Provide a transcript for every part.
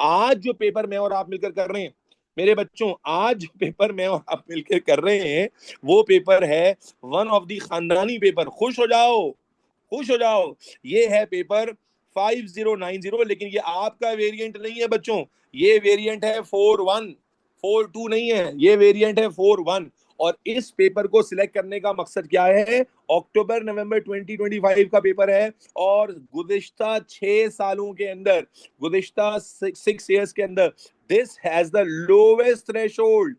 आज जो पेपर मैं और आप मिलकर कर रहे हैं मेरे बच्चों, आज जो पेपर मैं और आप मिलकर कर रहे हैं वो पेपर है वन ऑफ दी खानदानी पेपर। खुश हो जाओ, खुश हो जाओ। ये है पेपर 5090, लेकिन ये आपका वेरिएंट नहीं है बच्चों, ये वेरिएंट है 41, 42 नहीं है, ये वेरिएंट है 41। और इस पेपर को सिलेक्ट करने का मकसद क्या है? अक्टूबर नवंबर 2025 का पेपर है। और गुज़िश्ता 6 सालों के अंदर, गुज़िश्ता 6 years के अंदर, this has the lowest threshold,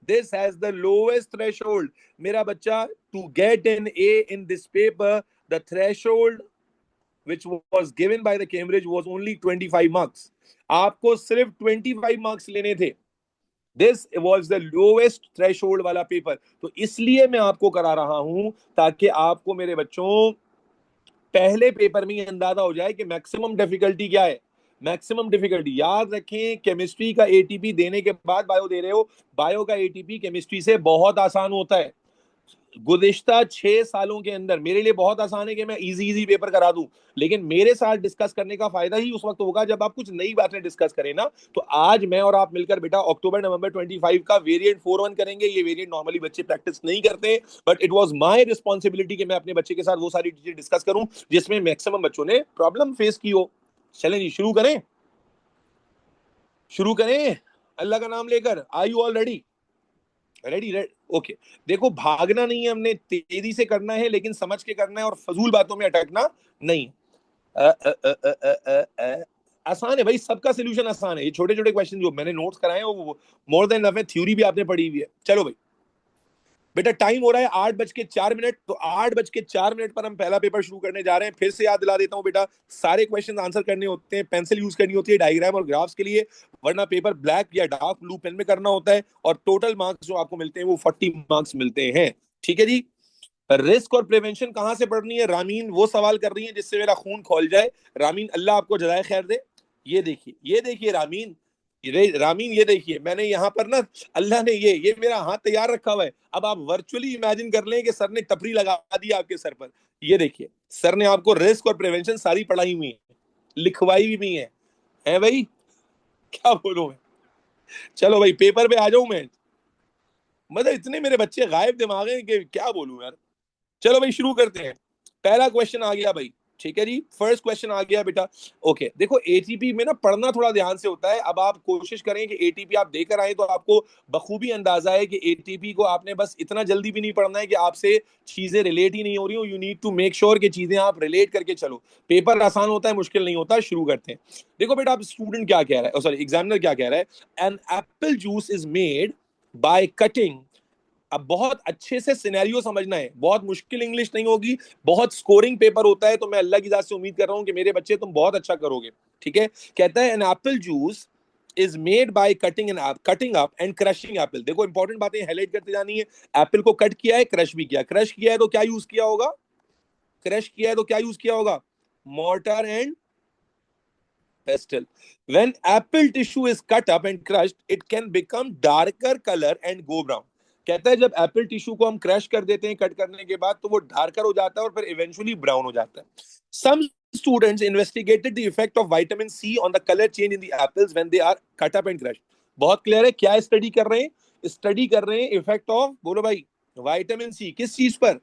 this has the lowest threshold मेरा बच्चा, to get an A in this paper the threshold which was given by the Cambridge was only 25 marks। आपको सिर्फ 25 मार्क्स लेने थे। This was the lowest threshold वाला paper. तो इसलिए मैं आपको करा रहा हूं ताकि आपको मेरे बच्चों पहले पेपर में ही अंदाजा हो जाए कि मैक्सिमम डिफिकल्टी क्या है। मैक्सिमम डिफिकल्टी याद रखें, केमिस्ट्री का एटीपी देने के बाद बायो दे रहे हो, बायो का एटीपी केमिस्ट्री से बहुत आसान होता है। गुज़िश्ता 6 सालों के अंदर मेरे लिए बहुत आसान है कि मैं इजी इजी पेपर करा दूं, लेकिन मेरे साथ डिस्कस करने का फायदा ही उस वक्त होगा जब आप कुछ नई बातें डिस्कस करें ना। तो आज मैं और आप मिलकर बेटा अक्टूबर नवंबर 25 का वेरिएंट 41 करेंगे। ये वेरिएंट नॉर्मली बच्चे प्रैक्टिस नहीं करते, but it was my responsibility कि मैं अपने बच्चे के साथ वो सारी चीजें डिस्कस करूं जिसमें मैक्सिमम बच्चों ने प्रॉब्लम फेस की हो। चलें जी, शुरू करें, शुरू करें अल्लाह का नाम लेकर। Are you all ready? Ready ready okay. देखो, भागना नहीं है हमने, तेजी से करना है लेकिन समझ के करना है और फजूल बातों में अटकना नहीं। आसान है भाई, सबका सोल्यूशन आसान है। ये छोटे छोटे क्वेश्चन जो मैंने नोट्स कराए हैं वो मोर देन इनफ है, थ्योरी भी आपने पढ़ी हुई है। चलो भाई बेटा, टाइम हो रहा है 8:04। तो 8:04 पर हम पहला पेपर शुरू करने जा रहे हैं। फिर से याद दिला देता हूं बेटा, सारे क्वेश्चन आंसर करने होते हैं, पेंसिल यूज करनी होती है डायग्राम और ग्राफ्स के लिए, वरना पेपर ब्लैक या डार्क ब्लू पेन में करना होता है। और टोटल मार्क्स जो आपको मिलते हैं वो 40 मार्क्स मिलते हैं। ठीक है जी। रिस्क और प्रिवेंशन कहां से पढ़नी है? रामीन वो सवाल कर रही है जिससे मेरा खून खोल जाए। रामीन अल्लाह आपको जजाय खैर दे। ये देखिए, ये देखिए रामीन, रामीन ये देखिए, मैंने यहाँ पर ना, अल्लाह ने ये मेरा हाथ तैयार रखा हुआ है। अब आप वर्चुअली इमेजिन कर लें कि सर ने टपरी लगा दी आपके सर पर। ये देखिए, सर ने आपको रिस्क और प्रिवेंशन सारी पढ़ाई हुई है, लिखवाई हुई है भाई। क्या बोलूं मैं? चलो भाई पेपर पे आ जाऊं मैं। मतलब इतने मेरे बच्चे गायब दिमाग हैं कि क्या बोलूं यार। चलो भाई शुरू करते हैं। पहला क्वेश्चन आ गया भाई। ठीक है जी, फर्स्ट क्वेश्चन आ गया बेटा। ओके, देखो एटीपी में ना पढ़ना थोड़ा ध्यान से होता है। अब आप कोशिश करें कि एटीपी आप देकर आए तो आपको बखूबी अंदाजा है कि एटीपी को आपने बस इतना जल्दी भी नहीं पढ़ना है कि आपसे चीजें रिलेट ही नहीं हो रही हो। You need to make sure कि चीजें आप रिलेट करके चलो। पेपर आसान होता है, मुश्किल नहीं होता। शुरू करते हैं। देखो बेटा, आप स्टूडेंट क्या कह रहा है, सॉरी एग्जामिनर क्या कह रहा है? An apple juice is made by cutting. अब बहुत अच्छे से सिनेरियो समझना है, बहुत मुश्किल इंग्लिश नहीं होगी, बहुत स्कोरिंग पेपर होता है। तो मैं अल्लाह की जात से उम्मीद कर रहा हूं कि मेरे बच्चे तुम बहुत अच्छा करोगे। ठीक है। कहता है an apple juice is made by cutting up and crushing apple. देखो इंपॉर्टेंट बातें हाईलाइट करते जानी है। एप्पल को कट किया है, क्रश भी किया। क्रश किया है तो क्या यूज किया होगा? क्रश किया है तो क्या यूज किया होगा? Mortar and pestle। When apple tissue is cut up and crushed, it can become darker color and go brown। कहता है जब एप्पल टिश्यू को हम क्रश कर देते हैं कट करने के बाद तो वो डार्कर हो जाता है और फिर इवेंचुअली ब्राउन हो जाता है। Some students investigated the effect of vitamin C on the color change in the apples when they are cut up and crushed। बहुत क्लियर है, क्या स्टडी कर रहे हैं? स्टडी कर रहे हैं इफेक्ट ऑफ, बोलो भाई, विटामिन सी किस चीज पर?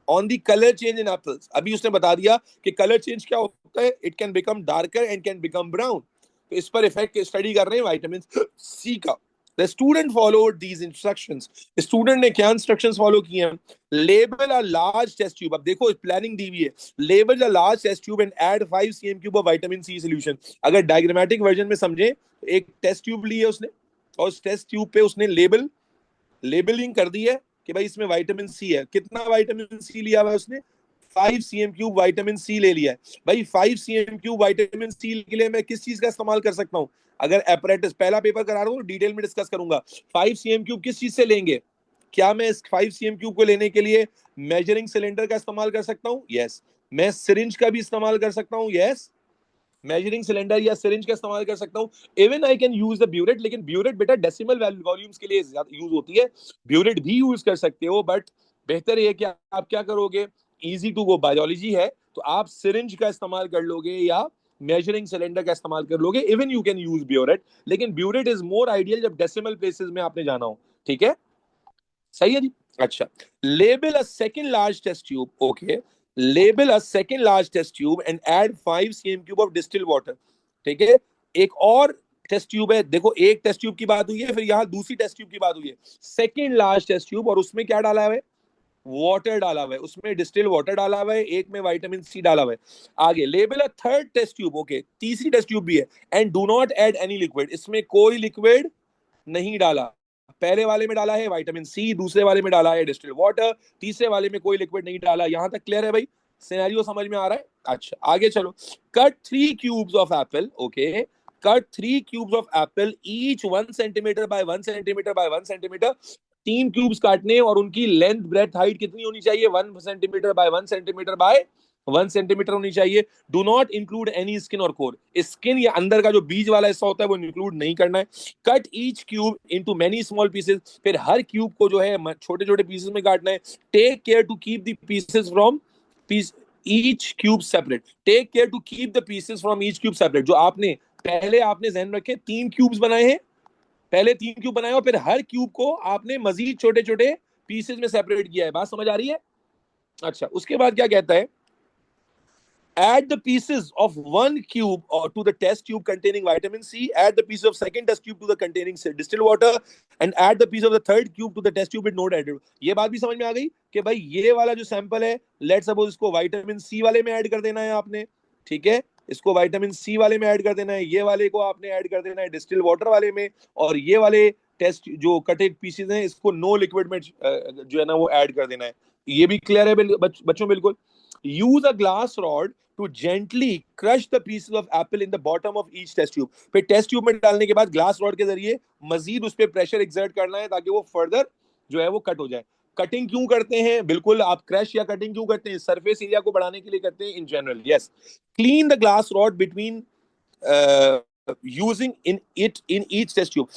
On the colour change in apples. अभी उसने बता दिया कि कलर चेंज क्या होता है, it can become darker and can become brown. तो इस पर इफेक्ट स्टडी कर रहे हैं विटामिन सी का। The student followed these instructions. Student ने क्या इंस्ट्रक्शंस फॉलो किए हैं? Label a large test tube. अब देखो प्लानिंग दी हुई है। Label a large test tube and add 5 cm cube of vitamin C solution. अगर डायग्रामेटिक वर्जन में समझे तो एक टेस्ट ट्यूब ली है उसने और उस टेस्ट ट्यूब पे उसने लेबलिंग कर दी है कि भाई इसमें विटामिन सी है। कितना विटामिन सी लिया हुआ है उसने? 5 cm क्यूब विटामिन सी ले लिया है। भाई 5 cm क्यूब विटामिन सी के लिए मैं किस चीज का इस्तेमाल कर सकता हूं? अगर एपरेटिस पहला पेपर करा रहा हूं डिटेल में डिस्कस करूंगा। 5 cm क्यूब किस चीज से लेंगे? क्या मैं इस 5 cm क्यूब को लेने के लिए मेजरिंग सिलेंडर का इस्तेमाल कर सकता हूं? यस। मैं सिरिंज का भी इस्तेमाल कर सकता हूं? यस। मेजरिंग सिलेंडर या सिरिंज का इस्तेमाल कर सकता हूं। Even I can use the burette, लेकिन ब्यूरेट बेटा डेसिमल वॉल्यूम्स के लिए यूज होती है। ब्यूरेट भी यूज कर सकते हो, बट बेहतर ये कि आप क्या करोगे, इजी टू गो बायोलॉजी है तो आप सिरिंज का इस्तेमाल कर लोगे या मेजरिंग सिलेंडर का इस्तेमाल कर लोगे। Even you can use burette, लेकिन ब्यूरेट इज मोर आइडियल जब डेसिमल प्लेसेस में आपने जाना हो। ठीक है, सही है जी। अच्छा, label a second large test tube, okay, label a second large test tube and add 5 cm cube of distil water. ठीक है, एक और टेस्ट ट्यूब है, देखो एक टेस्ट ट्यूब की बात हुई है, फिर यहां दूसरी टेस्ट ट्यूब की बात हुई है, सेकंड लार्ज टेस्ट ट्यूब, और उसमें क्या डाला है? वाटर डाला हुआ है, उसमें डिस्टिल वाटर डाला हुआ है, एक में विटामिन सी डाला हुआ है। आगे, label a third test tube, okay, तीसरी टेस्ट ट्यूब भी है, and do not add any liquid, इसमें कोई लिक्विड नहीं डाला। पहले वाले में डाला है विटामिन सी, दूसरे वाले में डाला है डिस्टिल वाटर, तीसरे वाले में कोई लिक्विड नहीं डाला। यहां तक क्लियर है भाई? सिनेरियो समझ में आ रहा है? अच्छा, आगे चलो। Cut 3 cubes of Apple, okay, cut 3 cubes of Apple each 1 centimetre bye 1 centimetre bye 1 centimetre. 3 cubes काटने, और उनकी लेंथ ब्रेथ हाइट कितनी होनी चाहिए? 1 centimetre bye 1 centimetre bye 1 centimetre होनी चाहिए। Do not include any skin और कोर, स्किन या अंदर का जो बीज वाला हिस्सा होता है वो इंक्लूड नहीं करना है। Cut each cube into many small pieces, फिर हर क्यूब को जो है छोटे छोटे पीसेस में काटना है। Take care to keep the pieces from piece each cube separate, take care to keep the pieces from each cube separate. जो आपने पहले आपने ध्यान रखे 3 क्यूब्स बनाए हैं, पहले 3 क्यूब बनाए और फिर हर क्यूब को आपने मजीद छोटे छोटे पीसेस में सेपरेट किया है। बात समझ आ रही है? अच्छा, उसके बाद क्या कहता है? Add the pieces of one cube or to the test tube containing vitamin C. Add the piece of second test tube to the containing distilled water, and add the piece of the third cube to the test tube with no added. ये बात भी समझ में आ गई कि भाई ये वाला जो सैंपल है, लेट सपोज इसको विटामिन सी वाले में ऐड कर देना है आपने। ठीक है, इसको विटामिन सी वाले में ऐड कर देना है, ये वाले को आपने ऐड कर देना है डिस्टिल वाटर वाले में, और ये वाले टेस्ट जो कटेड पीसेस हैं इसको नो लिक्विड में जो है ना वो ऐड कर देना है। ये भी क्लियर है बच्चों? बिल्कुल। Use a glass rod to gently crush the pieces of apple in the bottom of each test tube. फिर टेस्ट ट्यूब में डालने के बाद ग्लास रॉड के जरिए मजीद उस पर प्रेशर एक्सर्ट करना है ताकि वो फर्दर जो है वो कट हो जाए। कटिंग क्यों करते हैं? बिल्कुल, आप क्रश या कटिंग क्यों करते हैं? सरफेस एरिया को बढ़ाने के लिए करते हैं in general. Yes, clean the glass rod between using in each test tube.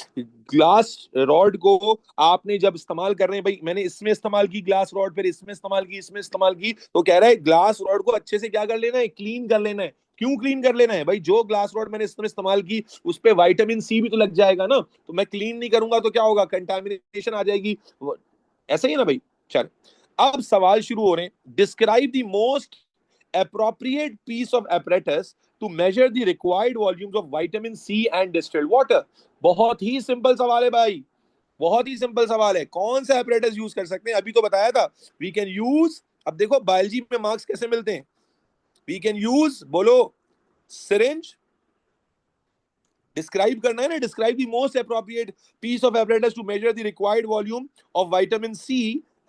Glass rod को आपने जब इस्तेमाल कर रहे हैं, भाई मैंने इसमें इस्तेमाल की ग्लास रॉड, फिर इसमें इस्तेमाल की, इसमें इस्तेमाल की, तो कह रहा है ग्लास रॉड को अच्छे से क्या कर लेना है? क्लीन कर लेना है। क्यों क्लीन कर लेना है भाई? जो ग्लास रॉड मैंने इसमें इस्तेमाल की उस पर विटामिन सी भी तो लग जाएगा ना, तो मैं क्लीन नहीं करूंगा तो क्या होगा? कंटामिनेशन आ जाएगी। ऐसा ही है ना भाई? चल, अब सवाल शुरू हो रहे हैं। Describe the most appropriate piece of apparatus to measure the required volumes of vitamin C and distilled water। बहुत ही सिंपल सवाल है भाई, बहुत ही सिंपल सवाल है। कौन सा apparatus यूज कर सकते हैं? अभी तो बताया था we can use। अब देखो बायोलॉजी में मार्क्स कैसे मिलते हैं। we can use, बोलो, syringe, डिस्क्राइब करना है ना, describe the most appropriate piece of apparatus to measure the required volume of vitamin C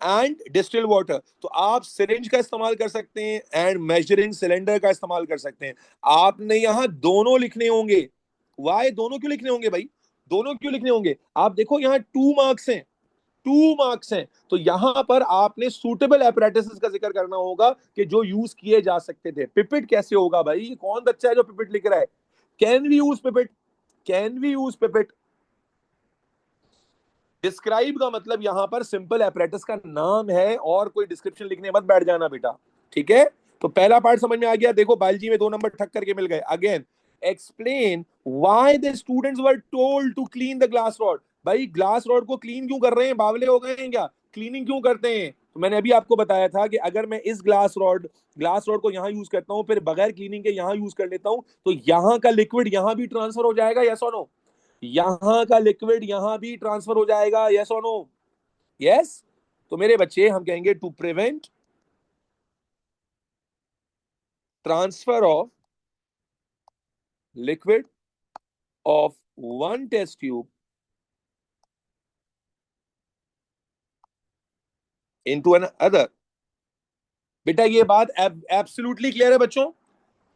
and distil water. तो आप सिरिंज का इस्तेमाल कर सकते हैं एंड मेजरिंग सिलेंडर का इस्तेमाल कर सकते हैं। आपने यहां दोनों लिखने होंगे। वाई दोनों क्यों लिखने होंगे भाई? दोनों क्यों लिखने होंगे? आप देखो यहां 2 मार्क्स हैं, 2 मार्क्स हैं, तो यहां पर आपने सुटेबल एपरेटस का जिक्र करना होगा कि जो यूज किए जा सकते थे। पिपिट कैसे होगा भाई? कौन बच्चा है जो पिपिट लिख रहा है? Can we use pipette? Can we use pipette? Describe का मतलब यहां पर सिंपल एपरेटस का नाम है, और कोई डिस्क्रिप्शन लिखने मत बैठ जाना बेटा। ठीक है, तो पहला पार्ट समझ में आ गया। देखो बायोलॉजी में 2 नंबर ठक करके मिल गए। Again, explain why the students were told to clean the glass rod. भाई ग्लास रॉड को क्लीन क्यों कर रहे हैं? बावले हो गए हैं क्या? क्लीनिंग क्यों करते हैं? तो मैंने अभी आपको बताया था कि अगर मैं इस ग्लास रॉड को यहां यूज करता हूं, फिर बगैर क्लीनिंग के यहां यूज कर लेता हूं, तो यहां का लिक्विड यहां भी ट्रांसफर हो जाएगा। यस और नो? यहां का लिक्विड यहां भी ट्रांसफर हो जाएगा। यस और नो? यस। तो मेरे बच्चे हम कहेंगे to prevent transfer of liquid of one test tube into another. बेटा ये बात एब्सोल्युटली क्लियर है बच्चों?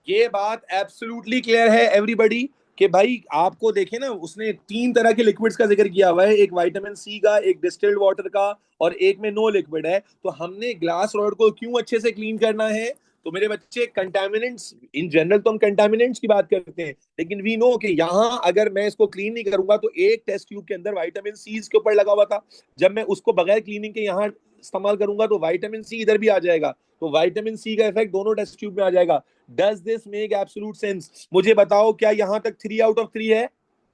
ये बात एब्सोल्युटली क्लियर है एवरीबॉडी? कि भाई आपको देखे ना, उसने 3 तरह के लिक्विड्स का जिक्र किया हुआ है, एक विटामिन सी का, एक डिस्टिल्ड वाटर का, और एक में नो लिक्विड है। तो हमने ग्लास रॉड को क्यों अच्छे से क्लीन करना है? तो मेरे बच्चे कंटामिनेंट्स, इन जनरल तो हम कंटामिनेंट्स की बात करते हैं, लेकिन वी नो कि यहाँ अगर मैं इसको क्लीन नहीं करूंगा तो एक टेस्ट ट्यूब के अंदर विटामिन सी के ऊपर लगा हुआ था, जब मैं उसको बगैर क्लीनिंग के यहाँ इस्तेमाल करूंगा तो विटामिन सी इधर भी आ जाएगा, तो विटामिन सी का इफेक्ट दोनों टेस्ट ट्यूब में आ जाएगा। Does this make absolute sense? मुझे बताओ, क्या यहां तक 3 आउट ऑफ 3 है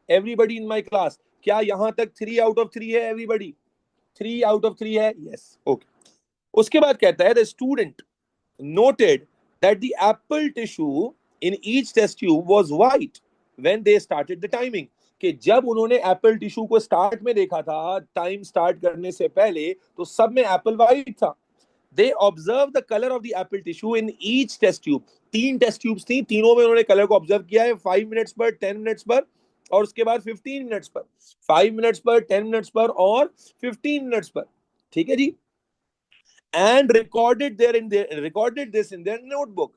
एवरीबडी इन माई क्लास? क्या यहां तक 3 आउट ऑफ 3 है एवरीबडी? 3 आउट ऑफ 3 है, यस, ओके। उसके बाद कहता है the student noted that the apple tissue in each test tube was white when they started the timing. कि जब उन्होंने एप्पल टिश्यू को स्टार्ट में देखा था, टाइम स्टार्ट करने से पहले, तो सब में एप्पल वाइट था। They observe the colour of the apple tissue in each test tube. 3 test tubes थी, तीनों में उन्होंने कलर को ऑब्जर्व किया है, 5 मिनट्स पर, 10 मिनट्स पर, और उसके बाद 15 मिनट्स पर। 5 मिनट्स पर, 10 मिनट्स पर और 15 मिनट्स पर, ठीक है जी। and recorded this in their notebook.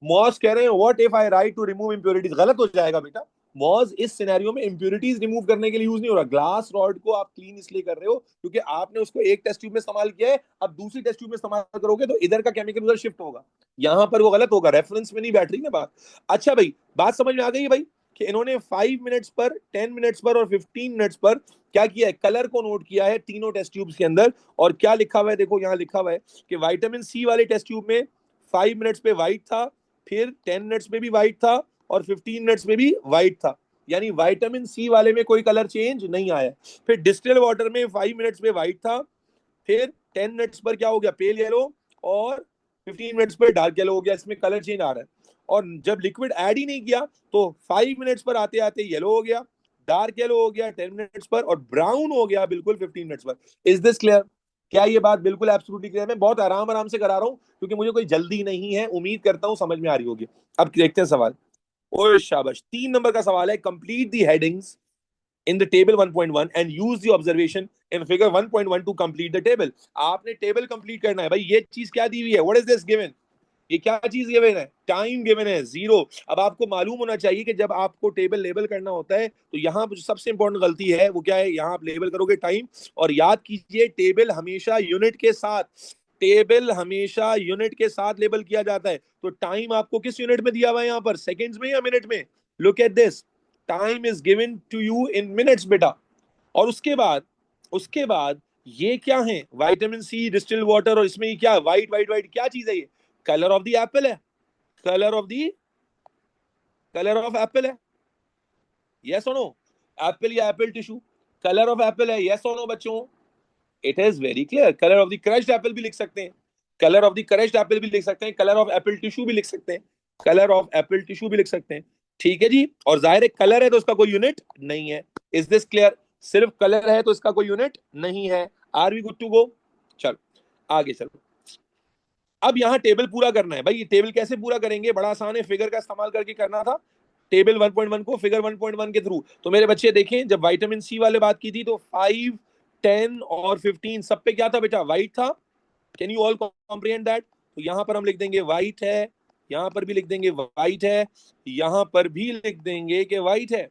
मॉस कह रहे हैं what if I write to remove impurities? गलत हो जाएगा बेटा। मॉस इस सिनेरियो में इंप्योरिटीज रिमूव करने के लिए यूज नहीं हो रहा। ग्लास रॉड को आप क्लीन इसलिए कर रहे हो क्योंकि आपने उसको एक टेस्ट ट्यूब में इस्तेमाल किया है, अब दूसरी टेस्ट ट्यूब में इस्तेमाल करोगे तो इधर का केमिकल उधर शिफ्ट होगा, यहां पर वो गलत होगा, रेफरेंस में नहीं बैठ रही ना बात। अच्छा भाई, बात समझ में आ गई भाई कि इन्होंने 5 मिनट्स पर, 10 मिनट्स पर और 15 मिनट्स पर क्या किया है? कलर को नोट किया है तीनों टेस्ट ट्यूब्स के अंदर। और क्या लिखा हुआ है? देखो यहां लिखा हुआ है कि विटामिन सी वाले टेस्ट ट्यूब में 5 मिनट्स पे व्हाइट था, फिर 10 मिनट्स में भी व्हाइट था और 15 मिनट्स में भी व्हाइट था। यानी विटामिन सी वाले में कोई कलर चेंज नहीं आया। फिर डिस्टिल वाटर में 5 मिनट्स में व्हाइट था, फिर 10 मिनट्स पर क्या हो गया? पेल येलो, और 15 मिनट्स पर डार्क येलो हो गया। इसमें कलर चेंज आ रहा है। और जब लिक्विड ऐड ही नहीं किया तो 5 मिनट्स पर आते आते येलो हो गया, डार्क येलो हो गया 10 मिनट्स पर, और ब्राउन हो गया बिल्कुल 15 मिनट्स पर। Is this clear? क्या ये बात बिल्कुल एब्सोल्युटली क्लियर? मैं बहुत आराम आराम से करा रहा हूं क्योंकि मुझे कोई जल्दी नहीं है। उम्मीद करता हूं समझ में आ रही होगी। अब देखते हैं सवाल। ओए शाबाश, 3 नंबर का सवाल है, complete the headings in the table 1.1 and use the observation in figure 1.1 to complete the table. आपने टेबल कंप्लीट करना है भाई। ये चीज क्या दी हुई है? What is this given? ये क्या चीज गिवन है? टाइम गिवन है, 0। अब आपको मालूम होना चाहिए कि जब आपको टेबल लेबल करना होता है तो यहाँ जो सबसे इंपॉर्टेंट गलती है वो क्या है? यहाँ आप लेबल करोगे टाइम, और याद कीजिए टेबल हमेशा यूनिट के साथ, टेबल हमेशा यूनिट के साथ लेबल किया जाता है। तो टाइम आपको किस यूनिट में दिया हुआ है? यहाँ पर सेकेंड्स में या मिनट में? Look at this, time is given to you in minutes बेटा। और उसके बाद ये क्या है? विटामिन सी, डिस्टिल्ड वाटर, और इसमें क्या व्हाइट व्हाइट व्हाइट क्या चीज है? ये कलर ऑफ द एप्पल है। कलर ऑफ एप्पल है, यस और नो? एप्पल या Apple tissue, colour of Apple है, यस और नो बच्चों? It is very clear. Colour of the crushed Apple भी लिख सकते हैं, colour of the crushed Apple भी लिख सकते हैं, कलर ऑफ एप्पल टिश्यू भी लिख सकते हैं, कलर ऑफ एप्पल टिश्यू भी लिख सकते हैं। ठीक है जी। और जाहिर है कलर है तो उसका कोई यूनिट नहीं है। Is this clear? सिर्फ कलर है तो इसका कोई यूनिट नहीं है। Are we good to go? चलो आगे चलो। अब यहाँ टेबल पूरा करना है भाई। ये टेबल कैसे पूरा करेंगे? बड़ा आसान है, फिगर का इस्तेमाल करके करना था टेबल 1.1 को फिगर 1.1 के थ्रू। तो मेरे बच्चे देखें, जब विटामिन सी वाले बात की थी तो 5, 10 और 15 सब पे क्या था बेटा? व्हाइट था। Can you all comprehend that? तो यहां पर हम लिख देंगे व्हाइट है, यहां पर भी लिख देंगे व्हाइट है, यहां पर भी लिख देंगे कि व्हाइट है।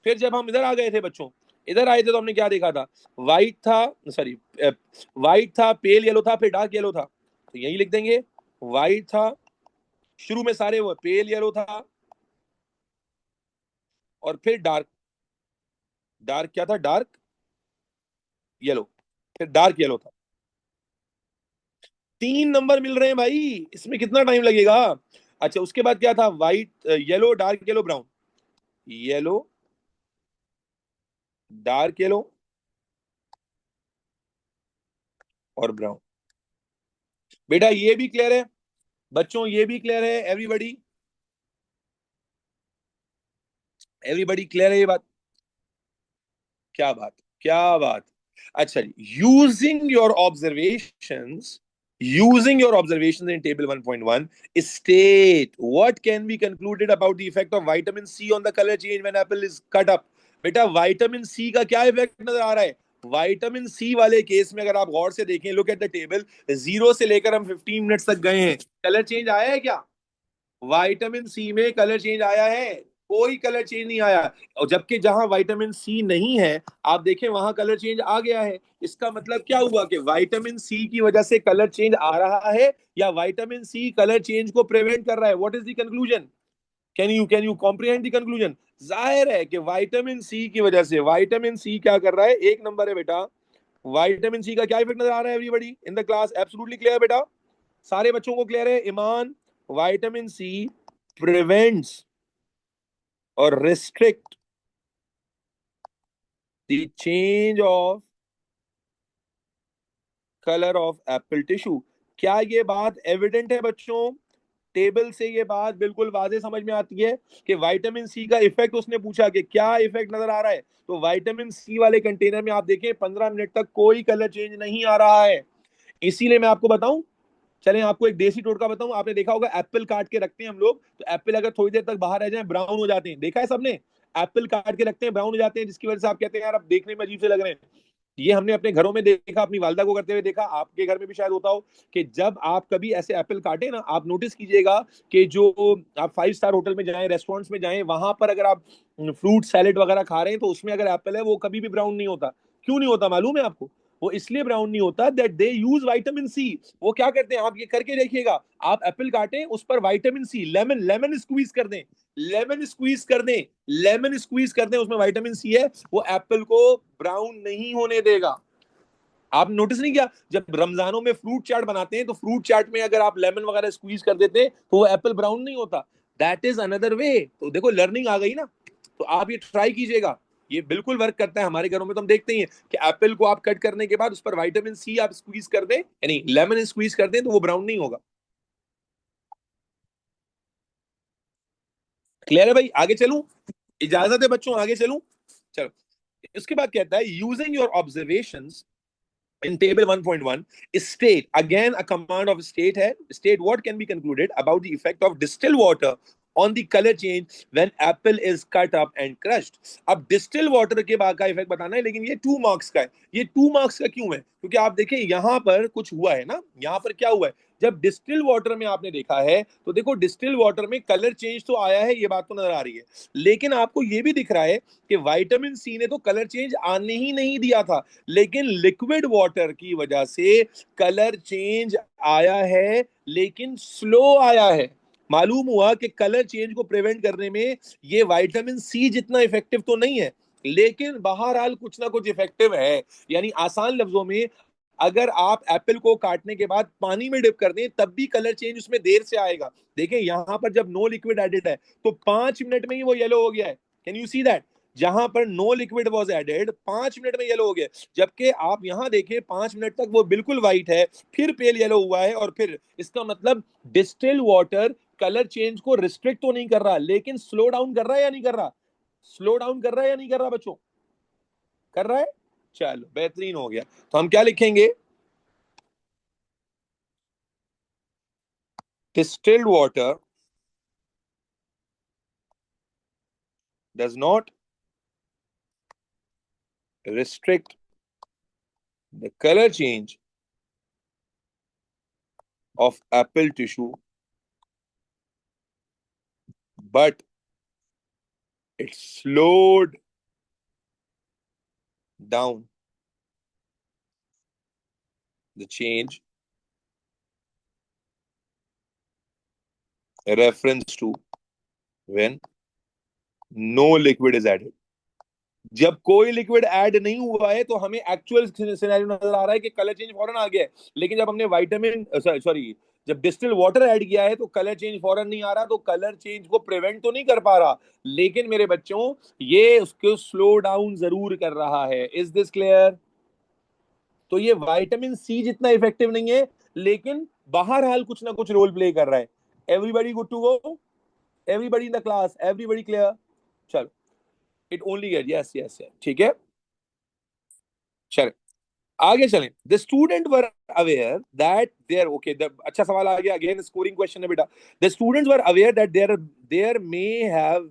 फिर जब हम इधर आ गए थे बच्चों, इधर आए थे तो हमने क्या देखा था? व्हाइट था, सॉरी, व्हाइट था, पेल येलो था, फिर डार्क येलो था। तो यही लिख देंगे व्हाइट था, शुरू में सारे वो पेल येलो था, और फिर डार्क, डार्क क्या था? डार्क येलो, फिर डार्क येलो था। 3 नंबर मिल रहे हैं भाई, इसमें कितना टाइम लगेगा? अच्छा, उसके बाद क्या था? White, yellow, dark yellow, brown, yellow, dark yellow और ब्राउन। बेटा ये भी क्लियर है बच्चों? ये भी क्लियर है? एवरीबडी, एवरीबडी क्लियर है ये बात? क्या बात, क्या बात। अच्छा जी, using your observations in table 1.1, state what can be concluded about the effect of vitamin C on the color change when apple is cut up. बेटा विटामिन सी का क्या इफेक्ट नजर आ रहा है? विटामिन सी वाले केस में अगर आप गौर से देखें, लुक एट द टेबल, 0 से लेकर हम 15 मिनट्स तक गए हैं, कलर चेंज आया है क्या? विटामिन सी में कलर चेंज आया है? कोई कलर चेंज नहीं आया। और जबकि जहां विटामिन सी नहीं है, आप देखें वहां कलर चेंज आ गया है। इसका मतलब क्या हुआ कि विटामिन सी की वजह से कलर चेंज आ रहा है, या विटामिन सी कलर चेंज को प्रिवेंट कर रहा है? What is the conclusion? Can you comprehend the conclusion? जाहिर है कि विटामिन सी की वजह से, विटामिन सी क्या कर रहा है? एक नंबर है बेटा। विटामिन सी का क्या इफेक्ट नजर आ रहा है everybody in the class? Absolutely clear बेटा? सारे बच्चों को क्लियर है? Iman, vitamin C prevents or restrict the change of color of apple tissue। क्या ये बात एविडेंट है बच्चों? टेबल से ये बात बिल्कुल वाजे समझ में आती है कि विटामिन सी का इफेक्ट, उसने पूछा कि क्या इफेक्ट नजर आ रहा है, तो विटामिन सी वाले कंटेनर में आप देखें 15 मिनट तक कोई कलर चेंज नहीं आ रहा है। इसीलिए मैं आपको बताऊं, चलें आपको एक देसी टोटका बताऊं। आपने देखा होगा एप्पल काट के रखते हैं हम लोग, तो एप्पल अगर थोड़ी देर तक बाहर रह जाए ब्राउन हो जाते हैं, देखा है सबने? एप्पल काट के रखते हैं ब्राउन हो जाते हैं, जिसकी वजह से आप कहते हैं यार अब देखने में अजीब से लग रहे हैं। ये हमने अपने घरों में देखा, अपनी वालदा को करते हुए देखा, आपके घर में भी शायद होता हो कि जब आप कभी ऐसे एप्पल काटे ना, आप नोटिस कीजिएगा कि जो आप 5 स्टार होटल में जाएं, रेस्टोरेंट्स में जाएं, वहां पर अगर आप फ्रूट सैलेड वगैरह खा रहे हैं तो उसमें अगर एप्पल है वो कभी भी ब्राउन नहीं होता। क्यों नहीं होता मालूम है आपको? वो इसलिए ब्राउन नहीं होता that they use vitamin C. वो क्या करते हैं, आप ये करके देखिएगा, आप एप्पल काटें उस पर vitamin C, lemon lemon squeeze कर दें, लेमन स्क्वीज कर दें, लेमन स्क्वीज कर दें, उसमें विटामिन सी है, वो एप्पल को ब्राउन नहीं होने देगा। आप नोटिस नहीं किया, जब रमजानों में फ्रूट चाट बनाते हैं तो फ्रूट चाट में अगर आप लेमन वगैरह स्क्वीज कर देते हैं तो वो एप्पल ब्राउन नहीं होता। That is another way. तो देखो लर्निंग आ गई ना, तो आप ये ट्राई कीजिएगा, ये बिल्कुल वर्क करता है। हमारे घरों में तो हम देखते ही हैं कि एप्पल को आप कट करने के बाद उस पर विटामिन सी आप स्क्वीज कर दें, यानी लेमन स्क्वीज कर दें, तो वो ब्राउन नहीं होगा। क्लियर है भाई? आगे चलूं? इजाजत है बच्चों, आगे चलूं? चलो, इसके बाद कहता है using your observations in table 1.1 state, again a command of state hai, state what can be concluded about the effect of distilled water on the color change when apple is cut up and crushed। अब distil water के बाद का effect बताना है, लेकिन ये 2 marks का है। ये 2 मार्क्स का क्यों है? क्योंकि आप देखें यहां पर कुछ हुआ है ना, यहां पर क्या हुआ है, जब डिस्टिल वाटर में आपने देखा है तो देखो डिस्टिल वाटर में कलर चेंज तो आया है, ये बात तो नजर आ रही है, लेकिन आपको ये भी दिख रहा है कि विटामिन सी ने तो कलर चेंज आने ही नहीं दिया था, लेकिन लिक्विड वाटर की वजह से कलर चेंज आया है, लेकिन स्लो आया है। मालूम हुआ कि कलर चेंज को प्रिवेंट करने में ये विटामिन सी जितना इफेक्टिव तो नहीं है, लेकिन बहरहाल कुछ ना कुछ इफेक्टिव है। यानी आसान लफ्जों में, अगर आप एप्पल को काटने के बाद पानी में डिप कर दें तब भी कलर चेंज उसमें देर से आएगा। देखें यहां पर जब नो लिक्विड एडेड है तो 5 मिनट में ही वो येलो हो गया है। Can you see that? जहां पर no liquid was added 5 minute में येलो हो गया, जबकि आप यहां देखें 5 मिनट तक वो बिल्कुल व्हाइट है, फिर पेल येलो हुआ है, और फिर इसका मतलब डिस्टिल वाटर कलर चेंज को रिस्ट्रिक्ट तो नहीं कर रहा, लेकिन स्लो डाउन कर रहा है या नहीं कर रहा? स्लो डाउन कर रहा है या नहीं कर रहा बच्चों? कर रहा है। चलो बेहतरीन हो गया। तो हम क्या लिखेंगे? distilled water does not restrict the color change of apple tissue, but it slowed down the change reference to when no liquid is added। जब कोई लिक्विड ऐड नहीं हुआ है तो हमें एक्चुअल सिनेरियो नजर आ रहा है कि कलर चेंज फौरन आ गया है, लेकिन जब हमने विटामिन सॉरी जब डिस्टिल वाटर ऐड किया है तो कलर चेंज फौरन नहीं आ रहा, तो कलर चेंज को प्रिवेंट तो नहीं कर पा रहा, लेकिन मेरे बच्चों ये उसको स्लो डाउन जरूर कर रहा है। Is this clear? तो ये विटामिन सी जितना इफेक्टिव नहीं है, लेकिन बहरहाल कुछ ना कुछ रोल प्ले कर रहा है। Everybody good to go? Everybody in the class? Everybody clear? चलो, it only get yes yes yes, ठीक है। चलो आगे चलें। The student were aware that there okay, अच्छा सवाल आ गया, अगेन स्कोरिंग क्वेश्चन है बेटा। The students were aware that there may have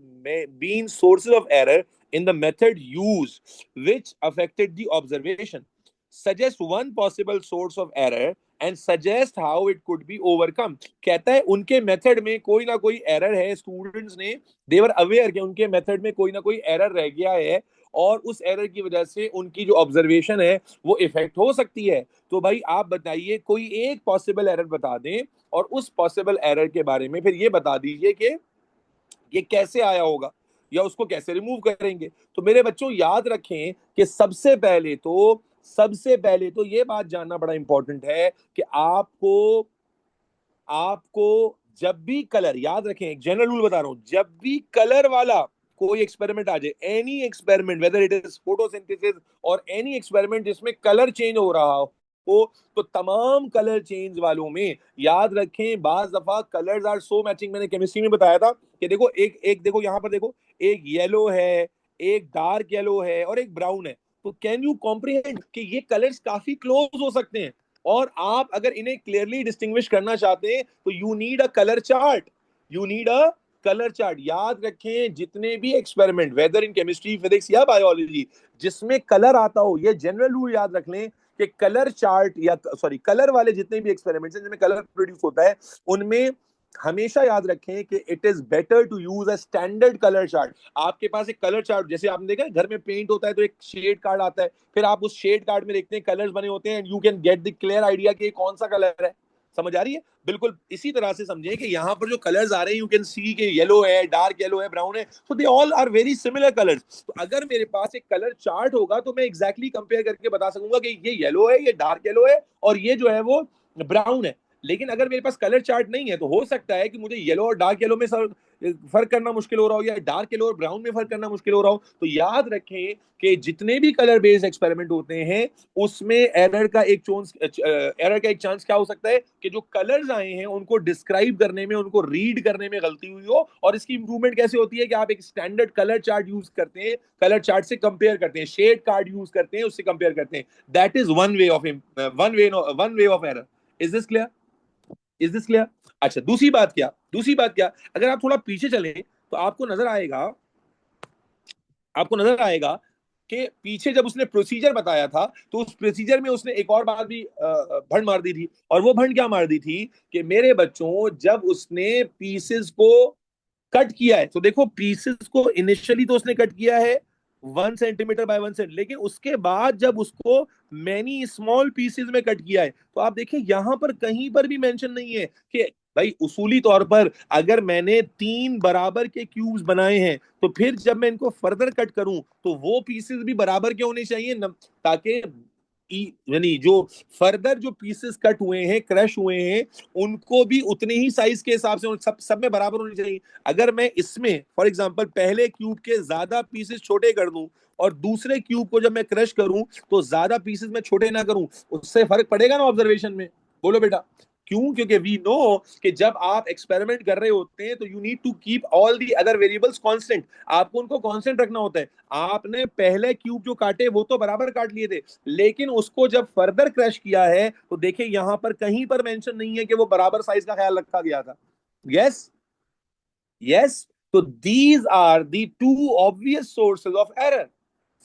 been sources of error in the method used which affected the observation, suggest one possible source of error and suggest how it could be overcome। कहता है उनके method में कोई ना कोई error है, students ने देवर aware कि उनके मेथड में कोई ना कोई एरर रह गया है, और उस एरर की वजह से उनकी जो ऑब्जर्वेशन है वो इफेक्ट हो सकती है। तो भाई आप बताइए कोई एक पॉसिबल एरर बता दें, और उस पॉसिबल एरर के बारे में फिर ये बता दीजिए कि ये कैसे आया होगा या उसको कैसे रिमूव करेंगे। तो मेरे बच्चों याद रखें कि सबसे पहले तो ये बात जानना बड़ा इंपॉर्टेंट है कि आपको आपको जब भी कलर, याद रखें एक जनरल रूल बता रहा हूं, जब भी कलर वाला कोई एक्सपेरिमेंट आ जाए, any experiment whether it is photosynthesis और एनी एक्सपेरिमेंट जिसमें कलर चेंज हो रहा हो, तो तमाम कलर चेंज वालों में याद रखें बाज दफा कलर्स आर सो मैचिंग। मैंने केमिस्ट्री में बताया था कि देखो एक एक देखो यहां पर देखो, एक येलो है, एक डार्क येलो है और एक ब्राउन है। तो कैन यू कॉम्प्रिहेंड कि ये कलर्स काफी क्लोज हो सकते हैं, और आप अगर इन्हें क्लियरली डिस्टिंग्विश करना चाहते हैं तो you need a colour chart, you need a colour chart. याद रखें जितने भी experiment whether in chemistry, physics या बायोलॉजी जिसमें कलर आता हो, ये जनरल रूल याद रख लें कि कलर चार्ट या सॉरी कलर वाले जितने भी एक्सपेरिमेंट्स हैं जिनमें कलर प्रोड्यूस होता है, उनमें हमेशा याद रखें कि it is better to use a standard colour chart. आपके पास एक कलर चार्ट, जैसे आपने देखा घर में पेंट होता है तो एक शेड कार्ड आता है, फिर आप उस शेड कार्ड में देखते हैं कलर्स बने होते हैं, you can get the clear idea कि कौन सा कलर है। समझ आ रही है? बिल्कुल इसी तरह से समझें कि यहाँ पर जो कलर्स आ रहे हैं, यू कैन सी कि येलो है, डार्क येलो है, ब्राउन है, so they all are very similar colours. तो अगर मेरे पास एक कलर चार्ट होगा तो मैं एग्जैक्टली कंपेयर करके बता सकूंगा कि ये येलो है, ये डार्क येलो है और ये जो है वो ब्राउन है। लेकिन अगर मेरे पास कलर चार्ट नहीं है तो हो सकता है कि मुझे येलो और डार्क येलो में फर्क करना मुश्किल हो रहा हो, या डार्क येलो और ब्राउन में फर्क करना मुश्किल हो रहा हो। तो याद रखें कि जितने भी कलर बेस्ड एक्सपेरिमेंट होते हैं उसमें एरर का एक चांस क्या हो सकता है कि जो कलर्स आए हैं उनको डिस्क्राइब करने में, उनको रीड करने में गलती हुई हो। और इसकी इंप्रूवमेंट कैसे होती है कि आप एक स्टैंडर्ड कलर चार्ट यूज करते हैं, कलर चार्ट से कंपेयर करते हैं, शेड कार्ड यूज करते हैं, उससे कंपेयर करते हैं। That is one way of error. Is this clear? Is this clear? अच्छा, दूसरी बात क्या, अगर आप थोड़ा पीछे चलें तो आपको नजर आएगा कि पीछे जब उसने प्रोसीजर बताया था तो उस प्रोसीजर में उसने एक और बात भी भंड मार दी थी। और वो भंड क्या मार दी थी कि मेरे बच्चों, जब उसने पीसेस को कट किया है, तो देखो पीसेस को इनिशियली तो उसने कट किया है 1 सेंटीमीटर बाय 1 सेंट, लेकिन उसके बाद जब उसको मैनी स्मॉल पीसेस में कट किया है, तो आप देखिए यहां पर कहीं पर भी मेंशन नहीं है कि भाई उसूली तौर पर अगर मैंने 3 बराबर के क्यूब्स बनाए हैं तो फिर जब मैं इनको फर्दर कट करूं तो वो पीसेस भी बराबर के होने चाहिए ताकि यानी जो फर्दर जो पीसेस कट हुए हैं, क्रश हुए हैं, उनको भी उतने ही साइज के हिसाब से सब में बराबर होनी चाहिए। अगर मैं इसमें फॉर एग्जांपल पहले क्यूब के ज्यादा पीसेस छोटे कर दूं और दूसरे क्यूब को जब मैं क्रश करूं तो ज्यादा पीसेस में छोटे ना करूं, उससे फर्क पड़ेगा ना ऑब्जर्वेशन में? बोलो बेटा। क्यों? क्योंकि वी नो कि जब आप एक्सपेरिमेंट कर रहे होते हैं तो you need to keep all the other variables constant. आपको उनको कांस्टेंट रखना होता है। आपने पहले क्यूब जो काटे वो तो बराबर काट लिए थे, लेकिन उसको जब फर्दर क्रश किया है तो देखिए यहां पर कहीं पर मेंशन नहीं है कि वो बराबर साइज का ख्याल रखा गया था। Yes, yes. तो these are the two obvious sources of error.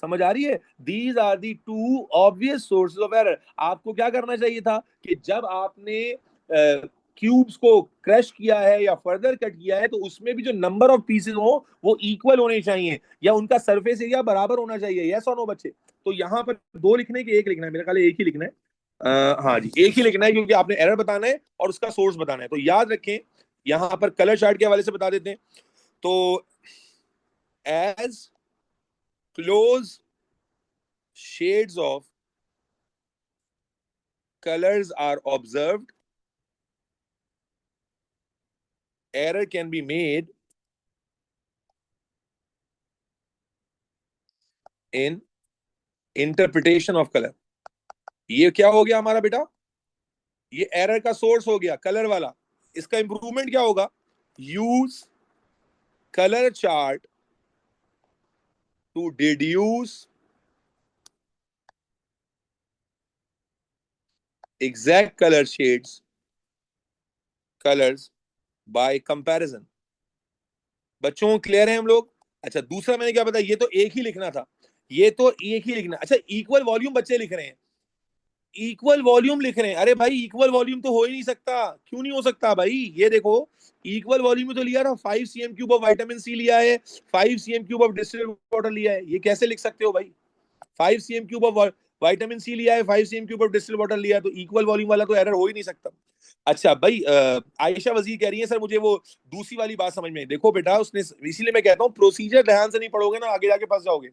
समझ आ रही है? These are the two obvious sources of error. आपको क्या करना चाहिए था कि जब आपने क्यूब्स को क्रश किया है या फर्दर कट किया है तो उसमें भी जो नंबर ऑफ पीसेस हो वो इक्वल होने चाहिए, या उनका सरफेस एरिया बराबर होना चाहिए। यस और नो बच्चे? तो यहां पर दो लिखने के एक लिखना है, मेरे ख्याल एक ही लिखना है। हाँ जी, एक ही लिखना है क्योंकि आपने एरर बताना है और उसका सोर्स बताना है। तो याद रखें यहां पर कलर चार्ट के हवाले से बता देते हैं। तो as close shades of colors are observed, error can be made in interpretation of color। ये क्या हो गया हमारा बेटा? ये एरर का सोर्स हो गया कलर वाला। इसका इंप्रूवमेंट क्या होगा? Use colour chart to deduce exact colour shades colours by comparison. बच्चों क्लियर है हम लोग? अच्छा, दूसरा मैंने क्या बताया, ये तो एक ही लिखना था, ये तो एक ही लिखना। अच्छा, इक्वल वॉल्यूम बच्चे लिख रहे हैं, इक्वल वॉल्यूम लिख रहे हैं। अरे भाई इक्वल वॉल्यूम तो हो ही नहीं सकता। क्यों नहीं हो सकता भाई? ये देखो, इक्वल वॉल्यूम में तो लिया ना, 5 cm³ ऑफ विटामिन सी लिया है, 5 cm³ ऑफ डिस्टिल्ड वाटर लिया है। ये कैसे लिख सकते हो भाई? 5 cm³ ऑफ विटामिन सी लिया है, 5 cm³ ऑफ डिस्टिल्ड वाटर लिया है, तो इक्वल वॉल्यूम वाला तो एरर हो ही नहीं सकता। अच्छा भाई, आयशा वजीर कह रही है सर मुझे वो दूसरी वाली बात समझ में। देखो बेटा, उसने, इसीलिए मैं कहता हूँ प्रोसीजर ध्यान से नहीं पढ़ोगे ना आगे जाके फंस जाओगे।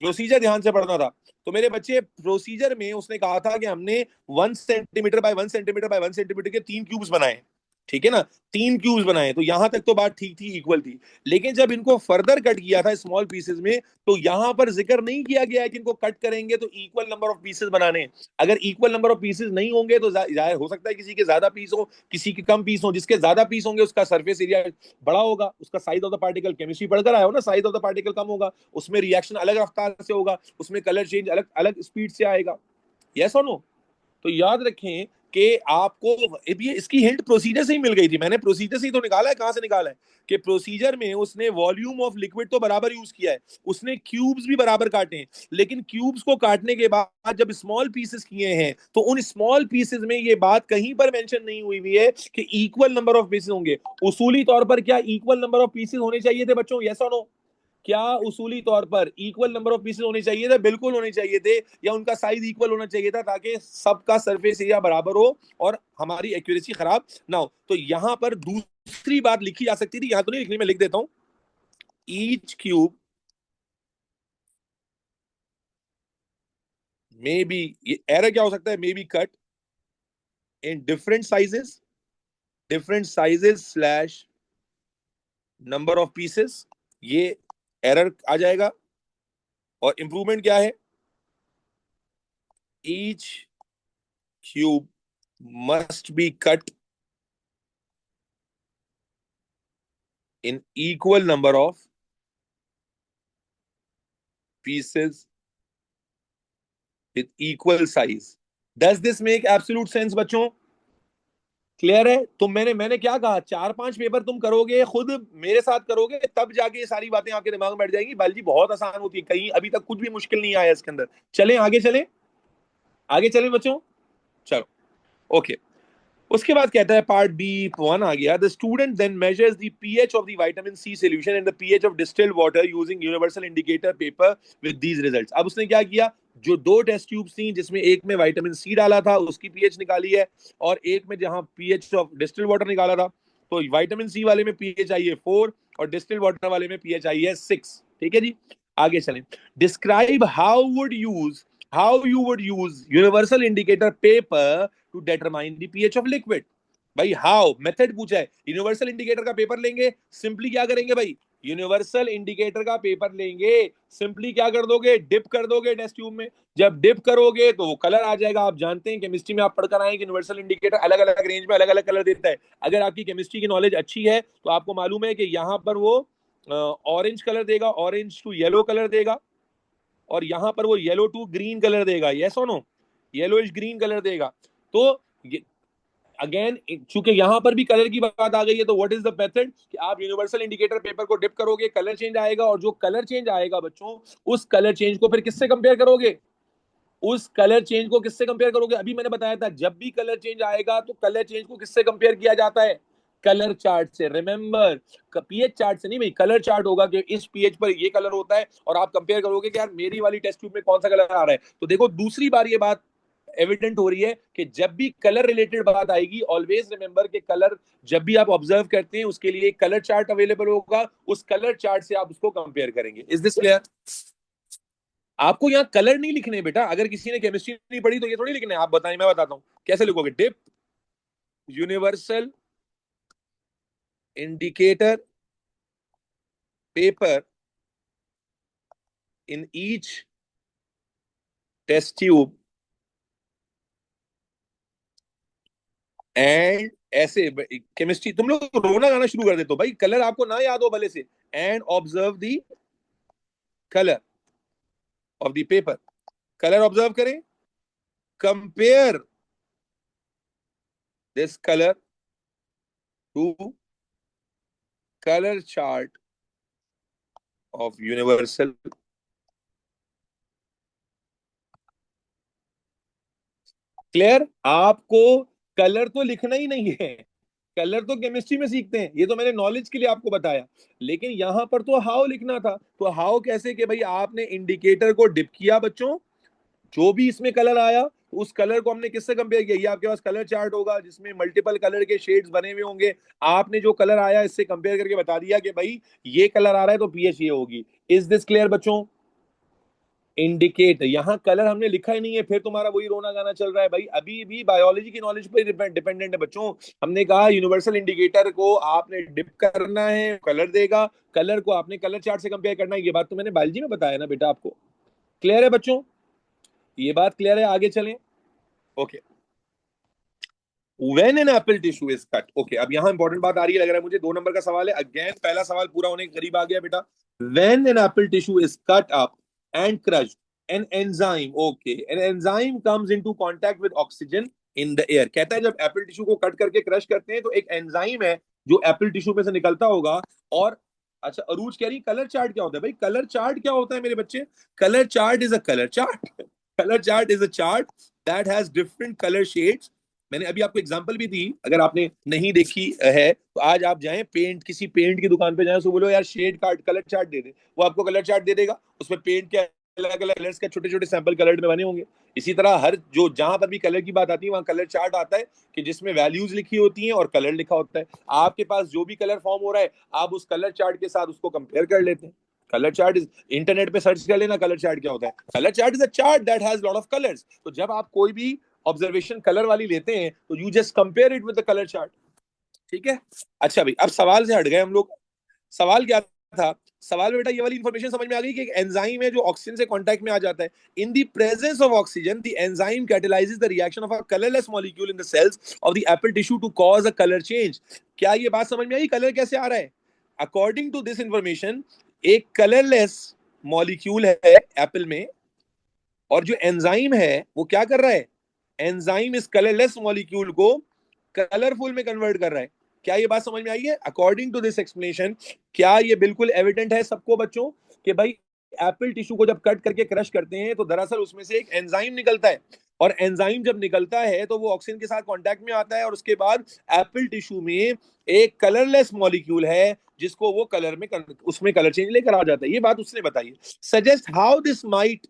प्रोसीजर ध्यान से पढ़ना था। तो मेरे बच्चे, प्रोसीजर में उसने कहा था कि हमने 1 centimetre bye 1 centimetre bye 1 centimetre के 3 क्यूब्स बनाए। ठीक है ना, 3 क्यूब्स बनाए, तो यहां तक तो बात ठीक थी, इक्वल थी। लेकिन जब इनको फर्दर कट किया था स्मॉल पीसेस में, तो यहां पर जिक्र नहीं किया गया है कि इनको कट करेंगे तो इक्वल नंबर ऑफ पीसेस बनाने हैं। अगर इक्वल नंबर ऑफ पीसेस नहीं होंगे तो जाहिर हो सकता है किसी के ज्यादा पीस हो, किसी के कम पीस हो। जिसके ज्यादा पीस होंगे उसका सरफेस एरिया बड़ा होगा, उसका size of the particle, chemistry पढ़कर आया हो ना, साइज ऑफ द पार्टिकल कम होगा, उसमें रिएक्शन अलग रफ्तार से होगा, उसमें कलर चेंज अलग अलग स्पीड से आएगा। यस और नो? तो याद रखें कि आपको ये इसकी हिंट प्रोसीजर से ही मिल गई थी, मैंने प्रोसीजर से ही तो निकाला है। कहां से निकाला है? कि प्रोसीजर में उसने वॉल्यूम ऑफ लिक्विड तो बराबर यूज किया है, उसने क्यूब्स भी बराबर काटे हैं, लेकिन क्यूब्स को काटने के बाद जब स्मॉल पीसेस किए हैं तो उन स्मॉल पीसेस में ये बात कहीं पर मेंशन नहीं हुई है कि इक्वल नंबर ऑफ पीसेस होंगे। उसूली तौर पर क्या इक्वल नंबर ऑफ पीसेस होने चाहिए थे बच्चों? यस और नो? क्या उसूली तौर पर इक्वल नंबर ऑफ पीसेस होने चाहिए थे? बिल्कुल होने चाहिए थे, या उनका साइज इक्वल होना चाहिए था, ताकि सबका सरफेस एरिया बराबर हो और हमारी एक्यूरेसी खराब ना हो। तो यहां पर दूसरी बात लिखी जा सकती थी, यहां तो नहीं लिखनी, मैं लिख देता हूं। ईच क्यूब मे बी, ये एरर क्या हो सकता है? May be cut in different sizes slash number of pieces, ये एरर आ जाएगा। और इंप्रूवमेंट क्या है? Each cube must be cut in equal number of pieces with equal size. Does this make absolute sense बच्चों? क्लियर है? तो मैंने मैंने क्या कहा, 4-5 पेपर तुम करोगे, खुद मेरे साथ करोगे, तब जाके ये सारी बातें आपके दिमाग में बैठ जाएंगी। बायोलॉजी बहुत आसान होती है, कहीं अभी तक कुछ भी मुश्किल नहीं आया इसके अंदर। चलें आगे, चलें आगे, चलें बच्चों, चलो ओके। उसके बाद कहता है पार्ट बी वन आ गया, the student then measures the pH of the vitamin C solution and the pH of distilled water using universal indicator paper with these results. अब उसने क्या किया, जो 2 टेस्ट ट्यूब्स थी, जिसमें एक में विटामिन सी डाला था उसकी पीएच निकाली है, और एक में जहां पीएच ऑफ डिस्टिल्ड वाटर निकाला था, तो विटामिन सी वाले में पीएच आई है 4 और डिस्टिल्ड वाटर वाले में पीएच आई है 6। ठीक है जी, आगे चलें। Describe how you would use universal indicator paper two determine the pH of liquid. भाई हाउ, मेथड पूछा है। यूनिवर्सल इंडिकेटर का पेपर लेंगे, सिंपली क्या करेंगे भाई, यूनिवर्सल इंडिकेटर का पेपर लेंगे, सिंपली क्या कर दोगे, डिप कर दोगे टेस्ट ट्यूब में। जब डिप करोगे तो वो कलर आ जाएगा। आप जानते हैं केमिस्ट्री में आप पढ़कर आए कि यूनिवर्सल इंडिकेटर अलग अलग रेंज में अलग अलग कलर देता है। अगर आपकी केमिस्ट्री की नॉलेज अच्छी है तो आपको मालूम है कि यहाँ पर वो ऑरेंज कलर देगा, ऑरेंज टू येलो कलर देगा, और यहां पर वो येलो टू ग्रीन कलर देगा। यस और नो? येलोइश ग्रीन कलर देगा। तो अगेन चूंकि यहां पर भी कलर की बात आ गई है, तो व्हाट इज द मेथड कि आप यूनिवर्सल इंडिकेटर पेपर को डिप करोगे, कलर चेंज आएगा, और जो कलर चेंज आएगा बच्चों, उस कलर चेंज को फिर किससे कंपेयर करोगे? उस कलर चेंज को किससे कंपेयर करोगे? अभी मैंने बताया था, जब भी कलर चेंज आएगा तो कलर चेंज को किससे कंपेयर किया जाता है? कलर चार्ट से। रिमेंबर, पीएच चार्ट से नहीं भाई, कलर चार्ट होगा कि इस पीएच पर ये कलर होता है, और आप कंपेयर करोगे कि यार मेरी वाली टेस्ट ट्यूब में कौन सा कलर आ रहा है। तो देखो दूसरी बार ये बात एविडेंट हो रही है कि जब भी कलर रिलेटेड बात आएगी, ऑलवेज रिमेंबर के कलर जब भी आप ऑब्जर्व करते हैं उसके लिए कलर चार्ट अवेलेबल होगा, उस कलर चार्ट से आप उसको कंपेयर करेंगे। Is this clear? आपको यहाँ कलर नहीं लिखने बेटा, अगर किसी ने केमिस्ट्री नहीं पढ़ी तो ये थोड़ी लिखने, आप बताएं, मैं बताता हूं कैसे लिखोगे। Dip universal indicator paper in each test tube and, ऐसे केमिस्ट्री तुम लोग रोना गाना शुरू कर देते हो भाई, कलर आपको ना याद हो भले से। And observe the colour of the paper, colour observe करें, compare this colour to colour chart of universal. Clear? आपको कलर तो लिखना ही नहीं है, कलर तो केमिस्ट्री में सीखते हैं, ये तो मैंने नॉलेज के लिए आपको बताया। लेकिन यहां पर तो हाउ लिखना था। तो हाउ कैसे कि भाई आपने इंडिकेटर को डिप किया बच्चों, जो भी इसमें कलर आया तो उस कलर को हमने किससे कंपेयर किया? ये आपके पास कलर चार्ट होगा जिसमें मल्टीपल कलर के शेड्स बने हुए होंगे, आपने जो कलर आया इससे कंपेयर करके बता दिया कि भाई ये कलर आ रहा है तो पीएच ये होगी। इज दिस क्लियर बच्चों? इंडिकेट, यहाँ कलर हमने लिखा ही नहीं है, फिर तुम्हारा वही रोना गाना चल रहा है भाई। अभी भी बायोलॉजी की नॉलेज पर डिपेंडेंट है बच्चों। हमने कहा यूनिवर्सल इंडिकेटर को आपने डिप करना है, कलर देगा, कलर को आपने कलर चार्ट से कंपेयर करना है। ये बात तो मैंने बायोलॉजी में बताया ना बेटा आपको। क्लियर है बच्चों? ये बात क्लियर है? आगे चलें। Okay, when an apple tissue is cut. Okay, अब यहां इंपॉर्टेंट बात आ रही है, लग रहा है मुझे। 2 नंबर का सवाल है। अगेन पहला सवाल पूरा होने के करीब आ गया बेटा। When an apple tissue is cut up and crushed, an enzyme, okay, an enzyme comes into contact with oxygen in the air. कहता है जब एप्पल टिश्यू को कट करके क्रश करते हैं तो एक एंजाइम है जो एप्पल टिश्यू में से निकलता होगा। और अच्छा, अरूज कह रही कलर चार्ट क्या होता है? भाई कलर चार्ट क्या होता है मेरे बच्चे? Colour chart is a colour chart. Colour chart is a chart that has different colour shades. मैंने अभी आपको एग्जांपल भी दी, अगर आपने नहीं देखी है तो आज आप जाएं पेंट, किसी पेंट की दुकान पे जाएं, उसको बोलो यार शेड कार्ड कलर चार्ट दे दे, वो आपको कलर चार्ट दे देगा। उसमें पेंट के अलग अलग कलर्स के छोटे छोटे सैंपल कलर में बने होंगे। इसी तरह हर जो जहां पर भी कलर की बात आती है वहां कलर चार्ट आता है कि जिसमें वैल्यूज लिखी होती हैं और कलर लिखा होता है। आपके पास जो भी कलर फॉर्म हो रहा है आप उस कलर चार्ट के साथ उसको कंपेयर कर लेते हैं। कलर चार्ट इज, इंटरनेट पे सर्च कर लेना कलर चार्ट क्या होता है। Colour chart is a chart that has lot of colours. तो जब आप कोई भी ऑब्जर्वेशन कलर वाली लेते हैं तो you just compare it with the colour chart. ठीक है? अच्छा भाई, अब सवाल से हट गए हम लोग। सवाल क्या था? सवाल बेटा ये वाली इंफॉर्मेशन समझ में आ गई कि एक एंजाइम है जो ऑक्सीजन से कांटेक्ट में आ जाता है। In the presence of oxygen the enzyme catalyses the reaction of a colourless molecule in the cells of the apple tissue to cause a colour change. क्या ये बात समझ में आई? कलर कैसे आ रहा है? अकॉर्डिंग टू दिस इंफॉर्मेशन, एक colourless molecule है एप्पल में, और जो एंजाइम है वो क्या कर रहा है? एंजाइम इस कलरलेस मॉलिक्यूल को कलरफुल में कन्वर्ट कर रहा है। क्या ये बात समझ में आई है? अकॉर्डिंग टू दिस एक्सप्लेनेशन, क्या ये बिल्कुल एविडेंट है सबको बच्चों कि भाई एप्पल टिश्यू को जब कट करके क्रश करते हैं तो दरअसल उसमें से एक एंजाइम निकलता है, और एंजाइम जब निकलता है तो वो ऑक्सीजन के साथ कांटेक्ट में आता है, और उसके बाद एप्पल टिश्यू में एक कलरलेस मॉलिक्यूल है जिसको वो कलर में उसमें कलर चेंज लेकर आ जाता है। ये बात उसने बताई। Suggest how this might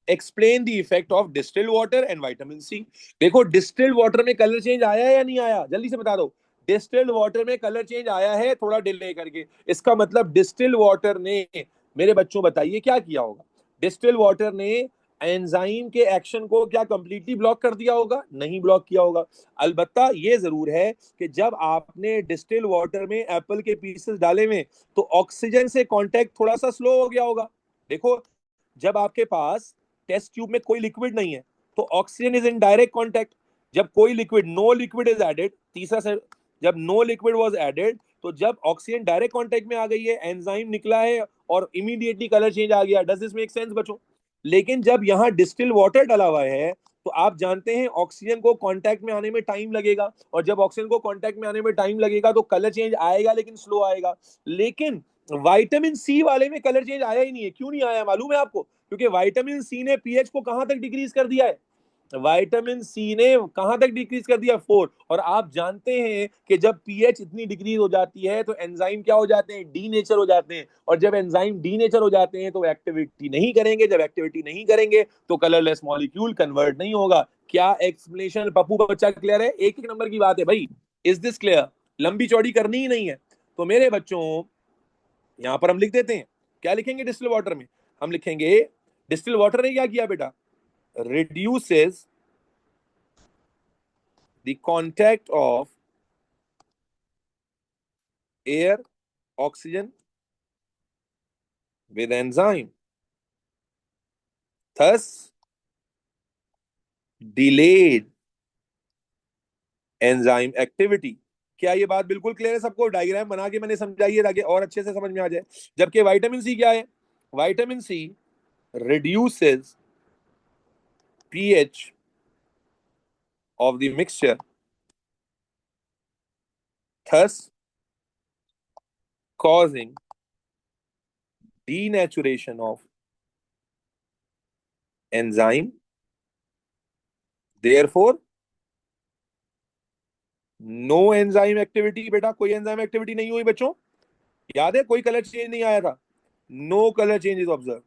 explain the effect of distilled water and vitamin C. देखो डिस्टिल्ड वाटर में कलर चेंज आया या नहीं आया? जल्दी से बता दो। डिस्टिल्ड वाटर में कलर चेंज आया है, थोड़ा डिले करके। इसका मतलब डिस्टिल्ड वाटर ने, मेरे बच्चों बताइए क्या किया होगा? डिस्टिल्ड वाटर ने एंजाइम के एक्शन को क्या कंप्लीटली ब्लॉक कर दिया होगा? नहीं ब्लॉक किया होगा। अलबत्ता ये जरूर है कि जब आपने डिस्टिल्ड वाटर में एप्पल के पीसेस डाले हुए तो ऑक्सीजन से कांटेक्ट थोड़ा सा स्लो हो गया होगा। देखो, जब आपके पास टेस्ट ट्यूब में कोई लिक्विड नहीं है तो oxygen is in direct contact. जब कोई liquid, no liquid is added, तीसरा से, जब नो लिक्विड वाज एडेड, तो जब ऑक्सीजन डायरेक्ट कांटेक्ट में आ गई है, एंजाइम निकला है और इमीडिएटली कलर चेंज आ गया। डज दिस मेक सेंस बच्चों? लेकिन जब यहाँ डिस्टिल वाटर डाला हुआ है तो आप जानते हैं ऑक्सीजन को कांटेक्ट में आने में टाइम लगेगा, और जब ऑक्सीजन को कांटेक्ट में आने में टाइम लगेगा तो कलर चेंज आएगा, लेकिन स्लो आएगा। लेकिन विटामिन सी वाले में कलर चेंज आया ही नहीं है। क्यों नहीं आया मालूम है आपको? क्योंकि विटामिन सी ने पीएच को कहां तक डिक्रीज कर दिया है? विटामिन सी ने कहां तक डिक्रीज कर दिया? 4। और आप जानते हैं कि जब पीएच इतनी डिक्रीज हो जाती है तो एंजाइम क्या हो जाते हैं? डीनेचर हो जाते हैं। और जब एंजाइम डीनेचर हो जाते हैं तो एक्टिविटी नहीं करेंगे। जब एक्टिविटी नहीं करेंगे तो कलरलेस मॉलिक्यूल कन्वर्ट नहीं होगा। क्या एक्सप्लेनेशन पप्पू बच्चा क्लियर है? एक एक नंबर की बात है भाई। Is this clear? लंबी चौड़ी करनी ही नहीं है। तो मेरे बच्चों, यहां पर हम लिख देते हैं, क्या लिखेंगे डिस्टिल वाटर में? हम लिखेंगे डिस्टिल वाटर ने क्या किया बेटा? reduces the contact of air, oxygen with enzyme, thus delayed enzyme activity। क्या ये बात बिल्कुल क्लियर है सबको? डायग्राम बना के मैंने समझाइए ताकि और अच्छे से समझ में आ जाए। जबकि विटामिन सी क्या है? Vitamin C reduces pH of the mixture, thus causing denaturation of enzyme, therefore no enzyme activity. बेटा कोई एंजाइम एक्टिविटी नहीं हुई बच्चों, याद है? कोई कलर चेंज नहीं आया था। No colour change is observe.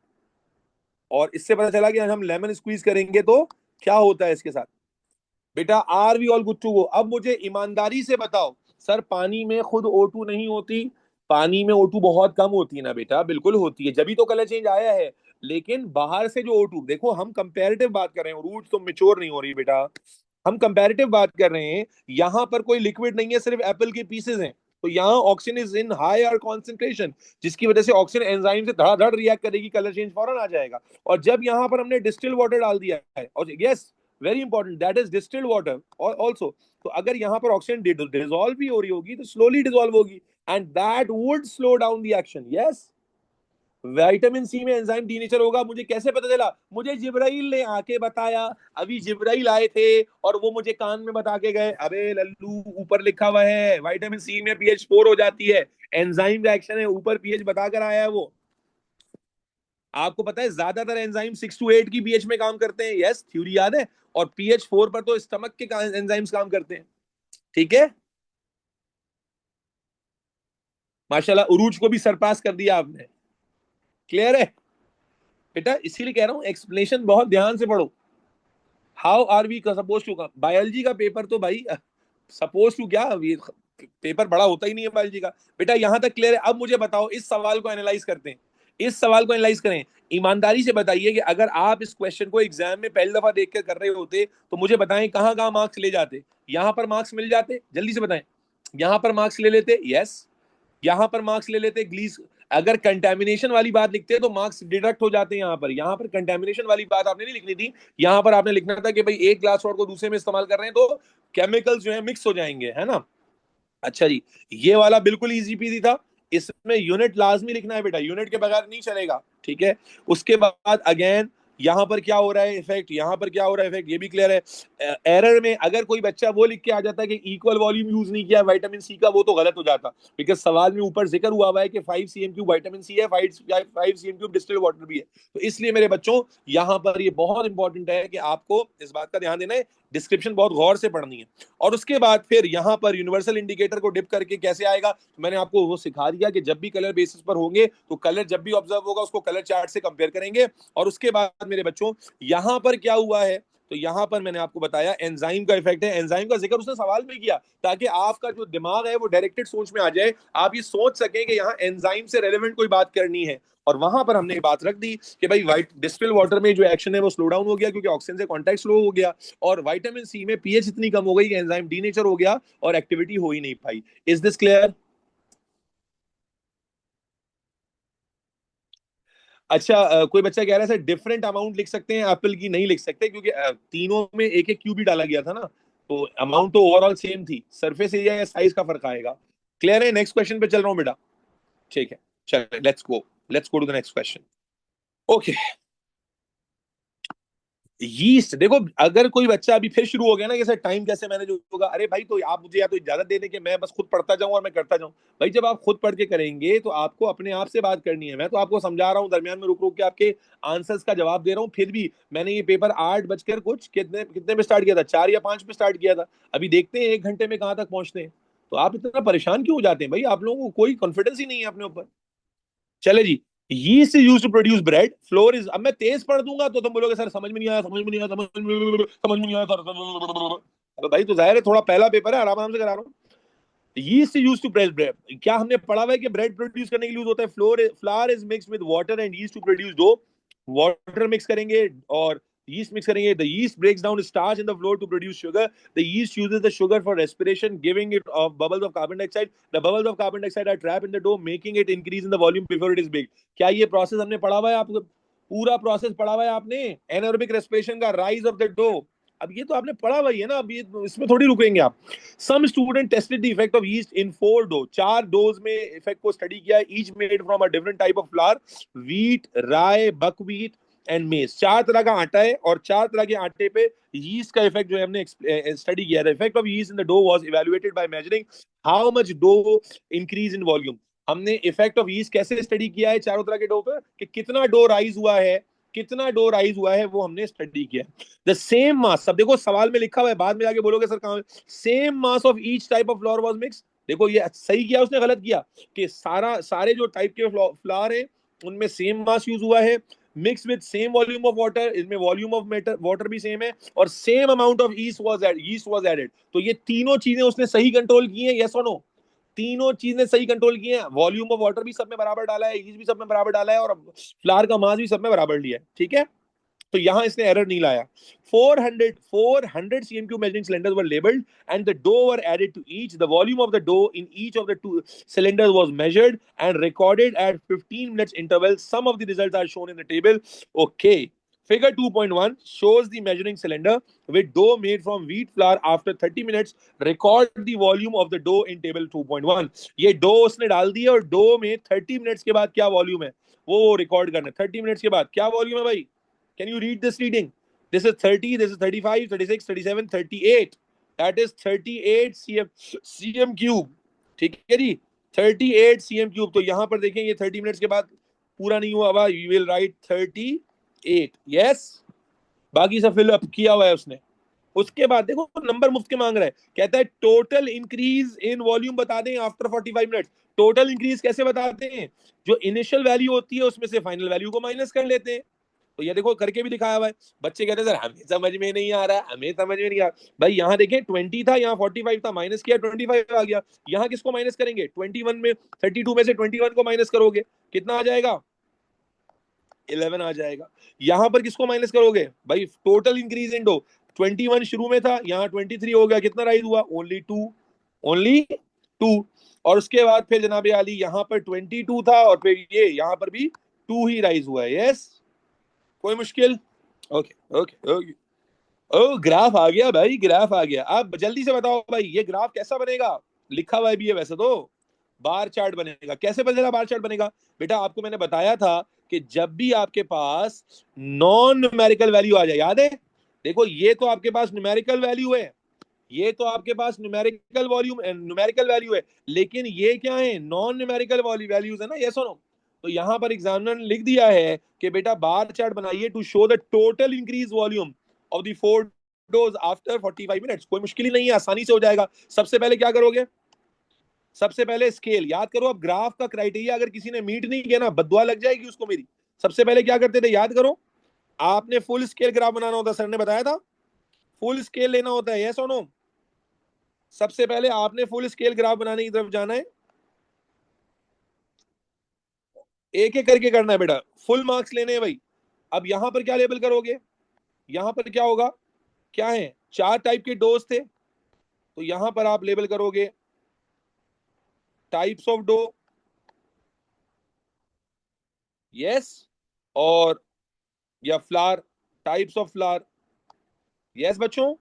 और इससे पता चला कि हम लेमन स्क्वीज करेंगे तो क्या होता है इसके साथ। बेटा are we all good to go? अब मुझे ईमानदारी से बताओ, सर पानी में खुद O2 नहीं होती? पानी में O2 बहुत कम होती है ना बेटा? बिल्कुल होती है, जब भी तो कलर चेंज आया है। लेकिन बाहर से जो O2, देखो हम कंपैरेटिव बात कर रहे हैं, रूट तो मेच्योर नहीं हो रही बेटा, हम कंपैरेटिव बात कर रहे हैं। यहां पर कोई लिक्विड नहीं है, सिर्फ एप्पल के पीसेस हैं। तो यहाँ oxygen is in higher concentration, जिसकी वजह से ऑक्सीजन एंजाइम से धड़ाधड़ रिएक्ट करेगी, कलर चेंज फौरन आ जाएगा। और जब यहाँ पर हमने डिस्टिल वाटर डाल दिया है, और yes very important, that is distilled water also, तो अगर यहाँ पर ऑक्सीजन डिसॉल्व भी हो रही होगी तो स्लोली डिसॉल्व होगी, and that would slow down the action. Yes, vitamin C में एंजाइम डीनेचर होगा। मुझे कैसे पता चला? मुझे जिब्राइल ने आके बताया। अभी जिब्राइल आए थे और वो मुझे कान में बता के गए, अबे लल्लू ऊपर लिखा हुआ है विटामिन सी में पीएच 4 हो जाती है, एंजाइम रिएक्शन है, ऊपर पीएच बताकर आया है वो। आपको पता है ज्यादातर एंजाइम 6 to 8 की पीएच में काम करते हैं। यस, थ्योरी याद है। और पीएच 4 पर तो स्टमक के एंजाइम्स काम करते हैं। ठीक है, माशाल्लाह उरूज को भी सरपास कर दिया आपने। क्लियर है बेटा? इसीलिए कह रहा हूं एक्सप्लेनेशन बहुत ध्यान से पढ़ो। How are we suppose to, biology का पेपर तो भाई सपोज टू क्या, ये पेपर बड़ा होता ही नहीं है बायोलॉजी का। बेटा यहां तक क्लियर है? अब मुझे बताओ, इस सवाल को एनालाइज करते हैं, इस सवाल को एनालाइज करें। ईमानदारी से बताइए कि अगर आप इस क्वेश्चन को एग्जाम में पहली दफा देख कर रहे होते तो मुझे बताएं कहां कहां मार्क्स ले जाते। यहां पर मार्क्स मिल जाते, जल्दी से बताएं। यहां पर मार्क्स ले लेते, यस, यहां पर मार्क्स ले लेते ग्लीस। अगर कंटेमिनेशन वाली बात लिखते हैं तो मार्क्स डिडक्ट हो जाते हैं। यहां पर कंटेमिनेशन वाली बात आपने नहीं लिखनी थी। यहां पर आपने लिखना था कि भाई एक ग्लास वाटर को दूसरे में इस्तेमाल कर रहे हैं तो केमिकल्स जो है मिक्स हो जाएंगे, है ना। अच्छा जी, ये वाला बिल्कुल इजी पीजी था। इसमें यूनिट लाजमी लिखना है बेटा, यूनिट के बगैर नहीं चलेगा। ठीक है, उसके बाद अगेन यहां पर क्या हो रहा है इफेक्ट, यहां पर क्या हो रहा है इफेक्ट, ये भी क्लियर है। एरर में अगर कोई बच्चा वो लिख के आ जाता है कि इक्वल वॉल्यूम यूज नहीं किया विटामिन सी का, वो तो गलत हो जाता। बिकॉज सवाल में ऊपर जिक्र हुआ हुआ है कि 5 cm³ विटामिन सी है, 5 cm³ डिस्टिल्ड वाटर भी है। तो इसलिए मेरे बच्चों यहां पर ये बहुत इंपॉर्टेंट है कि आपको इस बात का ध्यान देना है, डिस्क्रिप्शन बहुत गौर से पढ़नी है। और उसके बाद फिर यहाँ पर यूनिवर्सल इंडिकेटर को डिप करके कैसे आएगा, तो मैंने आपको वो सिखा दिया कि जब भी कलर बेसिस पर होंगे तो कलर जब भी ऑब्जर्व होगा उसको कलर चार्ट से कंपेयर करेंगे। और उसके बाद मेरे बच्चों यहाँ पर क्या हुआ है, तो यहां पर मैंने आपको बताया एंजाइम का इफेक्ट है। एंजाइम का जिक्र उसने सवाल में किया ताकि आपका जो दिमाग है वो डायरेक्टेड सोच में आ जाए, आप ये सोच सके कि यहाँ एंजाइम से रेलेवेंट कोई बात करनी है। और वहां पर हमने बात रख दी कि भाई वाइट डिस्टिल वाटर में जो एक्शन है वो स्लो डाउन हो गया क्योंकि ऑक्सीजन से कांटेक्ट स्लो हो गया, और विटामिन सी में पीएच इतनी कम हो गई कि एंजाइम डीनेचर हो गया और एक्टिविटी हो ही नहीं पाई। Is this clear? अच्छा, कोई बच्चा कह रहा है सर डिफरेंट अमाउंट लिख सकते हैं एप्पल की? नहीं लिख सकते क्योंकि तीनों में एक एक क्यूब ही डाला गया था ना, तो अमाउंट तो ओवरऑल सेम थी, सरफेस एरिया या साइज का फर्क आएगा। क्लियर है? नेक्स्ट क्वेश्चन पे चल रहा हूँ बेटा। ठीक है, चल let's go to the next question. Okay, yeast देखो, अगर कोई बच्चा अभी फिर शुरू हो गया ना कि सर टाइम कैसे मैनेज होगा, अरे भाई तो आप मुझे या तो इजाजत दे दें कि मैं बस खुद पढ़ता जाऊं और मैं करता जाऊं। भाई जब आप खुद पढ़ के करेंगे तो आपको अपने आप से बात करनी है। मैं तो आपको समझा रहा हूँ, दरमियान में रुक रुक के आपके आंसर्स का जवाब दे रहा हूँ। फिर भी मैंने ये पेपर 8 बजकर कुछ कितने कितने पे स्टार्ट किया था, 4 या 5 पे स्टार्ट किया था। अभी देखते हैं 1 घंटे में कहाँ तक पहुंचते हैं। तो आप इतना परेशान क्यों हो जाते हैं भाई? आप लोगों को कोई कॉन्फिडेंस ही नहीं है अपने ऊपर। चले जी, yeast is used to produce bread, flour is, अब मैं तेज पढ़ दूंगा तो तुम बोलोगे सर समझ में नहीं आया, समझ में नहीं आया, समझ में नहीं आया सर। अरे भाई तो जाहिर है थोड़ा पहला पेपर है, आराम आराम से करा रहा हूँ। yeast is used to press bread, क्या हमने पढ़ा हुआ है कि ब्रेड प्रोड्यूस करने के लिए यूज होता है? Flour is mix with water and yeast to produce dough. Water mix करेंगे और yeast मिक्स करेंगे, the yeast breaks down starch in the flour to produce sugar. The yeast uses the sugar for respiration, giving it of bubbles of carbon dioxide. The bubbles of carbon dioxide are trapped in the dough, making it increase in the volume before it is baked. क्या ये process हमने पढ़ा हुआ है? आपको पूरा process पढ़ा हुआ है आपने, एनारोबिक रेस्पिरेशन का, राइज ऑफ द डो। अब ये तो आपने पढ़ा हुआ ही है ना, अब ये इसमें थोड़ी रुकेंगे आप। Some student tested the effect of yeast in 4 dough, 4 doughs में इफेक्ट को स्टडी किया, each made from a different type of flour, wheat, rye, buckwheat and maize. 4 तरह का आटा है और 4 तरह के आटे पे यीस्ट का इफेक्ट जो है हमने स्टडी किया था। Effect of yeast in the dough was evaluated by measuring how much dough increase in volume. हमने इफेक्ट ऑफ यीस्ट कैसे स्टडी किया है चारों तरह के डो पे, कि कितना डो राइज हुआ है, कितना डो राइज हुआ है वो हमने स्टडी किया। द सेम मास, सब देखो सवाल में लिखा हुआ है, बाद में जाके बोलोगे सर कहां, same mass of each type of flower was mix. देखो ये सही किया उसने, गलत किया कि सारे जो टाइप के फ्लावर हैं उनमें सेम मास यूज हुआ है, mix with same volume of water, इसमें वॉल्यूम ऑफ वाटर भी सेम है, और same amount of yeast was added. तो ये तीनों चीजें उसने सही कंट्रोल की है, यस और नो? तीनों चीजें सही कंट्रोल की हैं, वॉल्यूम ऑफ वाटर भी सब में बराबर डाला है, ईज भी सब में बराबर डाला है, और फ्लावर का मास भी सब में बराबर लिया है, ठीक है। तो यहां इसने एरर नहीं लाया। 400 cm3 measuring cylinders were labeled and the dough were added to each. The volume of the dough in each of the two cylinders was measured and recorded at 15 minutes intervals. Some of the results are shown in the table. Okay. Figure 2.1 shows the measuring cylinder with dough made from wheat flour after 30 minutes. Record the volume of the dough in table 2.1. ये dough उसने डाल दी है और dough में 30 minutes के बाद क्या volume है वो रिकॉर्ड करना है। 30 मिनट्स के बाद क्या वॉल्यूम है भाई? Can you read this reading? This is 30, this is 35, 36, 37, 38. That is 38 cm cube. ठीक है जी, 38 cm cube। तो यहां पर देखें ये 30 मिनट्स के बाद पूरा नहीं हुआ हुआ, you will write 38. Yes, बाकी सब फिल अप किया हुआ है उसने। उसके बाद देखो नंबर मुफ्त के मांग रहा है, कहता है टोटल इंक्रीज इन वॉल्यूम बता दें आफ्टर 45 मिनट्स। टोटल इंक्रीज कैसे बताते हैं? जो इनिशियल वैल्यू होती है उसमें से फाइनल वैल्यू को माइनस कर लेते हैं। तो ये देखो करके भी दिखाया हुआ है। बच्चे कहते हैं सर हमें समझ में नहीं आ रहा, हमें समझ में नहीं आ रहा। भाई यहाँ देखें 20 था, यहाँ 45 था, माइनस किया 25 आ गया। यहाँ किसको माइनस करेंगे? 21 में 32 में से 21 को माइनस करोगे कितना आ जाएगा? 11 आ जाएगा। यहां पर किसको माइनस करोगे? भाई टोटल इंक्रीज इन डो 21 शुरू में था, यहाँ 23 हो गया, कितना राइज हुआ? Only 2, only 2। और उसके बाद फिर जनाबे आली यहाँ पर 22 था और फिर ये यहाँ पर भी 2 ही राइज हुआ है। यस, कोई मुश्किल? Okay okay okay. ओ ग्राफ आ गया भाई, ग्राफ आ गया। आप जल्दी से बताओ भाई ये ग्राफ कैसा बनेगा? लिखा हुआ भी है वैसे तो, बार चार्ट बनेगा। कैसे बनेगा बार चार्ट बनेगा? बेटा आपको मैंने बताया था कि जब भी आपके पास नॉन न्यूमेरिकल वैल्यू आ जाए, याद है? देखो ये तो आपके पास न्यूमेरिकल वैल्यू है, ये तो आपके पास न्यूमेरिकल वॉल्यूम न्यूमेरिकल वैल्यू है, लेकिन ये क्या है? नॉन न्यूमेरिकल वैल्यूज है ना, यस और नो। तो यहां पर एग्जामिनर ने लिख दिया है कि बेटा बार चार्ट बनाइए to show the total increase volume of the 4 doughs after 45 minutes. कोई मुश्किल ही नहीं है, आसानी से हो जाएगा। सबसे पहले क्या करोगे? सबसे पहले स्केल याद करो। अब ग्राफ का क्राइटेरिया अगर किसी ने मीट नहीं किया ना, बददुआ लग जाएगी उसको मेरी। सबसे पहले क्या करते थे याद करो, आपने फुल स्केल ग्राफ बनाना होता, सर ने बताया था फुल स्केल लेना होता है, यस और नो। सबसे पहले आपने फुल स्केल ग्राफ बनाने की तरफ जाना है, एक एक करके करना है बेटा, फुल मार्क्स लेने हैं भाई। अब यहां पर क्या लेबल करोगे? यहां पर क्या होगा? क्या है? 4 टाइप के डोज थे, तो यहां पर आप लेबल करोगे टाइप्स ऑफ डो, यस, और या flower, types of flower, yes बच्चों,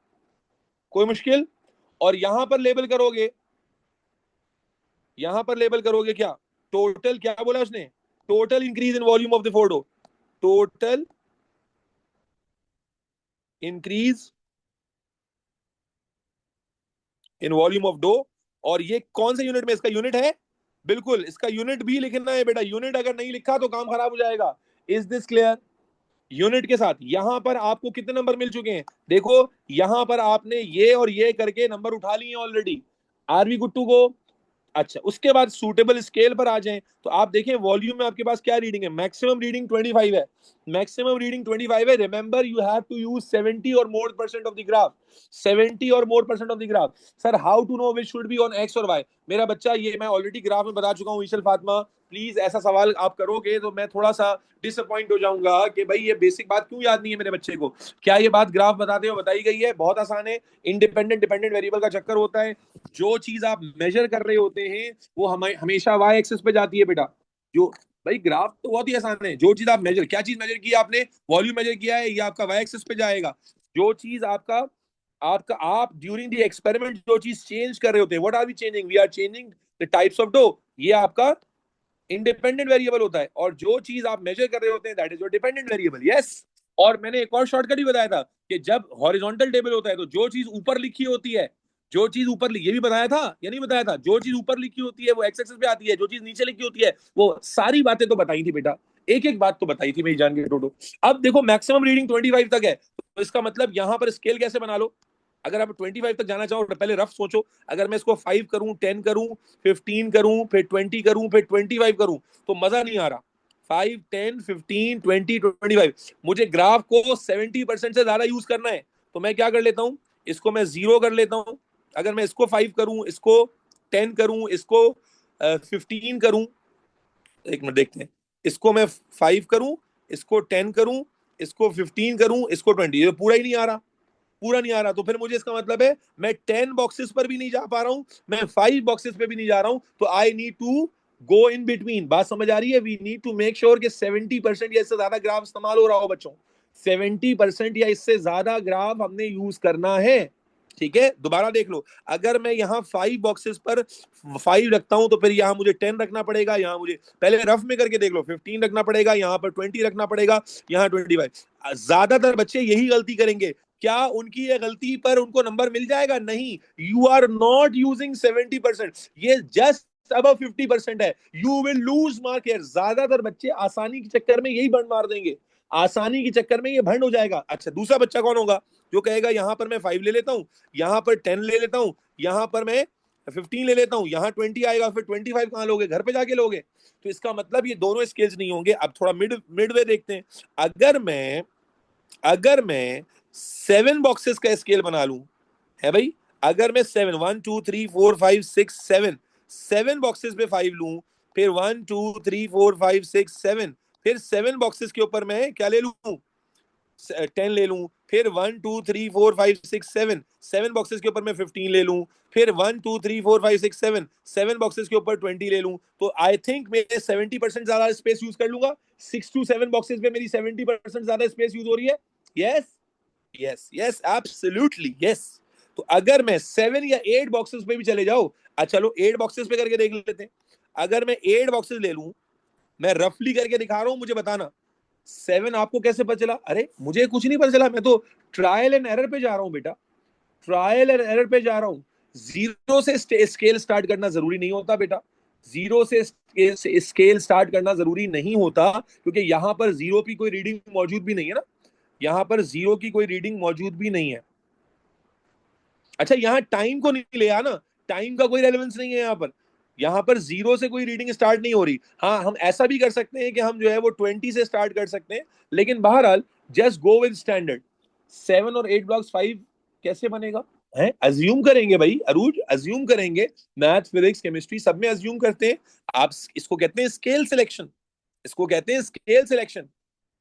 कोई मुश्किल? और यहां पर लेबल करोगे, यहां पर लेबल करोगे क्या? टोटल, क्या बोला उसने? Total increase in volume of the photo, total increase in volume of dough. और ये कौन से यूनिट में? इसका यूनिट है, बिल्कुल इसका यूनिट भी लिखना है बेटा। यूनिट अगर नहीं लिखा तो काम खराब हो जाएगा। Is this clear? यूनिट के साथ यहां पर आपको कितने नंबर मिल चुके हैं? देखो यहां पर आपने ये और ये करके नंबर उठा लिए already. Are we good to go? अच्छा, उसके बाद सूटेबल स्केल पर आ जाएं तो आप देखें वॉल्यूम में आपके पास क्या रीडिंग है। मैक्सिमम रीडिंग 25 है, मैक्सिमम रीडिंग 25 है। Remember you have to use 70 और more percent of the graph, 70 और more percent of the graph. Sir how to know which should be on X और वाई? मेरा बच्चा ये मैं ऑलरेडी ग्राफ में बता चुका हूं। ईशल फातिमा प्लीज ऐसा सवाल आप करोगे तो मैं थोड़ा सा डिसअपॉइंट हो जाऊंगा कि भाई ये बेसिक बात क्यों याद नहीं है मेरे बच्चे को। क्या ये बात ग्राफ बताते हो बताई गई है? बहुत आसान है। इंडिपेंडेंट डिपेंडेंट वेरिएबल का चक्कर होता है, जो चीज आप मेजर कर रहे होते हैं वो हमेशा वाई एक्सिस पे जाती है बेटा। जो भाई ग्राफ तो बहुत ही आसान है, जो चीज आप मेजर, क्या चीज मेजर की आपने? वॉल्यूम मेजर किया है, ये आपका वाई एक्सिस पे जाएगा। जो चीज आपका आपका आप ड्यूरिंग द एक्सपेरिमेंट जो चीज चेंज कर रहे होते हैं, what are we changing? We are changing the types of dough, ये आपका इंडिपेंडेंट वेरिएबल होता है। और जो चीज आप मेजर कर रहे होते हैं that is your dependent variable. Yes. और मैंने एक और शॉर्टकट भी बताया था कि जब हॉरिजॉन्टल टेबल होता है तो जो चीज ऊपर लिखी होती है, जो चीज ऊपर, ये भी बताया था या नहीं बताया था? जो चीज ऊपर लिखी होती है वो एक्स एक्सिस पे आती है, जो चीज नीचे लिखी होती है वो सारी बातें तो बताई थी बेटा, एक एक बात तो बताई थी मेरी जान के टोटो। अब देखो मैक्सिमम रीडिंग 25 तक है, तो इसका मतलब यहां पर स्केल कैसे बना लो? अगर आप 25 तक जाना चाहो तो पहले रफ सोचो, अगर मैं इसको 5 करूं, 10 करूं, 15 करूं, फिर 20 करूं, फिर 25 करूं तो मजा नहीं आ रहा। 5, 10, 15, 20, 25, मुझे ग्राफ को 70% से ज्यादा यूज करना है, तो मैं क्या कर लेता हूं, इसको मैं 0 कर लेता हूं। अगर मैं इसको 5 करूं, इसको 10 करूं, इसको 15 करूं, एक मिनट देखते हैं, इसको मैं 5 करूं, इसको 10 करूं, इसको 15 करूं, इसको 20, ये पूरा ही नहीं आ रहा, पूरा नहीं आ रहा। तो फिर मुझे इसका मतलब है मैं 10 बॉक्सेस पर भी नहीं जा पा रहा हूं, मैं 5 बॉक्सेस पे भी नहीं जा रहा हूं, तो I need to go in between. बात समझ आ रही है? We need to make sure कि 70% या इससे ज्यादा ग्राफ इस्तेमाल हो रहा हो बच्चों, 70% या इससे ज्यादा ग्राफ हमने यूज करना है। ठीक है, दोबारा देख लो, अगर मैं यहाँ 5 बॉक्सेस पर 5 रखता हूं, तो फिर यहाँ मुझे 10 रखना पड़ेगा, यहाँ मुझे पहले रफ में करके देख लो, 15 रखना पड़ेगा, यहाँ पर 20 रखना पड़ेगा, यहाँ 25। ज्यादातर बच्चे यही गलती करेंगे। क्या उनकी ये गलती पर उनको नंबर मिल जाएगा? नहीं, यू आर नॉट यूजिंग 70%, ये जस्ट अब 50% है, you will lose mark here. ज्यादातर बच्चे आसानी के चक्कर में यही बंद मार देंगे, आसानी के चक्कर में ये भंड हो जाएगा। अच्छा, दूसरा बच्चा कौन होगा जो कहेगा यहां पर मैं 5 ले लेता हूं, यहां पर 10 ले लेता हूं, यहां पर मैं 15 ले लेता हूं, यहां 20 आएगा, फिर 25 कहां लोगे? घर पे जाके लोगे। तो इसका मतलब ये दोनों स्केल्स नहीं होंगे। अब थोड़ा मिड वे देखते हैं। अगर मैं 7 बॉक्सेस का स्केल बना लूं, है भाई, अगर मैं 7, 1 2 3 4 5 6 7 बॉक्सेस पे 5 लूं, फिर 1 2 3 4 5 6 7, फिर 7 बॉक्सेस के ऊपर मैं क्या ले लूं? 10 ले लूं, फिर 1 2 3 4 5 6 7 बॉक्सेस के ऊपर मैं 15 ले लूं, फिर 1 2 3 4 5 6 7 बॉक्सेस के ऊपर 20 ले लूं, तो आई थिंक मैं 70% ज्यादा स्पेस यूज कर लूंगा। 6 to 7 बॉक्सेस पे मेरी 70% ज्यादा स्पेस यूज हो रही है। Yes, yes, yes, absolutely yes. तो अगर मैं 7 या 8 बॉक्सेस पे भी चले जाओ, अच्छा चलो 8 बॉक्सेस पे करके देख लेते हैं। अगर मैं 8 बॉक्सेस ले लूं, मैं रफली करके दिखा रहा हूं, मुझे बताना 7 आपको कैसे पता चला? अरे मुझे कुछ नहीं पता चला, मैं तो ट्रायल एंड एरर पे जा रहा हूं बेटा, ट्रायल एंड एरर पे जा रहा हूं। जीरो से स्केल स्टार्ट करना जरूरी नहीं होता बेटा, जीरो से स्केल स्टार्ट करना जरूरी नहीं होता, क्योंकि यहां पर जीरो की कोई रीडिंग मौजूद भी नहीं है ना, यहां पर जीरो की कोई रीडिंग मौजूद भी नहीं है। अच्छा, यहां टाइम को नहीं लिया ना, टाइम का कोई रेलेवेंस नहीं है यहां पर जीरो से कोई रीडिंग स्टार्ट नहीं हो रही। हाँ, हम ऐसा भी कर सकते हैं कि हम जो है वो 20 से स्टार्ट कर सकते हैं, लेकिन बहरहाल जस्ट गो विद स्टैंडर्ड। 7 और 8 ब्लॉक्स 5 कैसे बनेगा? है अज्यूम करेंगे भाई अरूज, अज्यूम करेंगे, मैथ फिजिक्स केमिस्ट्री सब में अज्यूम करते हैं। आप इसको कहते हैं स्केल सिलेक्शन, इसको कहते हैं स्केल सिलेक्शन।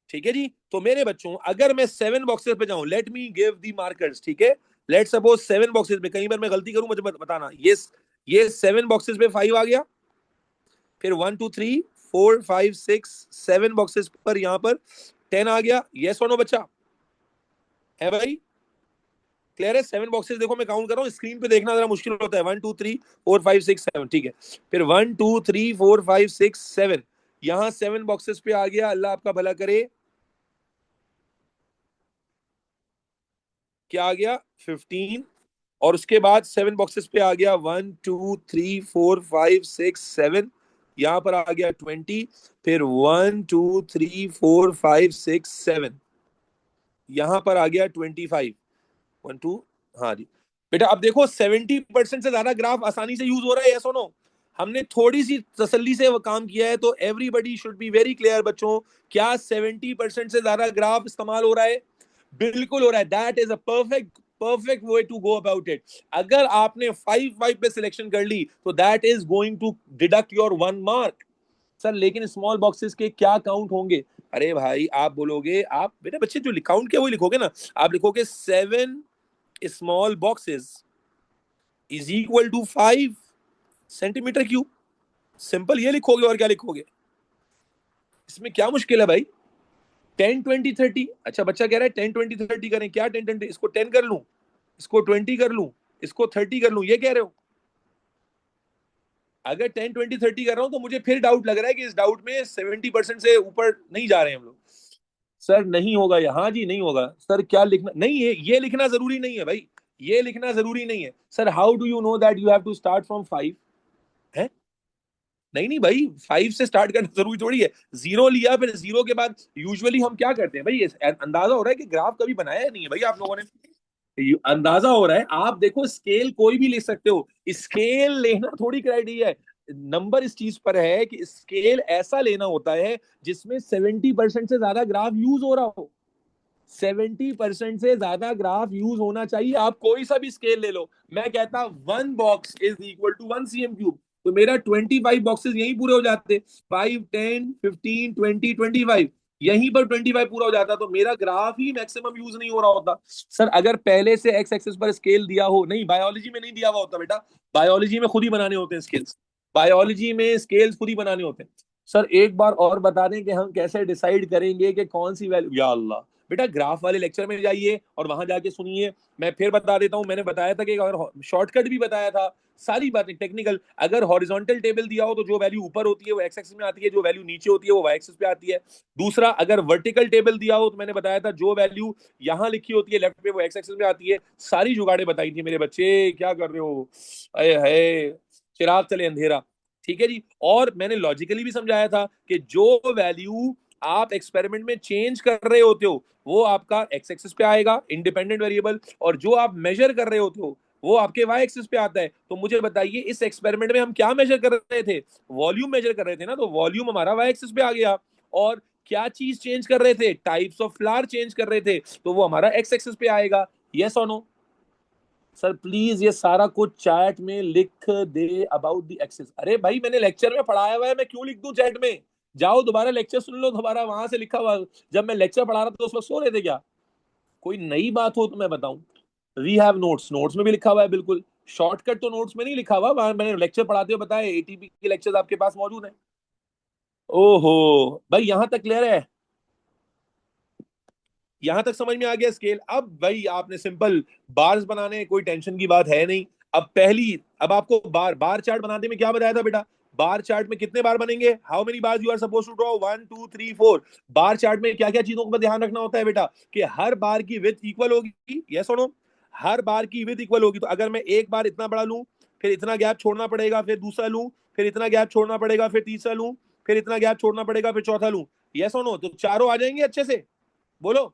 ठीक है जी। तो मेरे बच्चों, अगर मैं 7 बॉक्सेस पे जाऊं, लेट मी गिव दी मार्कर्स, ठीक है, लेट सपोज 7 बॉक्सेस पे, कहीं बार मैं गलती करूं मुझे बताना। ये 7 बॉक्सेस पे 5 आ गया, फिर 1 2 3 4 5 6 7 बॉक्सेस पर यहां पर 10 आ गया। यस और नो बच्चा? है भाई? क्लियर है? 7 बॉक्सेस देखो मैं काउंट कर रहा हूं, स्क्रीन पे देखना जरा मुश्किल होता है। 1 2 3 4 5 6 7, ठीक है। फिर 1 2 3 4 5 6 7, यहां 7 बॉक्सेस पे आ गया। अल्लाह आपका भला करे, क्या आ गया? 15। और उसके बाद 7 बॉक्सेस पे आ गया 1 2 3 4 5 6 7, यहां पर आ गया 20। फिर 1 2 3 4 5 6 7, यहां पर आ गया 25। 1 2, हाँ जी बेटा। अब देखो 70% से ज्यादा ग्राफ आसानी से यूज हो रहा है, यस और नो? हमने थोड़ी सी तसल्ली से वो काम किया है, तो everybody should be very clear बच्चों, क्या 70% से ज्यादा ग्राफ इस्तेमाल हो रहा है? बिल्कुल हो रहा है। That is a perfect perfect way to go about it. अगर आपने 5 पे सिलेक्शन कर ली, तो that is going to deduct your 1 mark. Sir लेकिन स्मॉल बॉक्सेस के क्या काउंट होंगे? अरे भाई आप बोलोगे, आप बेटा बच्चे जो काउंट किया वही लिखोगे ना। आप लिखोगे 7 small boxes is equal to 5 centimetre cube. Simple ये लिखोगे, और क्या लिखोगे? इसमें क्या मुश्किल है भाई? 10 20 30। अच्छा बच्चा कह रहा है 10 20 30 करें, क्या 10 20? इसको 10 कर लूं, इसको 20 कर लूं, इसको 30 कर लूं, ये कह रहे हो? अगर 10 20 30 कर रहा हूं, तो मुझे फिर डाउट लग रहा है कि इस डाउट में 70% से ऊपर नहीं जा रहे हैं हम लोग। सर नहीं होगा यहाँ जी, नहीं होगा सर। क्या लिखना? नहीं है, ये लिखना जरूरी नहीं है भाई, ये लिखना जरूरी नहीं है। Sir how do you know that you have to start from 5? है? नहीं नहीं भाई, 5 से स्टार्ट करना जरूरी थोड़ी है। जीरो लिया, फिर जीरो के बाद यूजुअली हम क्या करते हैं भाई? अंदाजा हो रहा है कि ग्राफ कभी बनाया नहीं है भाई आप लोगों ने, अंदाजा हो रहा है। आप देखो स्केल कोई भी ले सकते हो, स्केल लेना थोड़ी क्राइटेरिया है। नंबर इस चीज पर है कि स्केल ऐसा लेना होता है जिसमें 70% से ज्यादा ग्राफ यूज हो रहा हो। 70% से ज्यादा ग्राफ यूज होना चाहिए। आप कोई सा भी स्केल ले लो, मैं कहता 1 box is equal to 1 cm cube, तो मेरा 25 बॉक्सेस यहीं पूरे हो जाते, 5, 10, 15, 20, 25, यहीं पर 25 पूरा हो जाता, तो मेरा ग्राफ ही मैक्सिमम यूज नहीं हो रहा होता। सर अगर पहले से एक्स एक्सिस पर स्केल दिया हो, नहीं बायोलॉजी में नहीं दिया हुआ होता बेटा, बायोलॉजी में खुद ही बनाने होते हैं स्केल्स, बायोलॉजी में स्केल्स खुद ही बनाने होते हैं। सर एक बार और बता दें कि हम कैसे डिसाइड करेंगे कि कौन सी वैल्यू, या अल्लाह, बेटा ग्राफ वाले लेक्चर में जाइए और वहां जाके सुनिए। मैं फिर बता देता हूं, मैंने बताया था कि अगर शॉर्टकट भी बताया था, सारी बातें टेक्निकल। अगर हॉरिजॉन्टल टेबल दिया हो तो जो वैल्यू ऊपर होती है वो एक्स एक्सिस में आती है, जो वैल्यू नीचे होती है वो वाई एक्सिस पे आती है। दूसरा, अगर वर्टिकल टेबल दिया हो तो मैंने बताया था जो वैल्यू यहाँ लिखी होती है लेफ्ट पे वो एक्स एक्सिस में आती है। सारी जुगाड़े बताई थी मेरे बच्चे, क्या कर रहे हो, अरे है चिराग चले अंधेरा। ठीक है जी। और मैंने लॉजिकली भी समझाया था कि जो वैल्यू आप एक्सपेरिमेंट में चेंज कर रहे होते हो वो आपका एक्स एक्सिस पे आएगा, इंडिपेंडेंट वेरिएबल, और जो आप मेजर कर रहे होते हो वो आपके वाई एक्सिस पे आता है। तो मुझे बताइए इस एक्सपेरिमेंट में हम क्या मेजर कर रहे थे, वॉल्यूम मेजर कर रहे थे ना, तो वॉल्यूम हमारा वाई एक्सिस पे आ गया। और क्या चीज चेंज कर रहे थे, टाइप्स ऑफ फ्लावर चेंज कर रहे थे, तो वो हमारा एक्स एक्सिस पे आएगा। यस और नो? सर प्लीज ये सारा कुछ चैट में लिख दे अबाउट द एक्सेस। अरे भाई मैंने लेक्चर में पढ़ाया हुआ है, मैं क्यों लिख दूं चैट में? जाओ दोबारा लेक्चर सुन लो, दोबारा वहां से लिखा हुआ। जब मैं लेक्चर पढ़ा रहा था तो उस वक्त सो रहे थे क्या? कोई नई बात हो तो मैं बताऊं। वी हैव नोट्स, नोट्स में भी लिखा हुआ है बिल्कुल। शॉर्टकट तो नोट्स में नहीं लिखा हुआ, वहां मैंने लेक्चर पढ़ाते हुए बताया, एटीपी के लेक्चर्स आपके पास मौजूद है। ओहो भाई, यहां तक क्लियर है? यहां तक समझ में आ गया स्केल? अब भाई आपने सिंपल बार्स बनाने, कोई टेंशन की बात है नहीं। अब आपको बार बार चार्ट बनाने में क्या बताया था बेटा? बार चार्ट में कितने बार बनेंगे, how many bar you are suppose to draw, 1 2 3 4। Bar chart में क्या क्या चीजों का ध्यान रखना होता है बेटा? कि हर बार की विड्थ इक्वल होगी, यस और नो? हर बार की विड्थ इक्वल होगी, तो अगर मैं एक बार इतना बड़ा लूं, फिर इतना गैप छोड़ना पड़ेगा, फिर दूसरा लूं, फिर इतना गैप छोड़ना पड़ेगा, फिर तीसरा लूं, फिर इतना गैप छोड़ना पड़ेगा, फिर चौथा लूं, यस और नो? तो चारों आ जाएंगे अच्छे से, बोलो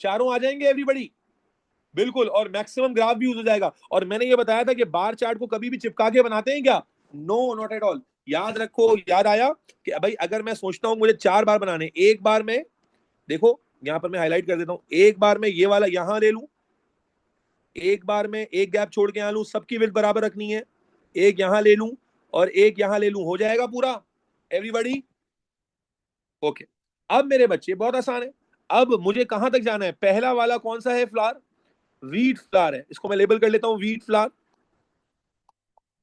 चारों आ जाएंगे एवरीबॉडी? बिल्कुल, और मैक्सिमम ग्राफ भी यूज हो जाएगा। और मैंने ये बताया था कि बार चार्ट को कभी भी चिपका के बनाते हैं क्या? No, not at all. याद रखो, याद आया कि भाई अगर मैं सोचता हूं मुझे 4 बार बनाने, एक बार में देखो यहां पर मैं हाईलाइट कर देता हूं, एक बार में ये वाला यहां ले लूं, एक बार में एक गैप छोड़ के यहां लूं, सबकी विड्थ बराबर रखनी है, एक यहां ले लूं और एक यहां ले लूं, हो जाएगा पूरा एवरीबॉडी? ओके। अब मेरे बच्चे बहुत आसान है। अब मुझे कहां तक जाना है? पहला वाला कौन सा है फ्लावर? वीट फ्लावर है, इसको मैं लेबल कर लेता हूं वीट फ्लावर।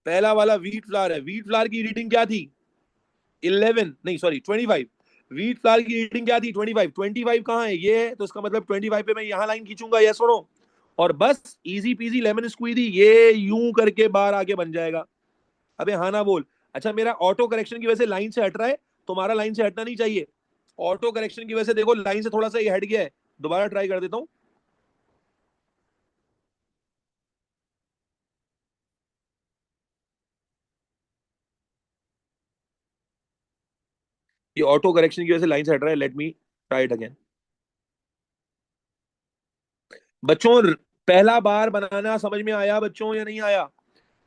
पहला वाला वीट फ्लावर है। वीट फ्लावर की रीडिंग क्या थी? 11, नहीं सॉरी 25। वीट फ्लावर की रीडिंग क्या थी? 25। 25 कहां है? ये है, तो इसका मतलब 25 पे मैं यहां लाइन खींचूंगा, यस और नो? और बस इजी पीजी लेमन स्क्वीजी, ये यूं करके बाहर आके बन जाएगा। अबे हाँ ना बोल। अच्छा, मेरा ऑटो करेक्शन की वजह से लाइन से हट रहा है, तुम्हारा लाइन से हटना नहीं चाहिए। ऑटो करेक्शन की वजह से देखो लाइन से थोड़ा सा ये हट गया है, दोबारा ट्राई कर देता हूं। ये ऑटो करेक्शन की वजह से लाइन से हट रहा है, let me try it again. बच्चों पहला बार बनाना समझ में आया बच्चों या नहीं आया?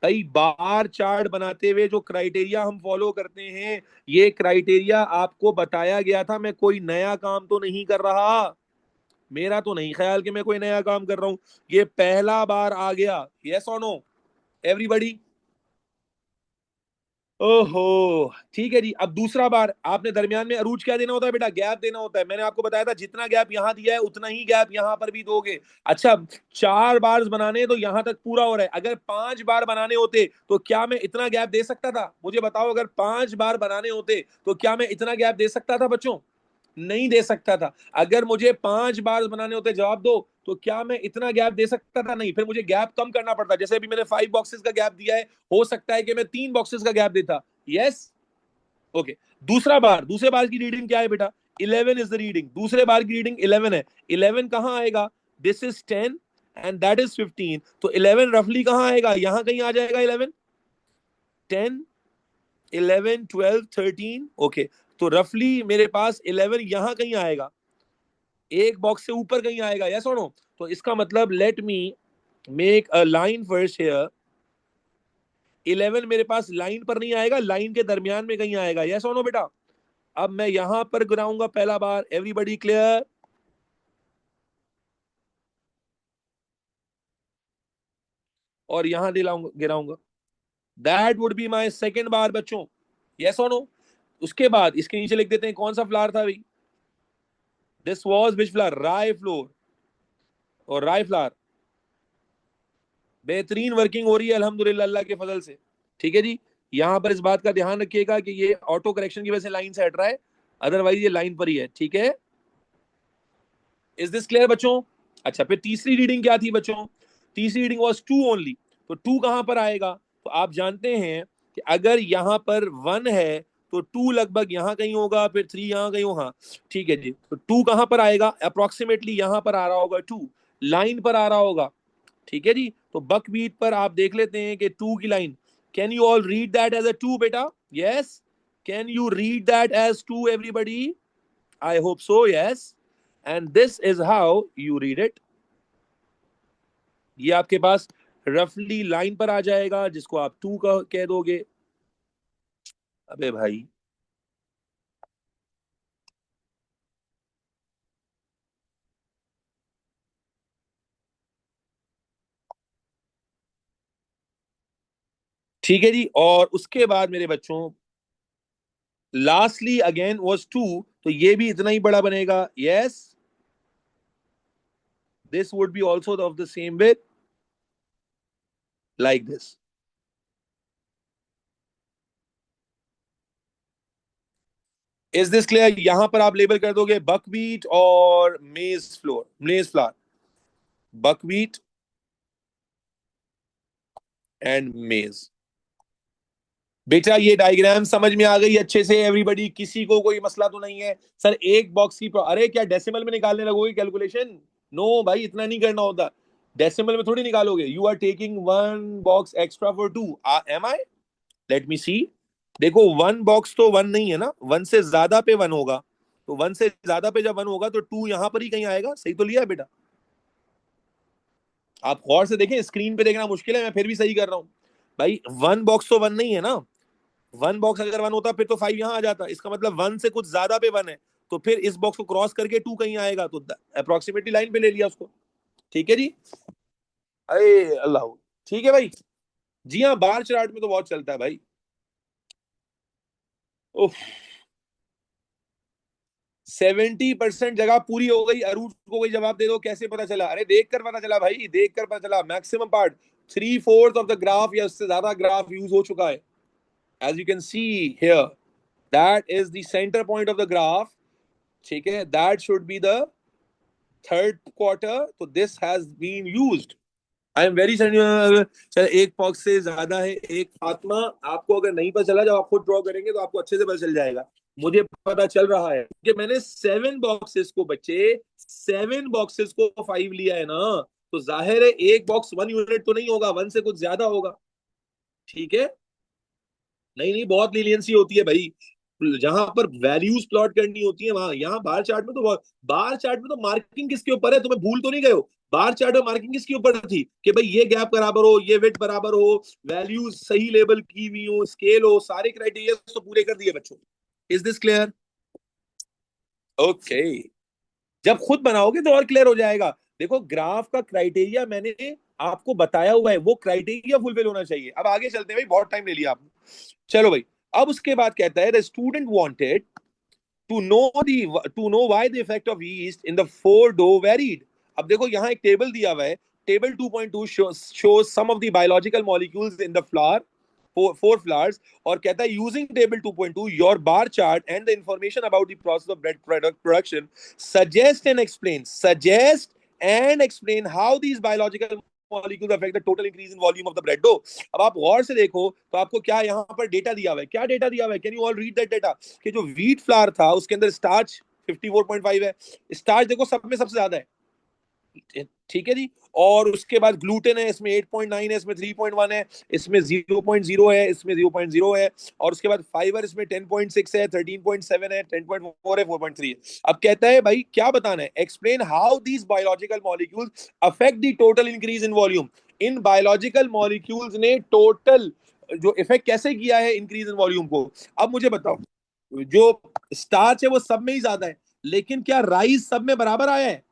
भाई बार चार्ट बनाते हुए जो क्राइटेरिया हम फॉलो करते हैं, ये क्राइटेरिया आपको बताया गया था, मैं कोई नया काम तो नहीं कर रहा। मेरा तो नहीं ख्याल कि मैं कोई नया काम कर रहा हूं। ये पहला बार आ गया, यस और नो एवरीबॉडी? ओहो, ठीक है जी। अब दूसरा बार आपने दरमियान में अरूज क्या देना होता है बेटा? गैप देना होता है। मैंने आपको बताया था जितना गैप यहां दिया है उतना ही गैप यहां पर भी दोगे। अच्छा, 4 बार बनाने तो यहां तक पूरा हो रहा है, अगर 5 बार बनाने होते तो क्या मैं इतना गैप दे सकता था? मुझे बताओ, अगर 5 बार बनाने होते तो क्या मैं इतना गैप दे सकता था बच्चों? नहीं दे सकता था। अगर मुझे 5 बार बनाने होते, जवाब दो, तो क्या मैं इतना गैप दे सकता था? नहीं, फिर मुझे गैप कम करना पड़ता। जैसे अभी मैंने 5 बॉक्सेस का गैप दिया है, हो सकता है कि मैं 3 बॉक्सेस का गैप देता। Yes, okay. दूसरे बार की रीडिंग क्या है बेटा? 11 इज द रीडिंग। दूसरे बार की रीडिंग 11 है। 11 कहां आएगा? This is 10 and that is 15, तो 11 रफली कहां आएगा? यहां कहीं आ जाएगा 11। 10, 11, 12, 13, ओके। तो रफली मेरे पास 11 यहां कहीं आएगा, एक बॉक्स से ऊपर कहीं आएगा, यस और नो? तो इसका मतलब let me make a line first here. 11 मेरे पास लाइन पर नहीं आएगा, लाइन के दरमियान में कहीं आएगा, यस और नो बेटा? अब मैं यहां पर गिराऊंगा पहला बार, एवरीबॉडी क्लियर? और यहां दिलाऊंगा, गिराऊंगा। That would be my second बार बच्चों, यस और नो। उसके बाद इसके नीचे लिख देते हैं कौन सा फ्लावर था भाई, this was which flour, rye flour, और राय फ्लावर बेहतरीन वर्किंग हो रही है अल्हम्दुलिल्लाह अल्लाह के फजल से। ठीक है जी, यहां पर इस बात का ध्यान रखिएगा कि ये ऑटो करेक्शन की वजह से लाइन से हट रहा है, अदरवाइज ये लाइन पर ही है। ठीक है, इज दिस क्लियर बच्चों? अच्छा, फिर तीसरी रीडिंग क्या थी बच्चों? तीसरी रीडिंग वॉज 2 ओनली। तो 2 कहां पर आएगा? तो आप जानते हैं कि अगर यहां पर 1 है तो 2 लगभग यहां कहीं होगा, फिर 3 यहां कहीं होगा। ठीक है जी, तो 2 कहां पर आएगा? अप्रोक्सीमेटली यहां पर आ रहा होगा 2, लाइन पर आ रहा होगा। ठीक है जी, तो बक बीट पर आप देख लेते हैं कि 2 की line, can you all read that as a 2 बेटा? Yes, can you read that as 2 everybody? I hope so, yes. And this is how you read it. ये आपके पास रफली लाइन पर आ जाएगा, जिसको आप 2 का कह दोगे। अबे भाई, ठीक है जी, और उसके बाद मेरे बच्चों लास्टली अगेन वाज 2, तो ये भी इतना ही बड़ा बनेगा। Yes, this would be also of the same with, like this. Is this clear? यहां पर आप लेबल कर दोगे बकवीट और मेज फ्लोर, मेज फ्लावर, बकवीट एंड मेज। बेटा ये डायग्राम समझ में आ गई अच्छे से एवरीबडी? किसी को कोई मसला तो नहीं है? सर एक बॉक्स की अरे क्या डेसिमल में निकालने लगोगे कैलकुलेशन? नो भाई, इतना नहीं करना होता, डेसिमल में थोड़ी निकालोगे। You are taking 1 box extra for 2, am I? Let me see. देखो 1 बॉक्स तो 1 नहीं है ना, 1 से ज्यादा पे 1 होगा, तो 1 से ज्यादा पे जब 1 होगा तो 2 यहां पर ही कहीं आएगा। सही तो लिया है बेटा? आप गौर से देखें, स्क्रीन पे देखना मुश्किल है, मैं फिर भी सही कर रहा हूं भाई। 1 बॉक्स तो 1 नहीं है ना, 1 बॉक्स अगर 1 होता फिर तो 5 यहां आ जाता, इसका मतलब 1 से कुछ ज्यादा पे 1 है, तो फिर इस बॉक्स को क्रॉस करके 2 कहीं आएगा, तो अप्रोक्सीमेटली लाइन पे ले लिया उसको। ठीक है जी, अरे अल्लाह, ठीक है भाई। जी हाँ, बार चार्ट में तो बहुत चलता है भाई। उफ, 70% जगह पूरी हो गई। अरूज को कोई जवाब दे दो, कैसे पता चला? अरे देख कर पता चला भाई, देख कर पता चला। Maximum part, 3/4 of the graph या उससे ज्यादा ग्राफ यूज हो चुका है। As you can see here, that is the centre point of the graph. ठीक है, that should be the third quarter, तो this has been used. I am very sir, एक बॉक्स से ज्यादा है एक फातिमा। आपको अगर नहीं पता चला, जब आप खुद ड्रॉ करेंगे तो आपको अच्छे से पता चल जाएगा। मुझे पता चल रहा है कि मैंने 7 बॉक्सेस को, बच्चे 7 बॉक्सेस को 5 लिया है ना, तो जाहिर है एक बॉक्स 1 यूनिट तो नहीं होगा, 1 से कुछ ज्यादा होगा। ठीक है, नहीं नहीं, बहुत लीनियंसी होती है भाई। जहां पर वैल्यूज प्लॉट करनी होती है वहां, यहाँ बार चार्ट में तो बार चार्ट में तो मार्किंग किसके ऊपर है, तुम्हें भूल तो नहीं गए हो? बार चार्ट में मार्किंग किसके ऊपर थी कि भाई ये गैप बराबर हो, ये वेट बराबर हो, वैल्यूज सही लेबल की हुई हो, स्केल हो, सारे क्राइटेरिया तो पूरे कर दिए बच्चों। Is this clear? ओके, जब खुद बनाओगे तो और क्लियर हो जाएगा। देखो ग्राफ का क्राइटेरिया मैंने आपको बताया हुआ है, वो क्राइटेरिया फुलफिल होना चाहिए। अब आगे चलते हैं भाई, बहुत टाइम ले लिया आपने। चलो भाई, अब उसके बाद कहता है the student wanted to know why the effect of yeast in the four dough varied. अब देखो यहाँ एक टेबल दिया हुआ है, table 2.2 shows some of the biological molecules in the flour, four flowers, और कहता है using table 2.2 your bar chart and the information about the process of bread production suggest and explain how these biological molecules affect the total increase in volume of the bread dough. अब आप गौर से देखो तो आपको क्या यहाँ पर data दिया हुआ है, क्या डेटा दिया हुआ है? Can you all read that data? कि जो व्हीट फ्लावर था उसके अंदर स्टार्च 54.5 है, स्टार्च देखो सब में सबसे ज्यादा है। ठीक है जी, और उसके बाद ग्लूटेन है, इसमें 8.9 है, इसमें 3.1 है, इसमें 0.0 है, इसमें 0.0 है, और उसके बाद फाइबर इसमें 10.6 है, 13.7 है, 10.4 है, 4.3 है। अब कहता है भाई क्या बताना है, explain how these biological molecules affect the total increase in volume. In biological molecules ने टोटल जो इफेक्ट कैसे किया है इंक्रीज इन वॉल्यूम को। अब मुझे बताओ, जो स्टार्च है वो सब में ही ज्यादा है, लेकिन क्या राइस सब में बराबर आया है?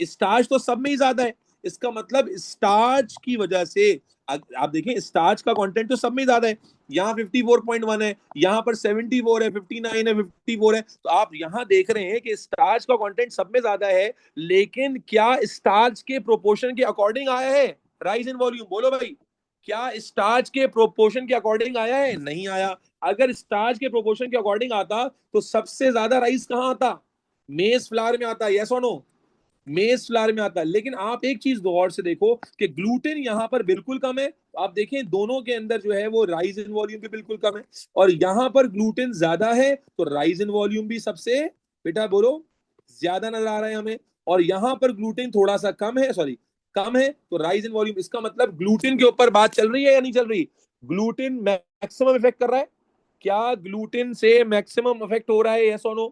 स्टार्च तो सब में ही ज्यादा है, इसका मतलब स्टार्च की वजह से आप देखें स्टार्च का कंटेंट तो सब में ज्यादा है, यहाँ 54.1 है, यहाँ पर 74 है, 59 है, 54 है, तो आप यहाँ देख रहे हैं कि स्टार्च का कंटेंट सब में ज्यादा है, लेकिन क्या स्टार्च के प्रोपोर्शन के अकॉर्डिंग आया है राइज इन वॉल्यूम? बोलो भाई, क्या स्टार्च के प्रोपोर्शन के अकॉर्डिंग आया है? नहीं आया। अगर स्टार्च के प्रोपोर्शन के अकॉर्डिंग आता तो सबसे ज्यादा राइस कहां आता? मेज फ्लावर में आता, यस और नो? मेज फ्लावर में आता है। लेकिन आप एक चीज गौर से देखो कि ग्लूटेन यहां पर बिल्कुल कम है, आप देखें दोनों के अंदर जो है वो राइज इन वॉल्यूम भी बिल्कुल कम है, और यहां पर ग्लूटेन ज्यादा है तो राइज इन वॉल्यूम भी सबसे, बेटा बोलो, ज्यादा नजर आ रहा है हमें। और यहां पर ग्लूटेन थोड़ा सा कम है, सॉरी कम है, तो राइज इन वॉल्यूम, इसका मतलब ग्लूटेन के ऊपर बात चल रही है या नहीं चल रही? ग्लूटेन मैक्सिमम इफेक्ट कर रहा है। क्या ग्लूटेन से मैक्सिमम इफेक्ट हो रहा है, यस और no?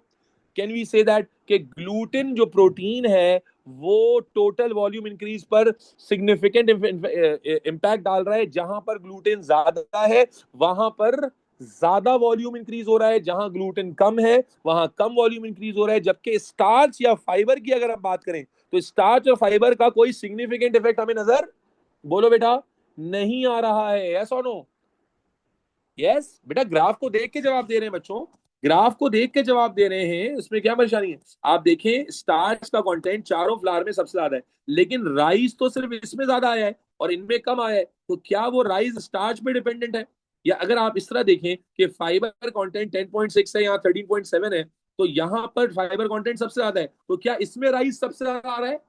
Can we say that कि ग्लूटेन जो प्रोटीन है वो टोटल वॉल्यूम इंक्रीज पर सिग्निफिकेंट इंपैक्ट डाल रहा है? जहां पर ग्लूटेन ज्यादा है वहां पर ज्यादा वॉल्यूम इंक्रीज हो रहा है, जहां ग्लूटेन कम है वहां कम वॉल्यूम इंक्रीज हो रहा है। जबकि स्टार्च या फाइबर की अगर आप बात करें तो स्टार्च और फाइबर का कोई सिग्निफिकेंट इफेक्ट हमें नजर, बोलो बेटा, नहीं आ रहा है, यस और नो? यस बेटा, ग्राफ को देख के जवाब दे रहे हैं बच्चों, ग्राफ को देख के जवाब दे रहे हैं, उसमें क्या परेशानी है? आप देखें स्टार्च का कंटेंट चारों फ्लावर में सबसे ज्यादा है, लेकिन राइस तो सिर्फ इसमें ज्यादा आया है और इनमें कम आया है, तो क्या वो राइस स्टार्च पे डिपेंडेंट है? या अगर आप इस तरह देखें कि फाइबर कंटेंट 10.6 है, यहाँ 13.7 है, तो यहाँ पर फाइबर कंटेंट सबसे ज्यादा है, तो क्या इसमें राइस सबसे ज्यादा आ रहा है?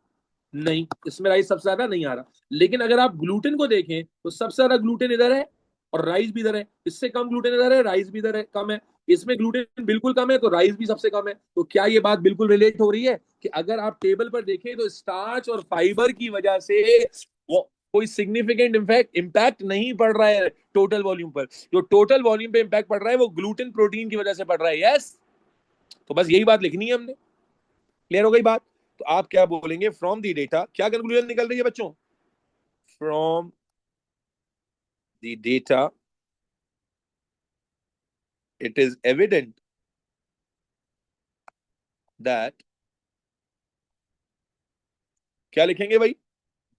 नहीं, इसमें राइस सबसे ज्यादा नहीं आ रहा। लेकिन अगर आप ग्लूटेन को देखें तो सबसे ज्यादा ग्लूटेन इधर है और राइस भी इधर है, इससे कम ग्लूटेन इधर है, राइस भी इधर है, कम है। इसमें ग्लूटेन बिल्कुल कम है तो राइस भी सबसे कम है। तो क्या ये बात बिल्कुल रिलेट हो रही है कि अगर आप टेबल पर देखें तो स्टार्च और फाइबर की वजह से वो कोई सिग्निफिकेंट इम्पैक्ट नहीं पड़ रहा है टोटल वॉल्यूम पर? जो टोटल वॉल्यूम पे इम्पैक्ट पड़ रहा है वो ग्लूटेन प्रोटीन की वजह से पड़ रहा है, यस? तो बस यही बात लिखनी है हमने, क्लियर हो गई बात? तो आप क्या बोलेंगे? फ्रॉम दी डेटा क्या कंक्लूजन निकल रही है बच्चों? From the data it is evident that, क्या लिखेंगे भाई?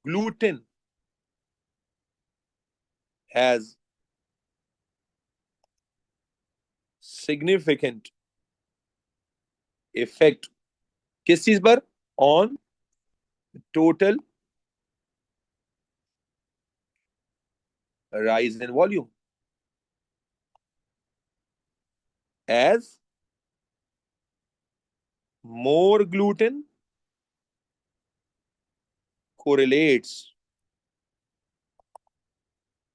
ग्लूटेन has significant effect किस चीज पर? On total rise in volume as more gluten correlates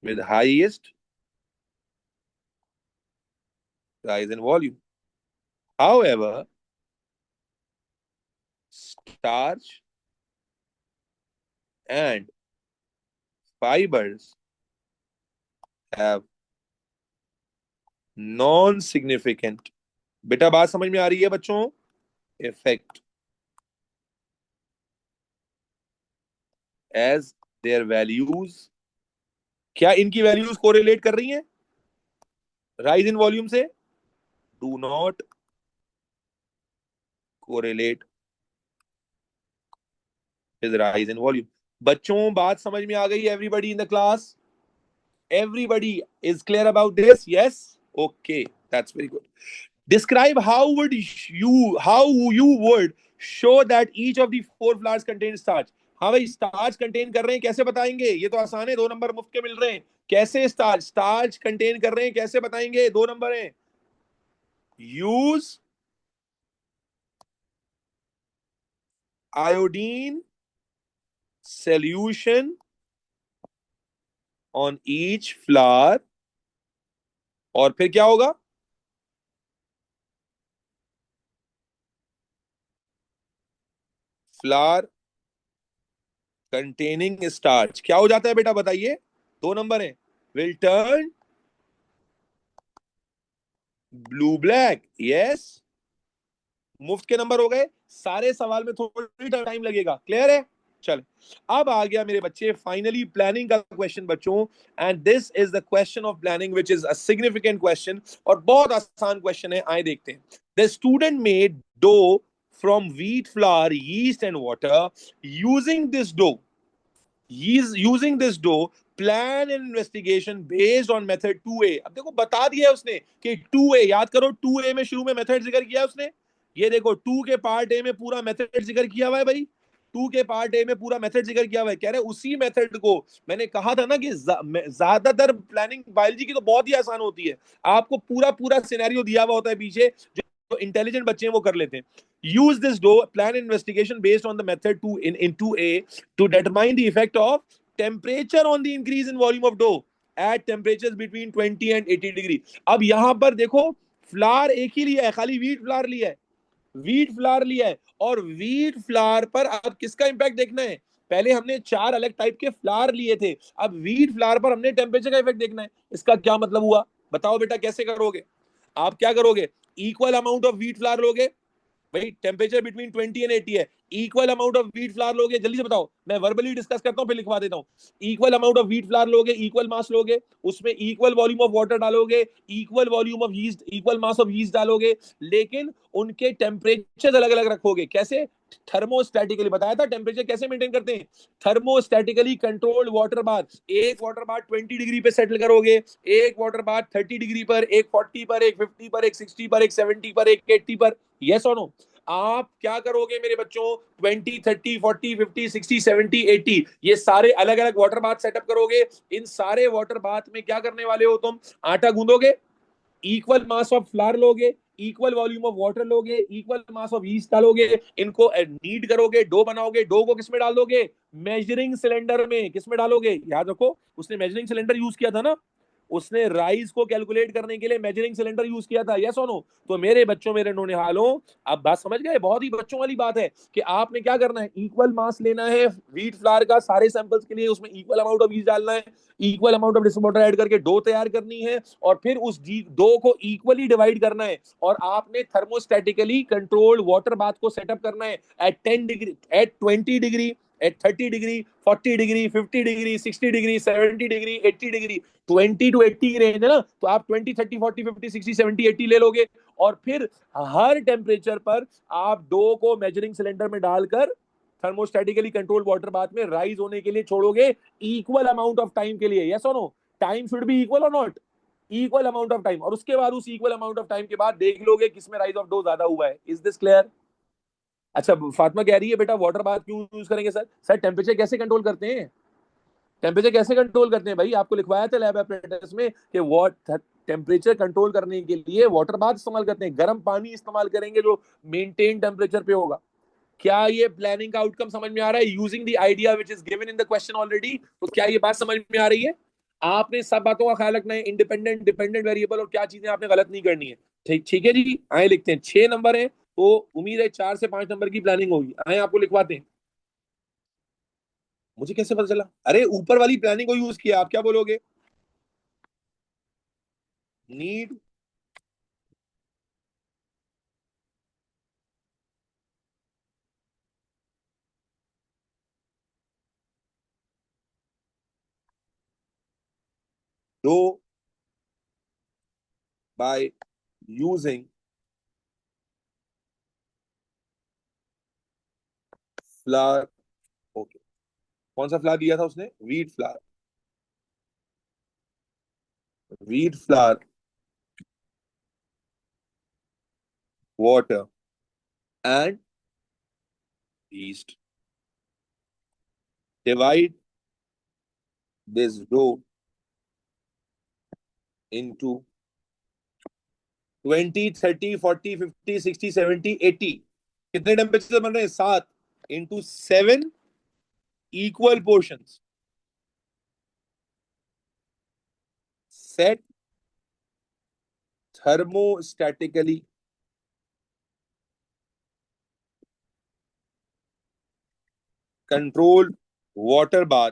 with highest rise in volume. However, starch and fibers have non-significant, बेटा बात समझ में आ रही है बच्चों? effect as their values, क्या इनकी वैल्यूज कोरिलेट कर रही हैं राइज इन वॉल्यूम से? Do not correlate with rise in volume. बच्चों बात समझ में आ गई? Everybody in the class, everybody is clear about this? Yes, okay, that's very good. Describe how you would show that each of the four flowers contain starch. हाँ भाई, starch contain कर रहे हैं कैसे बताएंगे? ये तो आसान है, 2 नंबर मुफ्त के मिल रहे हैं। कैसे स्टार्च स्टार्च कंटेन कर रहे हैं कैसे बताएंगे? 2 नंबर है। Use iodine solution on each flower, और फिर क्या होगा? फ्लावर कंटेनिंग स्टार्च क्या हो जाता है बेटा बताइए? 2 नंबर है। Will turn blue black, yes. मुफ्त के नंबर हो गए। सारे सवाल में थोड़ी टाइम लगेगा, क्लियर है? चल, अब आ गया मेरे बच्चे फाइनली प्लानिंग का क्वेश्चन बच्चों, and this is the question of planning which is a significant question, और बहुत आसान क्वेश्चन है, आए देखते हैं। The student made dough from wheat flour, yeast and water. Using this dough, He is using this dough, plan an investigation based on method 2A. अब देखो बता दिया उसने कि 2A, याद करो 2A में शुरू में मेथड जिक्र किया उसने। ये देखो 2 के पार्ट ए में पूरा मेथड जिक्र किया हुआ है भाई। 2 के पार्ट ए में पूरा मेथड जिक्र किया हुआ है। कह रहे उसी मेथड को मैंने कहा था ना कि ज्यादातर प्लानिंग बायोलॉजी की तो बहुत ही आसान होती है। आपको पूरा पूरा सिनेरियो दिया हुआ होता है पीछे, जो इंटेलिजेंट बच्चे हैं वो कर लेते हैं। use this dough plan investigation based on the method 2 in 2A to determine the effect of temperature on the increase in volume of dough at temperatures between 20 and 80 degree. अब यहां पर देखो फ्लावर एक ही लिया है, खाली व्हीट फ्लावर लिया है, व्हीट फ्लावर लिया है। और व्हीट फ्लावर पर अब किसका इंपैक्ट देखना है? पहले हमने 4 अलग टाइप के फ्लावर लिए थे, अब व्हीट फ्लावर पर हमने टेम्परेचर का इफेक्ट देखना है। इसका क्या मतलब हुआ? बताओ बेटा कैसे करोगे? आप क्या करोगे? Equal amount of wheat flour लोगे भाई, टेम्परेचर बिटवीन 20 एंड 80 है, equal amount of wheat flour लोगे, जल्दी से बताओ, मैं वर्बली डिस्कस करता हूं फिर लिखवा देता हूं। Equal amount of wheat flour लोगे, इक्वल मास लोगे, उसमें इक्वल वॉल्यूम ऑफ वाटर डालोगे, equal volume of yeast, equal mass of yeast डालोगे, लेकिन उनके टेम्परेचर अलग अलग रखोगे। कैसे? थर्मोस्टैटिकली बताया था टेम्परेचर कैसे मेंटेन करते हैं। थर्मोस्टैटिकली कंट्रोल्ड वाटर बाथ, एक वाटर बाथ 20 डिग्री पे सेटल करोगे, एक वाटर बाथ 30 डिग्री पर, एक 40 पर, एक 50 पर, एक 60 पर, एक 70 पर, एक 80 पर। यस और नो? आप क्या करोगे मेरे बच्चों? 20, 30, 40, 50, 60, 70, 80, ये सारे अलग अलग वाटर बाथ सेटअप करोगे। इन सारे वाटर बाथ में क्या करने वाले हो तुम? आटा गूंदोगे, इक्वल मास ऑफ फ्लावर लोगे, इक्वल वॉल्यूम ऑफ वाटर लोगे, इक्वल मास ऑफ यीस्ट डालोगे, इनको नीड करोगे, डो बनाओगे। डो को किसमें डाल दोगे? मेजरिंग सिलेंडर में। किसमें डालोगे? याद रखो उसने मेजरिंग सिलेंडर यूज किया था ना, उसने राइस को कैलकुलेट करने के लिए मेजरिंग सिलेंडर यूज किया था। यस और नो? तो मेरे बच्चों, मेरे नौनिहालों, आप बात समझ गए? बहुत ही बच्चों वाली बात है कि आपने क्या करना है, इक्वल मास लेना है व्हीट फ्लावर का सारे सैंपल्स के लिए, उसमें इक्वल अमाउंट ऑफ यीस्ट डालना है, equal amount of distilled water add करके डो तैयार करनी है, और फिर उस डो को इक्वली डिवाइड करना है, और आपने थर्मोस्टैटिकली कंट्रोल्ड वाटर बाथ को सेटअप करना है at 10 degree, at 20 degree, at 30 degree, 40 degree, 50 degree, 60 degree, 70 degree, 80 degree. 20 to 80 की रेंज है ना, तो आप 20, 30, 40, 50, 60, 70, 80 ले लोगे, और फिर हर टेम्परेचर पर आप डो को मेजरिंग सिलेंडर में डालकर थर्मोस्टैटिकली कंट्रोल वाटर बाथ में राइज होने के लिए छोड़ोगे, इक्वल अमाउंट ऑफ टाइम के लिए। यस और no? Time should be equal और not? Equal amount of time. और उसके बाद उस इक्वल अमाउंट ऑफ टाइम के बाद देख लोगे किसमें राइज ऑफ डो ज्यादा हुआ है। Is this clear? अच्छा, फातिमा कह रही है बेटा वाटर बाथ क्यों यूज करेंगे सर? सर टेम्परेचर कैसे कंट्रोल करते हैं? टेम्परेचर कैसे कंट्रोल करते हैं भाई? आपको लिखवाया था लैब एपरेटस में कि टेम्परेचर कंट्रोल करने के लिए वाटर बाथ इस्तेमाल करते हैं, गर्म पानी इस्तेमाल करेंगे जो मेंटेन टेम्परेचर पे होगा। क्या ये प्लानिंग का आउटकम समझ में आ रहा है? Using the idea which is given in the question already. तो क्या ये बात समझ में आ रही है? आपने सब बातों का ख्याल रखना है, इंडिपेंडेंट, डिपेंडेंट वेरिएबल और क्या चीजें आपने गलत नहीं करनी है। ठीक ठीक है जी, आए लिखते हैं। 6 नंबर है तो उम्मीद है 4 से 5 नंबर की प्लानिंग होगी। आए आपको लिखवाते हैं। मुझे कैसे पता चला? अरे ऊपर वाली प्लानिंग को यूज किया, आप क्या बोलोगे? Need dough by using flour. Okay, कौन सा फ्लावर दिया था उसने? Wheat flour. Wheat flour, water and yeast. Divide this dough into 20, 30, 40, 50, 60, 70, 80। कितने टेम्परेचर बन रहे हैं? 7 into 7 equal portions. Set thermostatically controlled water bath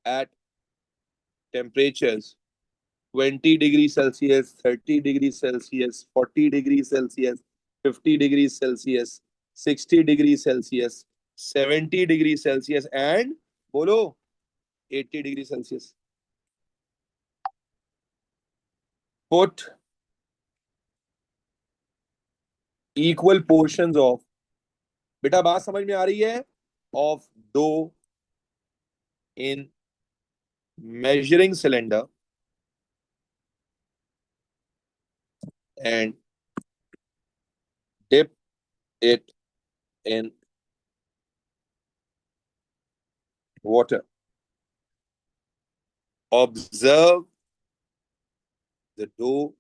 at temperatures 20 degrees Celsius, 30 degrees Celsius, 40 degrees Celsius, 50 degrees Celsius, 60 degrees Celsius, 70 degrees Celsius, and बोलो 80 degrees Celsius. Put equal portions of बेटा बात समझ में आ रही है? Of dough in measuring cylinder and dip it in water. Observe the dough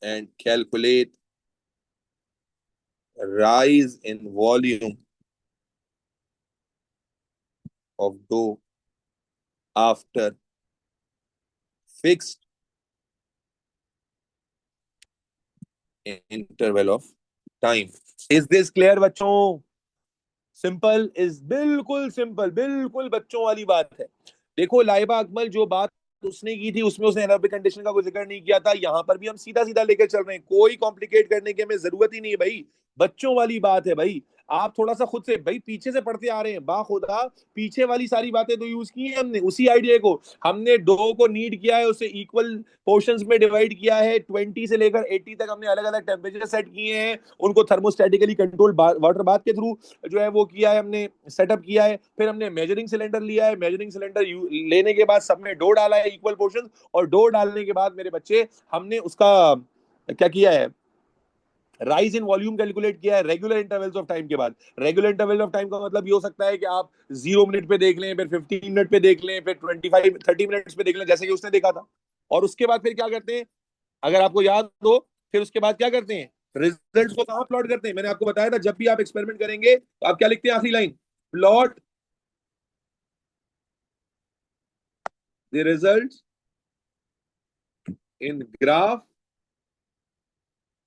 and calculate rise in volume of dough after fixed interval of time. Is this clear बच्चों? Simple is बिल्कुल simple, बिल्कुल बच्चों वाली बात है। देखो लाइबा अकमल जो बात उसने की थी उसमें उसने एनारोबिक कंडीशन का कोई जिक्र नहीं किया था। यहां पर भी हम सीधा सीधा लेकर चल रहे हैं, कोई कॉम्प्लिकेट करने की हमें जरूरत ही नहीं है भाई। बच्चों वाली बात है भाई। आप थोड़ा सा खुद से भाई पीछे से पढ़ते आ रहे हैं, बाखुदा पीछे वाली सारी बातें तो यूज की है हमने, उसी आइडिया को हमने डो को नीड किया है, उसे इक्वल पोर्शंस में डिवाइड किया है, 20 से लेकर 80 तक हमने अलग अलग टेम्परेचर सेट किए हैं, उनको थर्मोस्टेटिकली कंट्रोल वाटर बाथ के थ्रू जो है वो किया है, हमने सेटअप किया है। फिर हमने मेजरिंग सिलेंडर लिया है, मेजरिंग सिलेंडर लेने के बाद सब में डो डाला है इक्वल पोर्शन, और डो डालने के बाद मेरे बच्चे हमने उसका क्या किया है, राइज इन वॉल्यूम कैलकुलेट किया है रेगुलर इंटरवल्स ऑफ टाइम के बाद। रेगुलर इंटरवल ऑफ टाइम का मतलब ये हो सकता है कि आप 0 मिनट पे देख लें, फिर 15 मिनट पे देख लें, फिर 25 30 मिनट्स पे देख लें, जैसे कि उसने देखा था। और उसके बाद फिर क्या करते हैं, अगर आपको याद हो, फिर उसके बाद क्या करते हैं, रिजल्ट्स को कहां प्लॉट करते हैं। मैंने आपको बताया था जब भी आप एक्सपेरिमेंट करेंगे तो आप क्या लिखते हैं आखिरी line, plot the results in graph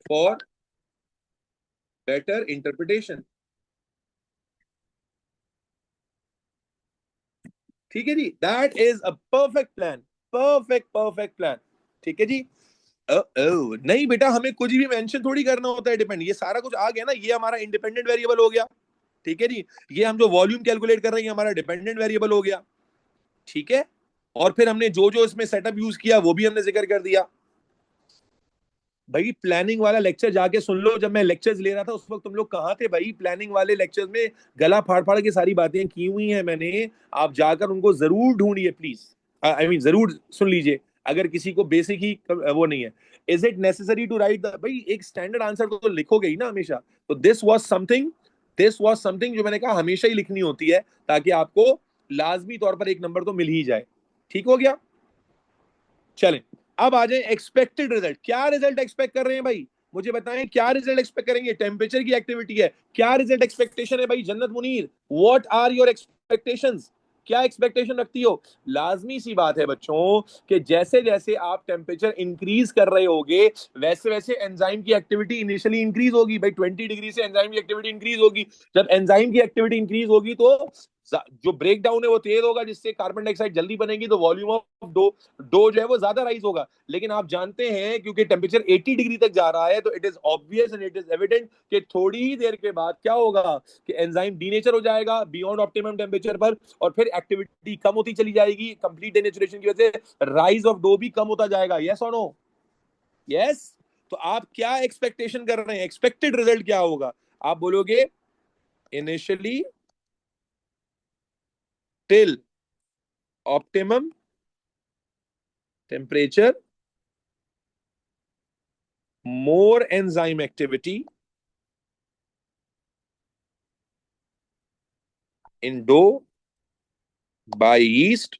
for better interpretation. ठीक है जी, that is a perfect plan, perfect perfect plan. ठीक है जी। नहीं बेटा, हमें कुछ भी मेंशन थोड़ी करना होता है डिपेंड, ये सारा कुछ आ गया ना, ये हमारा इंडिपेंडेंट वेरिएबल हो गया। ठीक है जी। ये हम जो वॉल्यूम कैलकुलेट कर रहे हैं हमारा डिपेंडेंट वेरिएबल हो गया। ठीक है। और फिर हमने जो जो इसमें सेटअप यूज किया वो भी हमने जिक्र कर दिया। भाई प्लानिंग वाला लेक्चर जाके सुन लो, जब मैं लेक्चर्स ले रहा था उस वक्त तुम लोग कहाँ थे भाई? प्लानिंग वाले लेक्चर्स में गला फाड़ फाड़ के सारी बातें की हुई हैं मैंने, आप जाकर उनको जरूर ढूंढिए प्लीज। आई मीन जरूर सुन लीजिए, अगर किसी को बेसिक ही वो नहीं है। Is it necessary to write the, भाई एक स्टैंडर्ड आंसर तो लिखोगे ही ना हमेशा। तो दिस वॉज समथिंग जो मैंने कहा हमेशा ही लिखनी होती है, ताकि आपको लाजमी तौर पर एक नंबर तो मिल ही जाए। ठीक हो गया? चलें, अब आ जाए एक्सपेक्टेड रिजल्ट। क्या रिजल्ट एक्सपेक्ट कर रहे हैं भाई? मुझे बताएं क्या रिजल्ट एक्सपेक्ट करेंगे। टेम्परेचर की एक्टिविटी है, क्या रिजल्ट एक्सपेक्टेशन है भाई? Jannat Munir, what are your expectations? क्या एक्सपेक्टेशन रखती हो? लाजमी सी बात है बच्चों कि जैसे जैसे आप टेम्परेचर इंक्रीज कर रहे होगे वैसे वैसे एंजाइम की एक्टिविटी इनिशियली इंक्रीज होगी। भाई 20 डिग्री से एंजाइम की एक्टिविटी इंक्रीज होगी। जब एंजाइम की एक्टिविटी इंक्रीज होगी तो जो ब्रेक डाउन है वो तेज होगा, जिससे कार्बन डाइऑक्साइड जल्दी बनेगी, तो वॉल्यूम ऑफ डो डो जो है वो ज्यादा राइज होगा। लेकिन आप जानते हैं क्योंकि टेम्परेचर 80 डिग्री तक जा रहा है, तो it is obvious and it is evident कि थोड़ी ही देर के बाद क्या होगा कि एंजाइम डीनेचर हो जाएगा बियॉन्ड ऑप्टिमम टेम्परेचर पर, और फिर एक्टिविटी कम होती चली जाएगी। कंप्लीट डेनेचुरेशन की वजह से राइज ऑफ डो भी कम होता जाएगा। यस और नो? यस। तो आप क्या एक्सपेक्टेशन कर रहे हैं, एक्सपेक्टेड रिजल्ट क्या होगा? आप बोलोगे initially till optimum temperature more enzyme activity in dough by yeast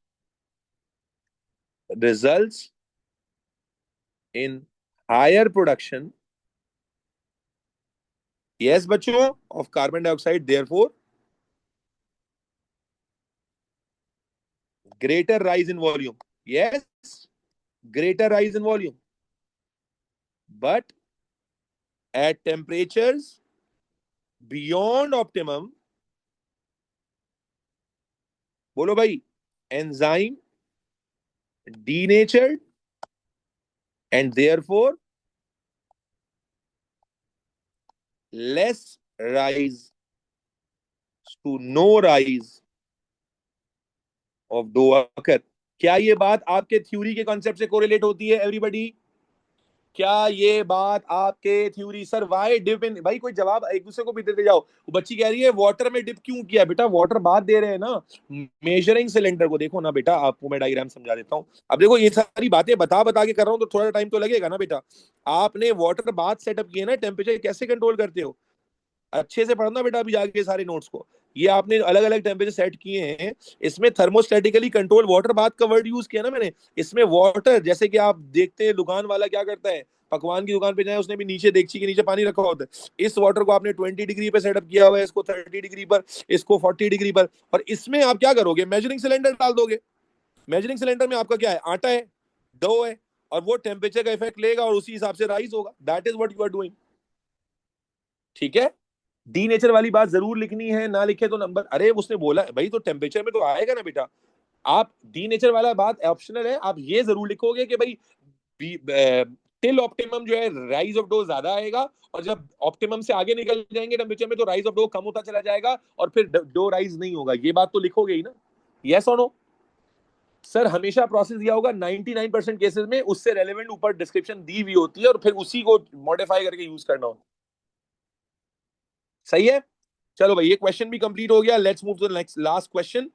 results in higher production, yes बच्चों, of carbon dioxide, therefore greater rise in volume. Yes, greater rise in volume, but at temperatures beyond optimum, बोलो भाई, enzyme denatured and therefore less rise to no rise of dough occur. क्या ये बात आपके theory के concept से correlate होती है एवरीबॉडी? क्या ये बात आपके theory sir why dip in, भाई कोई जवाब एक दूसरे को भी देते जाओ। वो बच्ची कह रही है वाटर में डिप क्यों किया, बेटा वाटर बात दे रहे हैं ना, मेजरिंग सिलेंडर को देखो ना बेटा, आपको मैं डायग्राम समझा देता हूँ। अब देखो ये सारी बातें बता बता के कर रहा हूँ तो थोड़ा टाइम तो लगेगा ना बेटा। आपने वाटर बात सेटअप किए ना, टेम्परेचर कैसे कंट्रोल करते हो, अच्छे से पढ़ना बेटा अभी जाके सारे नोट्स को। ये आपने अलग अलग टेम्परेचर सेट किए हैं, इसमें थर्मोस्टेटिकली कंट्रोल वाटर बात का वर्ड यूज किया ना मैंने। इसमें वाटर जैसे कि आप देखते हैं दुकान वाला क्या करता है, पकवान की दुकान पे जाए उसने भी नीचे देगची के नीचे पानी रखा होता है, इस वाटर को आपने 20 डिग्री पे सेटअप किया हुआ है, इसको 30 डिग्री पर, इसको 40 डिग्री पर, और इसमें आप क्या करोगे, मेजरिंग सिलेंडर डाल दोगे। मेजरिंग सिलेंडर में आपका क्या है, आटा है, डो है, और वो टेम्परेचर का इफेक्ट लेगा और उसी हिसाब से राइज होगा। That is what you are doing. ठीक है, डी नेचर वाली बात जरूर लिखनी है, ना लिखे तो नंबर, अरे उसने बोला भाई तो टेम्परेचर में तो आएगा ना बेटा। आप डी नेचर वाला बात ऑप्शनल है, आप ये जरूर लिखोगे कि भाई टिल ऑप्टिमम जो है राइज ऑफ डो ज्यादा आएगा, और जब ऑप्टिमम से आगे निकल जाएंगे टेम्परेचर में तो राइज ऑफ डो कम होता चला जाएगा और फिर डो राइज नहीं होगा। ये बात तो लिखोगे ही ना, यस और नो। सर हमेशा प्रोसेस दिया होगा 99% केसेस में, उससे रेलेवेंट ऊपर डिस्क्रिप्शन दी हुई होती है और फिर उसी को मॉडिफाई करके यूज करना होता है। सही है, चलो भाई ये क्वेश्चन भी कंप्लीट हो गया, let's move to the next last question.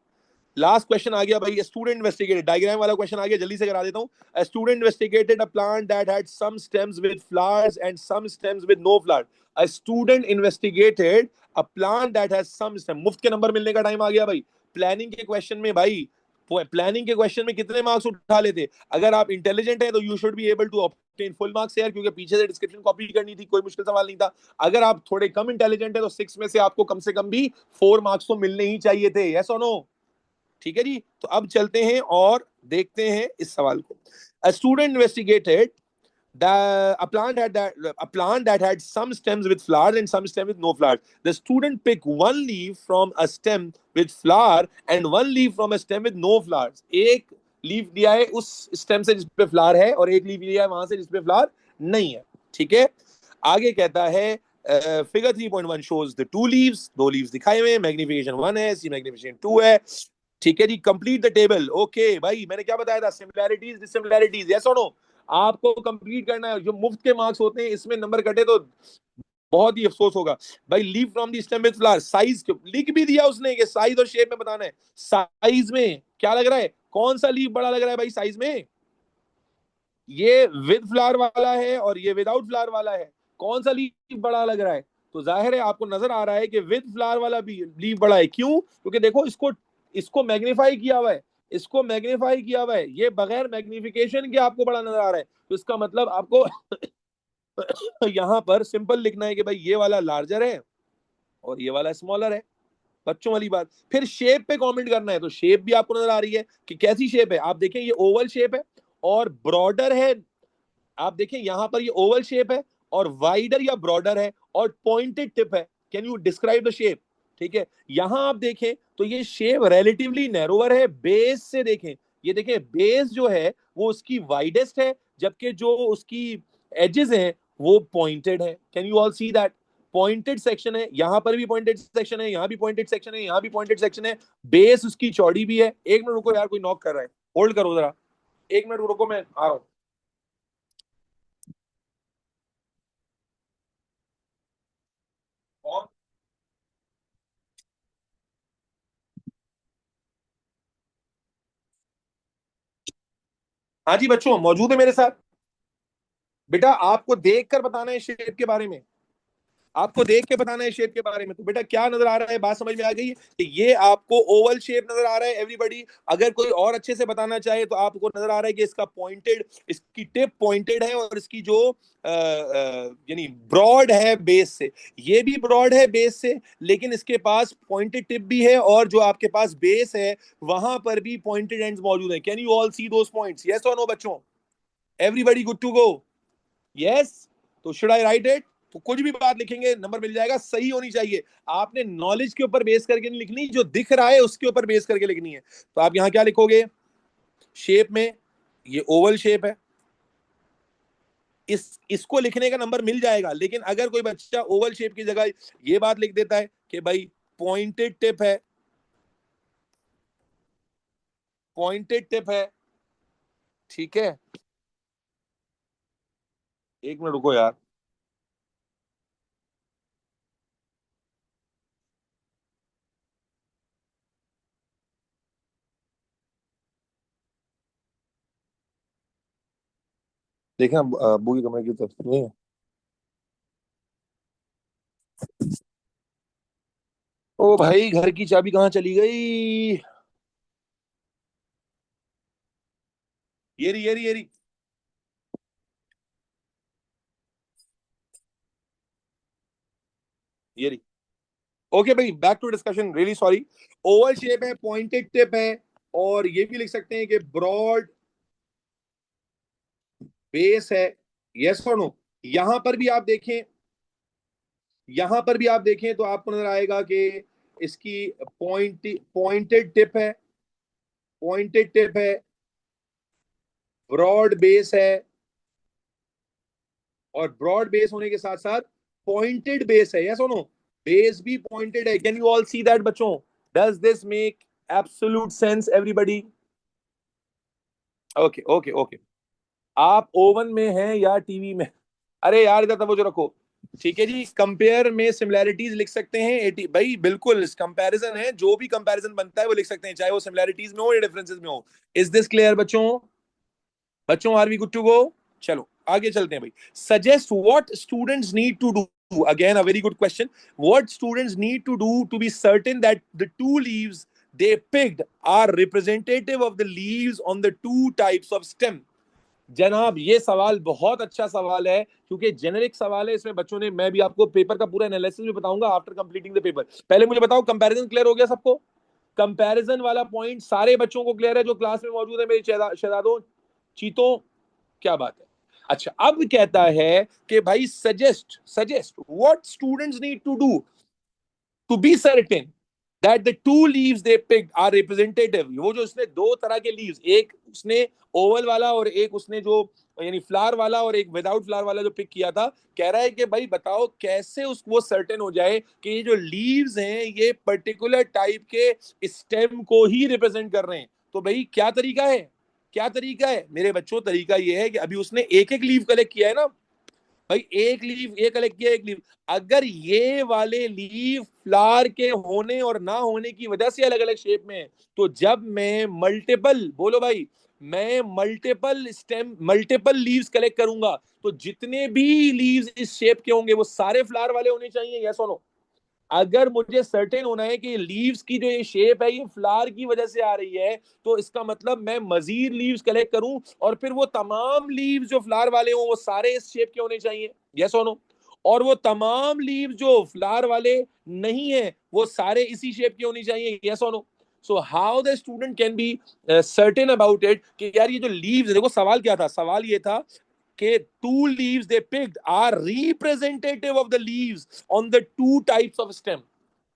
Last question आ गया भाई, स्टूडेंट इन्वेस्टिगेटेड, डायग्राम वाला क्वेश्चन आ गया, जल्दी से करा देता हूं। Student investigated a plant that had some stems with flowers and some stems with no flower. A student investigated a plant that has some stem, मुफ्त के नंबर मिलने का टाइम आ गया भाई। प्लानिंग के क्वेश्चन में भाई, प्लानिंग के क्वेश्चन में कितने मार्क्स उठा लेते, अगर आप इंटेलिजेंट है तो you should be able to obtain full marks यार, क्योंकि पीछे से डिस्क्रिप्शन कॉपी करनी थी, कोई मुश्किल सवाल नहीं था। अगर आप थोड़े कम इंटेलिजेंट है तो 6 में से आपको कम से कम भी 4 मार्क्स तो मिलने ही चाहिए थे, यस और नो। ठीक है जी, तो अब चलते हैं और देखते हैं इस सवाल को। A student investigated a plant that had some stems with flowers and some stems with no flowers. The student picked one leaf from a stem with flower and one leaf from a stem with no flowers. एक leaf दिया है उस stem से जिसपे flower है और एक leaf दिया है वहां से जिसपे फ्लावर नहीं है। ठीक है, आगे कहता है figure 3.1 shows the two leaves, दो लीव्स दिखाए हुए, मैग्निफिकेशन 1 है, सी मैग्निफिकेशन 2 है। ठीक है जी, कंप्लीट द टेबल। ओके भाई मैंने क्या बताया था, सिमिलैरिटीज डिसिमिलैरिटीज, यस और नो। आपको कंप्लीट करना है, जो मुफ्त के मार्क्स होते हैं इसमें नंबर कटे तो बहुत ही अफसोस होगा भाई। Leave from the stem with flower, size लिख भी दिया उसने कि साइज और शेप में बताना है। साइज में क्या लग रहा है, कौन सा लीव बड़ा लग रहा है भाई साइज में, ये विद फ्लावर वाला है और ये विदाउट फ्लावर वाला है, कौन सा लीव बड़ा लग रहा है। तो जाहिर है आपको नजर आ रहा है कि विद फ्लावर वाला भी लीव बड़ा है, क्यों, क्योंकि देखो इसको इसको मैग्नीफाई किया हुआ है, इसको मैग्नीफाई किया हुआ है, ये बगैर मैग्निफिकेशन के आपको बड़ा नजर आ रहा है। तो इसका मतलब आपको यहां पर सिंपल लिखना है कि भाई ये वाला लार्जर है और ये वाला स्मॉलर है, बच्चों वाली बात। फिर शेप पे कमेंट करना है, तो शेप भी आपको नजर आ रही है कि कैसी शेप है, आप देखें ये ओवल शेप है और ब्रॉडर है, आप देखें यहां पर ये ओवल शेप है और वाइडर या ब्रॉडर है और पॉइंटेड टिप है। Can you describe the shape. ठीक है, यहां आप देखें तो ये शेप रिलेटिवली नैरोवर है, बेस से देखें, ये देखें बेस जो है वो उसकी वाइडेस्ट है, जबकि जो उसकी एजेस हैं वो पॉइंटेड है। Can you all see that, pointed section है, यहां पर भी पॉइंटेड सेक्शन है, यहां भी पॉइंटेड सेक्शन है, यहां भी पॉइंटेड सेक्शन है, बेस उसकी चौड़ी भी है। एक मिनट रुको यार, कोई नॉक कर रहा है, होल्ड करो जरा, एक मिनट रुको मैं आ रहा हूं। और हाँ जी बच्चों, मौजूद है मेरे साथ। बेटा आपको देखकर बताना है शेप के बारे में, आपको देख के बताना है शेप के बारे में। तो बेटा क्या नजर आ रहा है, बात समझ में आ गई है कि ये आपको ओवल शेप नजर आ रहा है एवरीबॉडी। अगर कोई और अच्छे से बताना चाहे तो आपको नजर आ रहा है कि इसका पॉइंटेड, इसकी टिप पॉइंटेड है और इसकी जो यानी ब्रॉड है बेस से, ये भी ब्रॉड है बेस से, लेकिन इसके पास पॉइंटेड टिप भी है और जो आपके पास बेस है वहां पर भी पॉइंटेड एंड्स मौजूद है। Can you all see those points, yes और नो बच्चों, everybody good to go, yes. तो शुड आई राइट इट, तो कुछ भी बात लिखेंगे नंबर मिल जाएगा, सही होनी चाहिए। आपने नॉलेज के ऊपर बेस करके नहीं लिखनी, जो दिख रहा है उसके ऊपर बेस करके लिखनी है। तो आप यहां क्या लिखोगे, शेप में ये ओवल शेप है, इसको लिखने का नंबर मिल जाएगा। लेकिन अगर कोई बच्चा ओवल शेप की जगह ये बात लिख देता है कि भाई पॉइंटेड टिप है, पॉइंटेड टिप है, ठीक है, एक मिनट रुको यार। देखें अब्बू के कमरे की तरफ नहीं है। ओ भाई, घर की चाबी कहाँ चली गई? ये रही। ये रही। ओके भाई, back to discussion, really sorry. Oval shape है, पॉइंटेड टिप है, और ये भी लिख सकते हैं कि ब्रॉड बेस है। यस और नो? यहां पर भी आप देखें, यहां पर भी आप देखें तो आपको नजर आएगा कि इसकी पॉइंटेड टिप है, पॉइंटेड टिप है, ब्रॉड बेस है, और ब्रॉड बेस होने के साथ साथ पॉइंटेड बेस है। यस और नो? बेस भी पॉइंटेड है। Can you all see that बच्चों? Does this make absolute sense everybody? Okay okay okay. आप ओवन में हैं या टीवी में? अरे यार, इधर तवज्जो रखो। ठीक है जी, कंपेयर में सिमिलैरिटीज लिख सकते हैं। 80 भाई बिल्कुल कंपैरिजन है, जो भी कंपैरिजन बनता है वो लिख सकते हैं, चाहे वो सिमिलैरिटीज में हो या डिफरेंसेस में हो। इज दिस क्लियर बच्चों? बच्चों, are we good to go? चलो आगे चलते हैं भाई। Suggest what students need to do, again a very good question. What students need to do to be certain that the two leaves they picked are representative of the leaves on the two types of stem? जनाब, ये सवाल बहुत अच्छा सवाल है, क्योंकि generic सवाल है। इसमें बच्चों ने, मैं भी आपको पेपर का पूरा एनालिसिस भी बताऊंगा आफ्टर कंप्लीटिंग द पेपर। पहले मुझे बताओ, कंपैरिजन क्लियर हो गया सबको? कंपैरिजन वाला पॉइंट सारे बच्चों को क्लियर है जो क्लास में मौजूद है, मेरी शहजादों, चीतों? क्या बात है। अच्छा, अब कहता है कि भाई suggest suggest what students need to do to be certain that the two leaves they picked are representative. वो जो उसने दो तरह के लीव्स, एक उसने ओवल वाला और एक उसने जो यानी फ्लावर वाला और एक विदाउट फ्लावर वाला जो पिक किया था, कह रहा है कि भाई बताओ कैसे उस वो सर्टेन हो जाए कि ये जो लीव्स हैं ये पर्टिकुलर टाइप के स्टेम को ही रिप्रेजेंट कर रहे हैं। तो भाई क्या तरीका है? क्या तरीका है मेरे बच्चों? तरीका ये है कि अभी उसने एक एक लीव कलेक्ट किया है ना भाई, एक लीव ये कलेक्ट किया, एक लीव। अगर ये वाले लीव फ्लावर के होने और ना होने की वजह से अलग अलग शेप में है, तो जब मैं मल्टीपल, बोलो भाई, मैं multiple stem, multiple leaves collect करूंगा, तो जितने भी लीव्स इस शेप के होंगे वो सारे फ्लावर वाले होने चाहिए। यस और नो? अगर मुझे सर्टेन होना है कि लीव्स की जो ये शेप है ये फ्लावर की वजह से आ रही है, तो इसका मतलब मैं मजीद लीव्स कलेक्ट करूं, और फिर वो तमाम लीव्स जो फ्लावर वाले हो वो सारे इस शेप के होने चाहिए। यस और नो? और वो तमाम लीव जो फ्लावर वाले नहीं है वो सारे इसी शेप के होनी चाहिए। यस और no? So how the student can be certain about it कि यार ये जो लीव्स, देखो सवाल क्या था? सवाल ये था कि two leaves they picked are representative of the leaves on the two types of stem।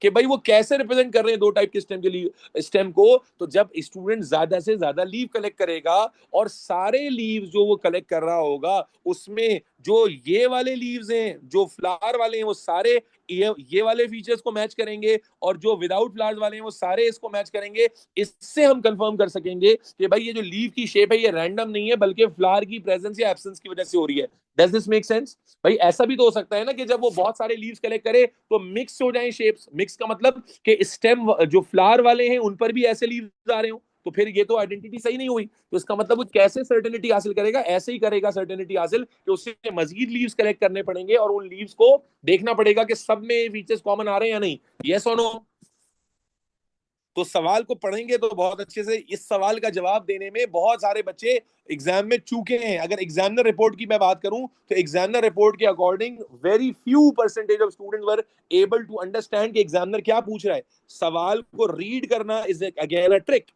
कि भाई वो कैसे रिप्रेजेंट कर रहे हैं दो टाइप के स्टेम के लिए, स्टेम को? तो जब स्टूडेंट ज्यादा से ज्यादा लीव कलेक्ट करेगा और सारे लीव जो वो कलेक्ट कर रहा होगा उसमें जो ये वाले लीव्स हैं जो फ्लावर वाले हैं वो सारे ये वाले फीचर्स को मैच करेंगे, और जो विदाउट फ्लावर्स वाले हैं वो सारे इसको मैच करेंगे। इससे हम कंफर्म कर सकेंगे कि भाई ये जो लीव की शेप है ये रैंडम नहीं है, बल्कि फ्लावर की प्रेजेंस या एब्सेंस की वजह से हो रही है। Does this make sense? भाई ऐसा भी तो हो सकता है ना कि जब वो बहुत सारे लीव्स कलेक्ट करे तो मिक्स हो जाए शेप्स। मिक्स का मतलब कि स्टेम जो फ्लावर वाले हैं उन पर भी ऐसे लीव्स आ रहे हो, तो फिर ये तो आइडेंटिटी सही नहीं हुई। तो इसका मतलब वो कैसे सर्टेनिटी हासिल करेगा? ऐसे ही करेगा सर्टेनिटी हासिल कि उससे मजीद लीव्स कलेक्ट करने पड़ेंगे और उन लीव्स को देखना पड़ेगा कि सब में फीचर्स कॉमन आ रहे हैं या नहीं। यस और नो? तो सवाल को पढ़ेंगे तो बहुत अच्छे से इस सवाल का जवाब देने में बहुत सारे बच्चे एग्जाम में चूके हैं। अगर एग्जामिनर रिपोर्ट की मैं बात करूं तो एग्जामिनर रिपोर्ट के according very few percentage of student were able to understand कि एग्जामिनर क्या पूछ रहा है। सवाल को रीड करना इज अगेन अ ट्रिक।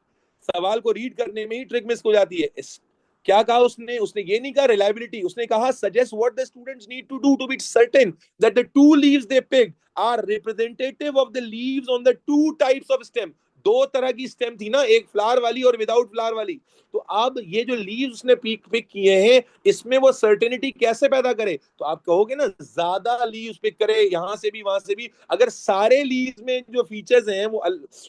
सवाल को रीड करने में ही ट्रिक मिस हो जाती है। क्या कहा उसने? उसने ये नहीं कहा रिलायबिलिटी, उसने कहा suggest what the students need to do to be certain that the two leaves they picked are representative of the leaves on the two types of stem। दो तरह की स्टेम थी ना, एक फ्लावर वाली और विदाउट फ्लावर वाली। तो अब ये जो लीव्स उसने पिक पिक किए हैं, इसमें वो सर्टेनिटी कैसे पैदा करे? तो आप कहोगे ना ज्यादा लीव्स पिक करे, यहां से भी वहां से भी। अगर सारे लीव्स में जो फीचर्स हैं वो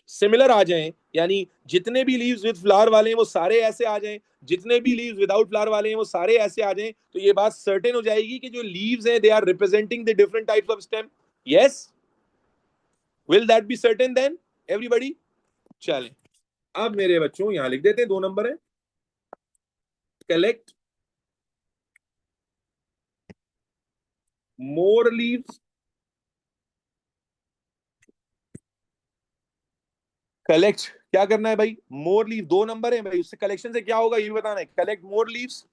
सिमिलर आ जाएं, यानी जितने भी लीव्स विद फ्लावर वाले हैं वो सारे ऐसे आ जाएं, जितने भी लीव्स विदाउट फ्लावर वाले हैं वो सारे ऐसे आ जाएं, तो ये बात सर्टेन हो जाएगी कि जो लीव्स हैं they are representing the different types of stem. Yes, will that be certain then everybody? चलें, अब मेरे बच्चों यहां लिख देते हैं, 2 नंबर है, कलेक्ट मोर लीव्स। कलेक्ट क्या करना है भाई? मोर लीव, 2 नंबर है भाई, उससे कलेक्शन से क्या होगा ये भी बताना है। Collect more leaves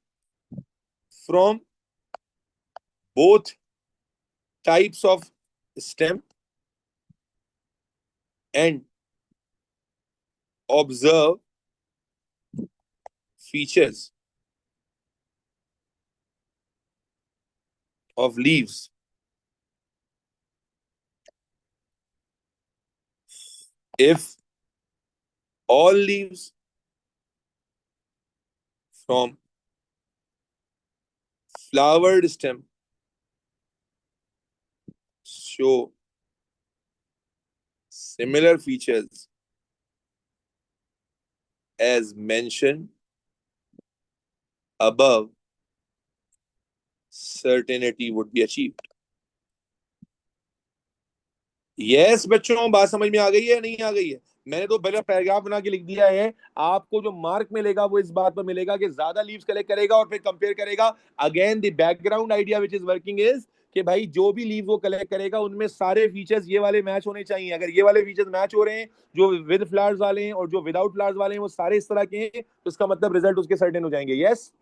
from both types of stem and observe features of leaves if all leaves from flowered stem show similar features as mentioned above, certainty would be achieved. Yes बच्चों, बात समझ में आ गई है नहीं आ गई है? मैंने तो पहले पैराग्राफ बना के लिख दिया है। आपको जो मार्क मिलेगा वो इस बात पर मिलेगा कि ज्यादा लीव्स कलेक्ट करेगा और फिर कंपेयर करेगा। Again the background idea which is working is कि भाई जो भी लीव वो कलेक्ट करेगा उनमें सारे फीचर्स ये वाले मैच होने चाहिए। अगर ये वाले फीचर्स मैच हो रहे हैं, जो विद फ्लावर्स वाले हैं और जो विदाउट फ्लावर्स वाले हैं वो सारे इस तरह के हैं, तो इसका मतलब रिजल्ट उसके सर्टेन हो जाएंगे। यस,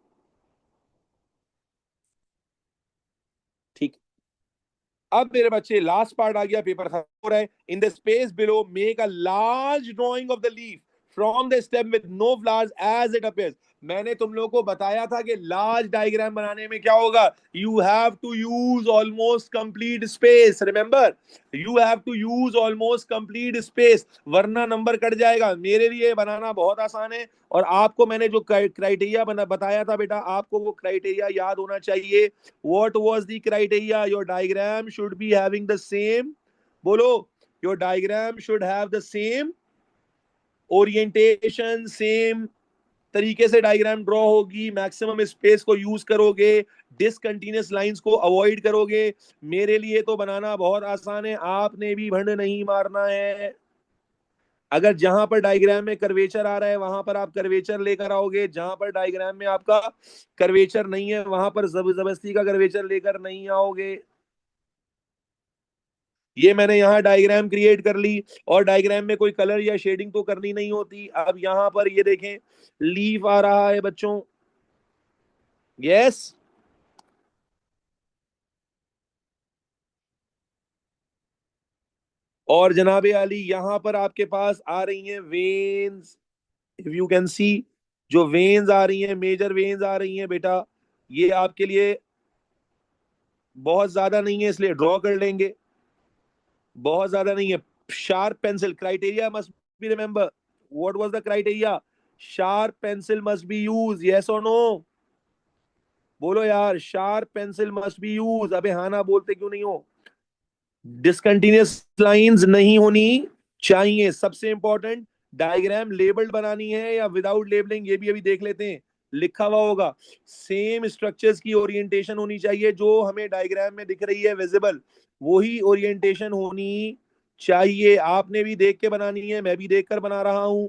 ठीक। अब मेरे बच्चे लास्ट पार्ट आ गया, पेपर खत्म हो रहा है। In the space below make a large drawing of the leaf from the stem with no flowers as it appears. मैंने तुम लोगों को बताया था कि लार्ज डायग्राम बनाने में क्या होगा, you have to use almost complete space. Remember, you have to use almost complete space, वरना नंबर कट जाएगा। मेरे लिए बनाना बहुत आसान है, और आपको मैंने जो क्राइटेरिया बताया था बेटा, आपको वो क्राइटेरिया याद होना चाहिए। What was the criteria? Your diagram should be having the same. बोलो, your diagram should have the same orientation, same तरीके से डायग्राम ड्रॉ होगी, मैक्सिमम स्पेस को यूज करोगे, डिसकंटिन्यूअस लाइंस को अवॉइड करोगे। मेरे लिए तो बनाना बहुत आसान है, आपने भी भंड नहीं मारना है। अगर जहां पर डायग्राम में कर्वेचर आ रहा है वहां पर आप कर्वेचर लेकर आओगे, जहां पर डायग्राम में आपका कर्वेचर नहीं है वहां पर जबरदस्ती का कर्वेचर लेकर नहीं आओगे। ये मैंने यहाँ डायग्राम क्रिएट कर ली, और डायग्राम में कोई कलर या शेडिंग तो करनी नहीं होती। अब यहाँ पर ये देखें, लीफ आ रहा है बच्चों। यस, और जनाबे आली यहाँ पर आपके पास आ रही हैं वेन्स। इफ यू कैन सी, जो वेन्स आ रही हैं, मेजर वेन्स आ रही हैं बेटा, ये आपके लिए बहुत ज्यादा नहीं है इसलिए ड्रॉ कर लेंगे, बहुत ज्यादा नहीं है। Sharp pencil, criteria must be remember, what was the criteria? Sharp pencil must be use, yes और नो? बोलो यार, sharp pencil must be use. अबे हाँ ना बोलते क्यों नहीं हो? डिसकंटिन्यूअस लाइंस नहीं होनी चाहिए। सबसे इंपॉर्टेंट, डायग्राम लेबल्ड बनानी है या विदाउट लेबलिंग, ये भी अभी देख लेते हैं। लिखा हुआ होगा, सेम स्ट्रक्चर्स की ओरिएंटेशन होनी चाहिए, जो हमें डायग्राम में दिख रही है विजिबल, वही ओरिएंटेशन होनी चाहिए। आपने भी देख के बनानी है, मैं भी देखकर बना रहा हूं।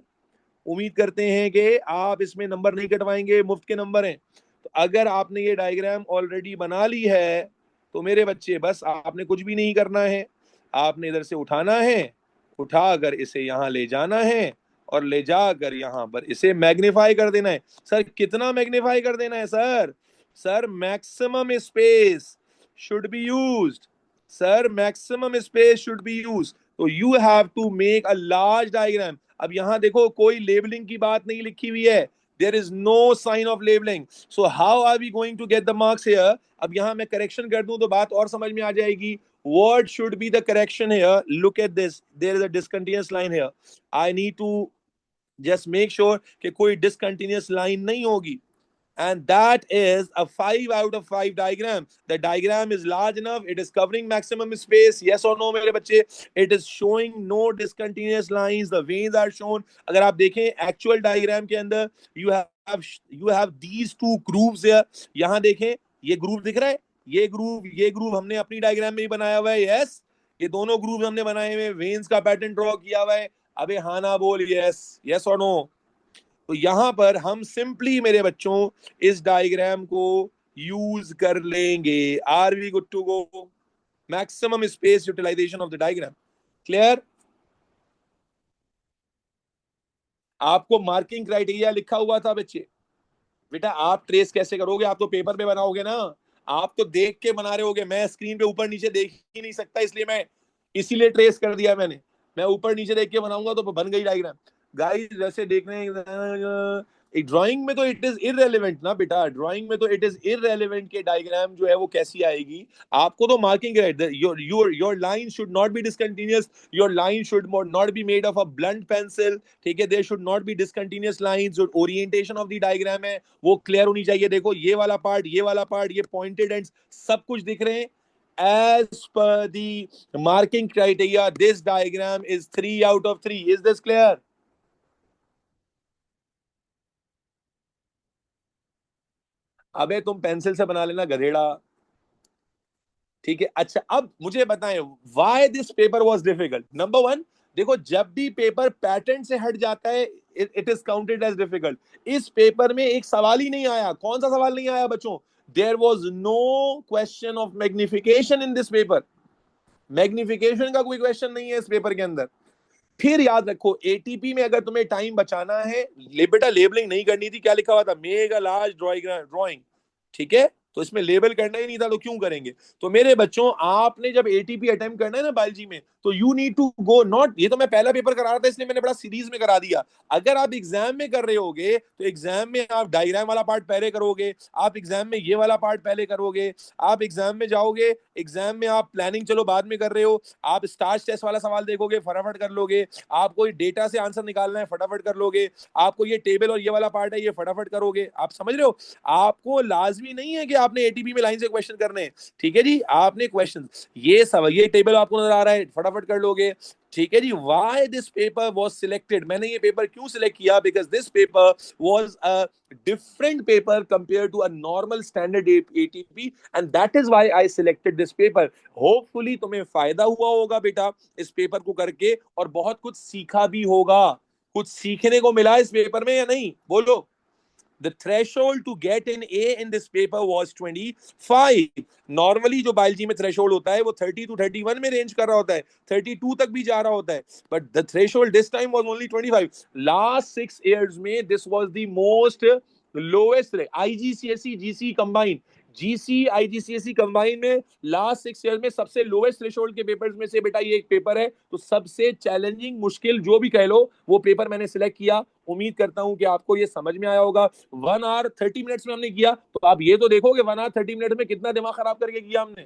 उम्मीद करते हैं कि आप इसमें नंबर नहीं कटवाएंगे, मुफ्त के नंबर हैं। तो अगर आपने ये डायग्राम ऑलरेडी बना ली है तो मेरे बच्चे बस आपने कुछ भी नहीं करना है, आपने इधर से उठाना है, उठाकर इसे यहाँ ले जाना है, और ले जाकर यहाँ पर इसे मैग्नीफाई कर देना है। सर कितना मैग्नीफाई कर देना है sir? Sir maximum space should be used, sir maximum space should be used. तो you have to make a large diagram. अब यहां देखो कोई लेबलिंग की बात नहीं लिखी हुई है, there is no sign of labelling, so how are we going to get the marks here? अब यहां मैं करेक्शन कर दूं तो बात और समझ में आ जाएगी। What should be the correction here? Look at this. There is a discontinuous line here. I need to just make sure कि कोई discontinuous line नहीं होगी. And that is a 5 out of 5 diagram. The diagram is large enough. It is covering maximum space. Yes or no, मेरे बच्चे? It is showing no discontinuous lines. The veins are shown. अगर आप देखें actual diagram के अंदर, you have these two grooves here. यहाँ देखें, ये groove दिख रहा है? ये groove हमने अपनी diagram में ही बनाया हुआ है. Yes, ये दोनों grooves हमने बनाए हुए. Veins का pattern draw किया हुआ है. अबे हाँ ना बोल. Yes or no? तो यहां पर हम सिंपली मेरे बच्चों इस डायग्राम को यूज कर लेंगे. Are we good to go? Maximum space utilisation of the diagram. Clear? आपको मार्किंग क्राइटेरिया लिखा हुआ था बच्चे. बेटा आप ट्रेस कैसे करोगे? आप तो पेपर पे बनाओगे ना. आप तो देख के बना रहे होगे. मैं स्क्रीन पे ऊपर नीचे देख ही नहीं सकता, इसलिए इसीलिए ट्रेस कर दिया मैंने. मैं ऊपर नीचे देख के बनाऊंगा तो बन गई डायग्राम. गाइस जैसे देख रहे हैं, एक ड्राइंग में तो इट इज इररेलेवेंट ना बेटा. ड्राइंग में तो इट इज इररेलेवेंट के डायग्राम जो है वो कैसी आएगी. आपको तो मार्किंग है. Your line should not be discontinuous. Your line should not be made of a blunt pencil. ठीक है, there should not be discontinuous lines. जो ओरिएंटेशन ऑफ द डायग्राम है वो क्लियर होनी चाहिए. देखो ये वाला पार्ट, ये पॉइंटेड एंड्स सब कुछ दिख रहे हैं. As per the marking criteria, this diagram is 3 out of 3. Is this clear? अबे तुम पेंसिल से बना लेना गधेड़ा. ठीक है. अच्छा अब मुझे बताएं why this paper was difficult. Number one, देखो जब भी पेपर पैटर्न से हट जाता है it is counted as difficult. इस पेपर में एक सवाल ही नहीं आया. कौन सा सवाल नहीं आया बच्चों? There was no question of magnification in this paper. Magnification का कोई क्वेश्चन नहीं है इस पेपर के अंदर. फिर याद रखो एटीपी में अगर तुम्हें टाइम बचाना है, बेटा लेबलिंग नहीं करनी थी. क्या लिखा हुआ था? मेग अ लार्ज ड्राइंग. ठीक है, तो इसमें लेबल करना ही नहीं था तो क्यों करेंगे. तो मेरे बच्चों आपने जब एटीपी अटेम्प्ट करना है ना बायोलॉजी में, तो you need to go not. ये तो मैं पहला पेपर करा रहा था इसलिए मैंने बड़ा सीरीज में करा दिया. अगर आप एग्जाम में कर रहे होगे तो एग्जाम में आप डायग्राम वाला पार्ट पहले करोगे. आप एग्जाम में ये वाला पार्ट पहले करोगे. आप एग्जाम में जाओगे, एग्जाम में आप प्लानिंग चलो बाद में कर रहे हो. आप स्टार्च टेस्ट वाला सवाल देखोगे, फटाफट कर लोगे. आपको डेटा से आंसर निकालना है, फटाफट कर लोगे. आपको ये टेबल और ये वाला पार्ट है, ये फटाफट करोगे. आप समझ रहे हो? आपको लाजमी नहीं है कि आपने एटीपी में लाइन से क्वेश्चन करने हैं. ठीक है जी, आपने क्वेश्चन ये सब, ये टेबल आपको नजर आ रहा है, फटाफट कर लोगे. ठीक है जी. Why this paper was selected? मैंने ये पेपर क्यों सिलेक्ट किया? Because this paper was a different paper compared to a normal standard ATP, and that is why I selected this paper. Hopefully तुम्हें फायदा हुआ होगा बेटा इस पेपर को करके, और बहुत कुछ सीखा भी होगा. कुछ सीखने को मिला इस पेपर में या नहीं? बोलो. The threshold to get an A in this paper was 25. Normally जो बायोलॉजी में threshold होता है वो 30 to 31 में रेंज कर रहा होता है, 32 तक भी जा रहा होता है. But the threshold this time was only 25. Last 6 years में this was the most lowest. IGCSE GC combined, GC IGCSE combine में लास्ट 6 ईयर में सबसे लोएस्ट थ्रेशोल्ड के पेपर्स में से बेटा ये एक पेपर है. तो सबसे चैलेंजिंग, मुश्किल जो भी कह लो, वो पेपर मैंने सिलेक्ट किया. उम्मीद करता हूं कि आपको ये समझ में आया होगा. 1 आवर 30 मिनट्स में हमने किया. तो आप ये तो देखोगे 1 आवर 30 मिनट में कितना दिमाग खराब करके किया हमने.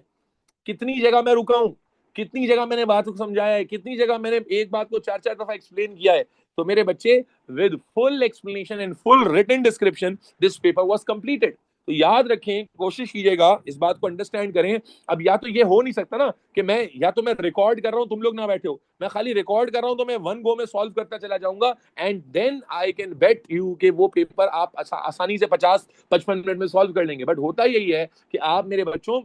कितनी जगह मैं रुका हूं, कितनी जगह मैंने बात को समझाया है, कितनी जगह मैंने एक बात को 4-4 दफा एक्सप्लेन किया है. तो मेरे बच्चे, with full explanation and full written description this paper was completed. तो याद रखें, कोशिश कीजिएगा इस बात को अंडरस्टैंड करें. अब या तो ये हो नहीं सकता ना कि मैं रिकॉर्ड कर रहा हूं, तुम लोग ना बैठे हो. मैं खाली रिकॉर्ड कर रहा हूं तो मैं वन गो में सॉल्व करता चला जाऊंगा, and then I can bet you कि वो पेपर आप आसानी से 50-55 मिनट में सॉल्व कर लेंगे. बट होता यही है कि आप मेरे बच्चों,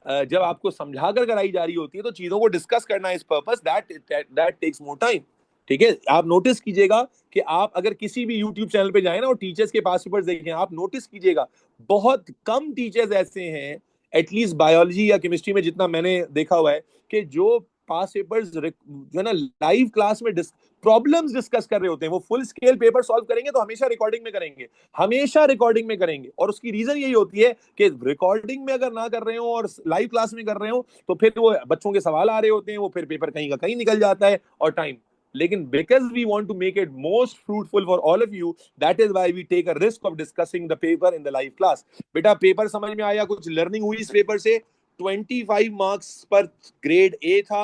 जब आपको समझा कर कराई जा रही होती है तो चीजों को डिस्कस करना इस purpose that takes more time. ठीक है, आप नोटिस कीजिएगा कि आप अगर किसी भी यूट्यूब चैनल पे जाए ना और टीचर्स के पास पेपर्स देखें, आप नोटिस कीजिएगा बहुत कम टीचर्स ऐसे हैं, एटलीस्ट बायोलॉजी या केमिस्ट्री में जितना मैंने देखा हुआ है, कि जो पास पेपर्स जो है ना लाइव क्लास में प्रॉब्लम्स डिस्कस कर रहे होते हैं. वो फुल स्केल पेपर सॉल्व करेंगे तो हमेशा रिकॉर्डिंग में करेंगे, हमेशा रिकॉर्डिंग में करेंगे. और उसकी रीजन यही होती है कि रिकॉर्डिंग में अगर ना कर रहे हो और लाइव क्लास में कर रहे हो तो फिर वो बच्चों के सवाल आ रहे होते हैं, वो फिर पेपर कहीं का कहीं निकल जाता है और टाइम. लेकिन because we want to make it most fruitful for all of you, that is why we take a risk of discussing the paper in the live class. बेटा पेपर समझ में आया? कुछ लर्निंग हुई इस पेपर से? 25 marks पर grade A था।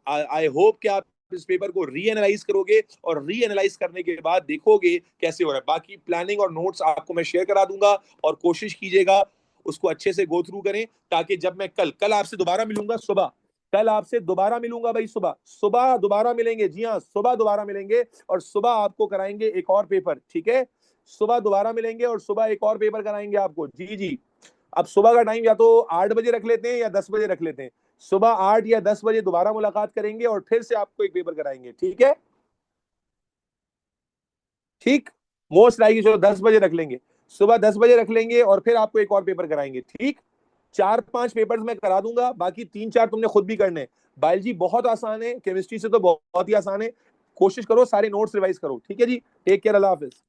आई होप कि आप इस पेपर को रीएनालाइज करोगे और रीएनालाइज करने के बाद देखोगे कैसे हो रहा है। बाकी प्लानिंग और नोट्स आपको मैं शेयर करा दूंगा और कोशिश कीजिएगा उसको अच्छे से गो थ्रू करें, ताकि जब मैं कल आपसे दोबारा मिलूंगा सुबह, कल आपसे दोबारा मिलूंगा भाई, सुबह सुबह दोबारा मिलेंगे। जी हाँ, सुबह दोबारा मिलेंगे और सुबह आपको कराएंगे एक और पेपर, ठीक है? सुबह दोबारा मिलेंगे और सुबह एक और पेपर कराएंगे आपको। जी जी। अब सुबह का टाइम या तो 8 बजे रख लेते हैं या 10 बजे रख लेते हैं। सुबह 8 या 10 बजे दोबारा मुलाकात करेंगे और फिर से आपको एक पेपर कराएंगे, ठीक है? ठीक। मोस्ट लाइक चलो 10 बजे रख लेंगे, सुबह 10 बजे रख लेंगे और फिर आपको एक और पेपर कराएंगे, ठीक? 4-5 पेपर्स मैं करा दूंगा, बाकी 3-4 तुमने खुद भी करने। बायोलॉजी बहुत आसान है, केमिस्ट्री से तो बहुत ही आसान है। कोशिश करो सारे नोट्स रिवाइज करो, ठीक है जी। टेक केयर, अल्लाह हाफिज।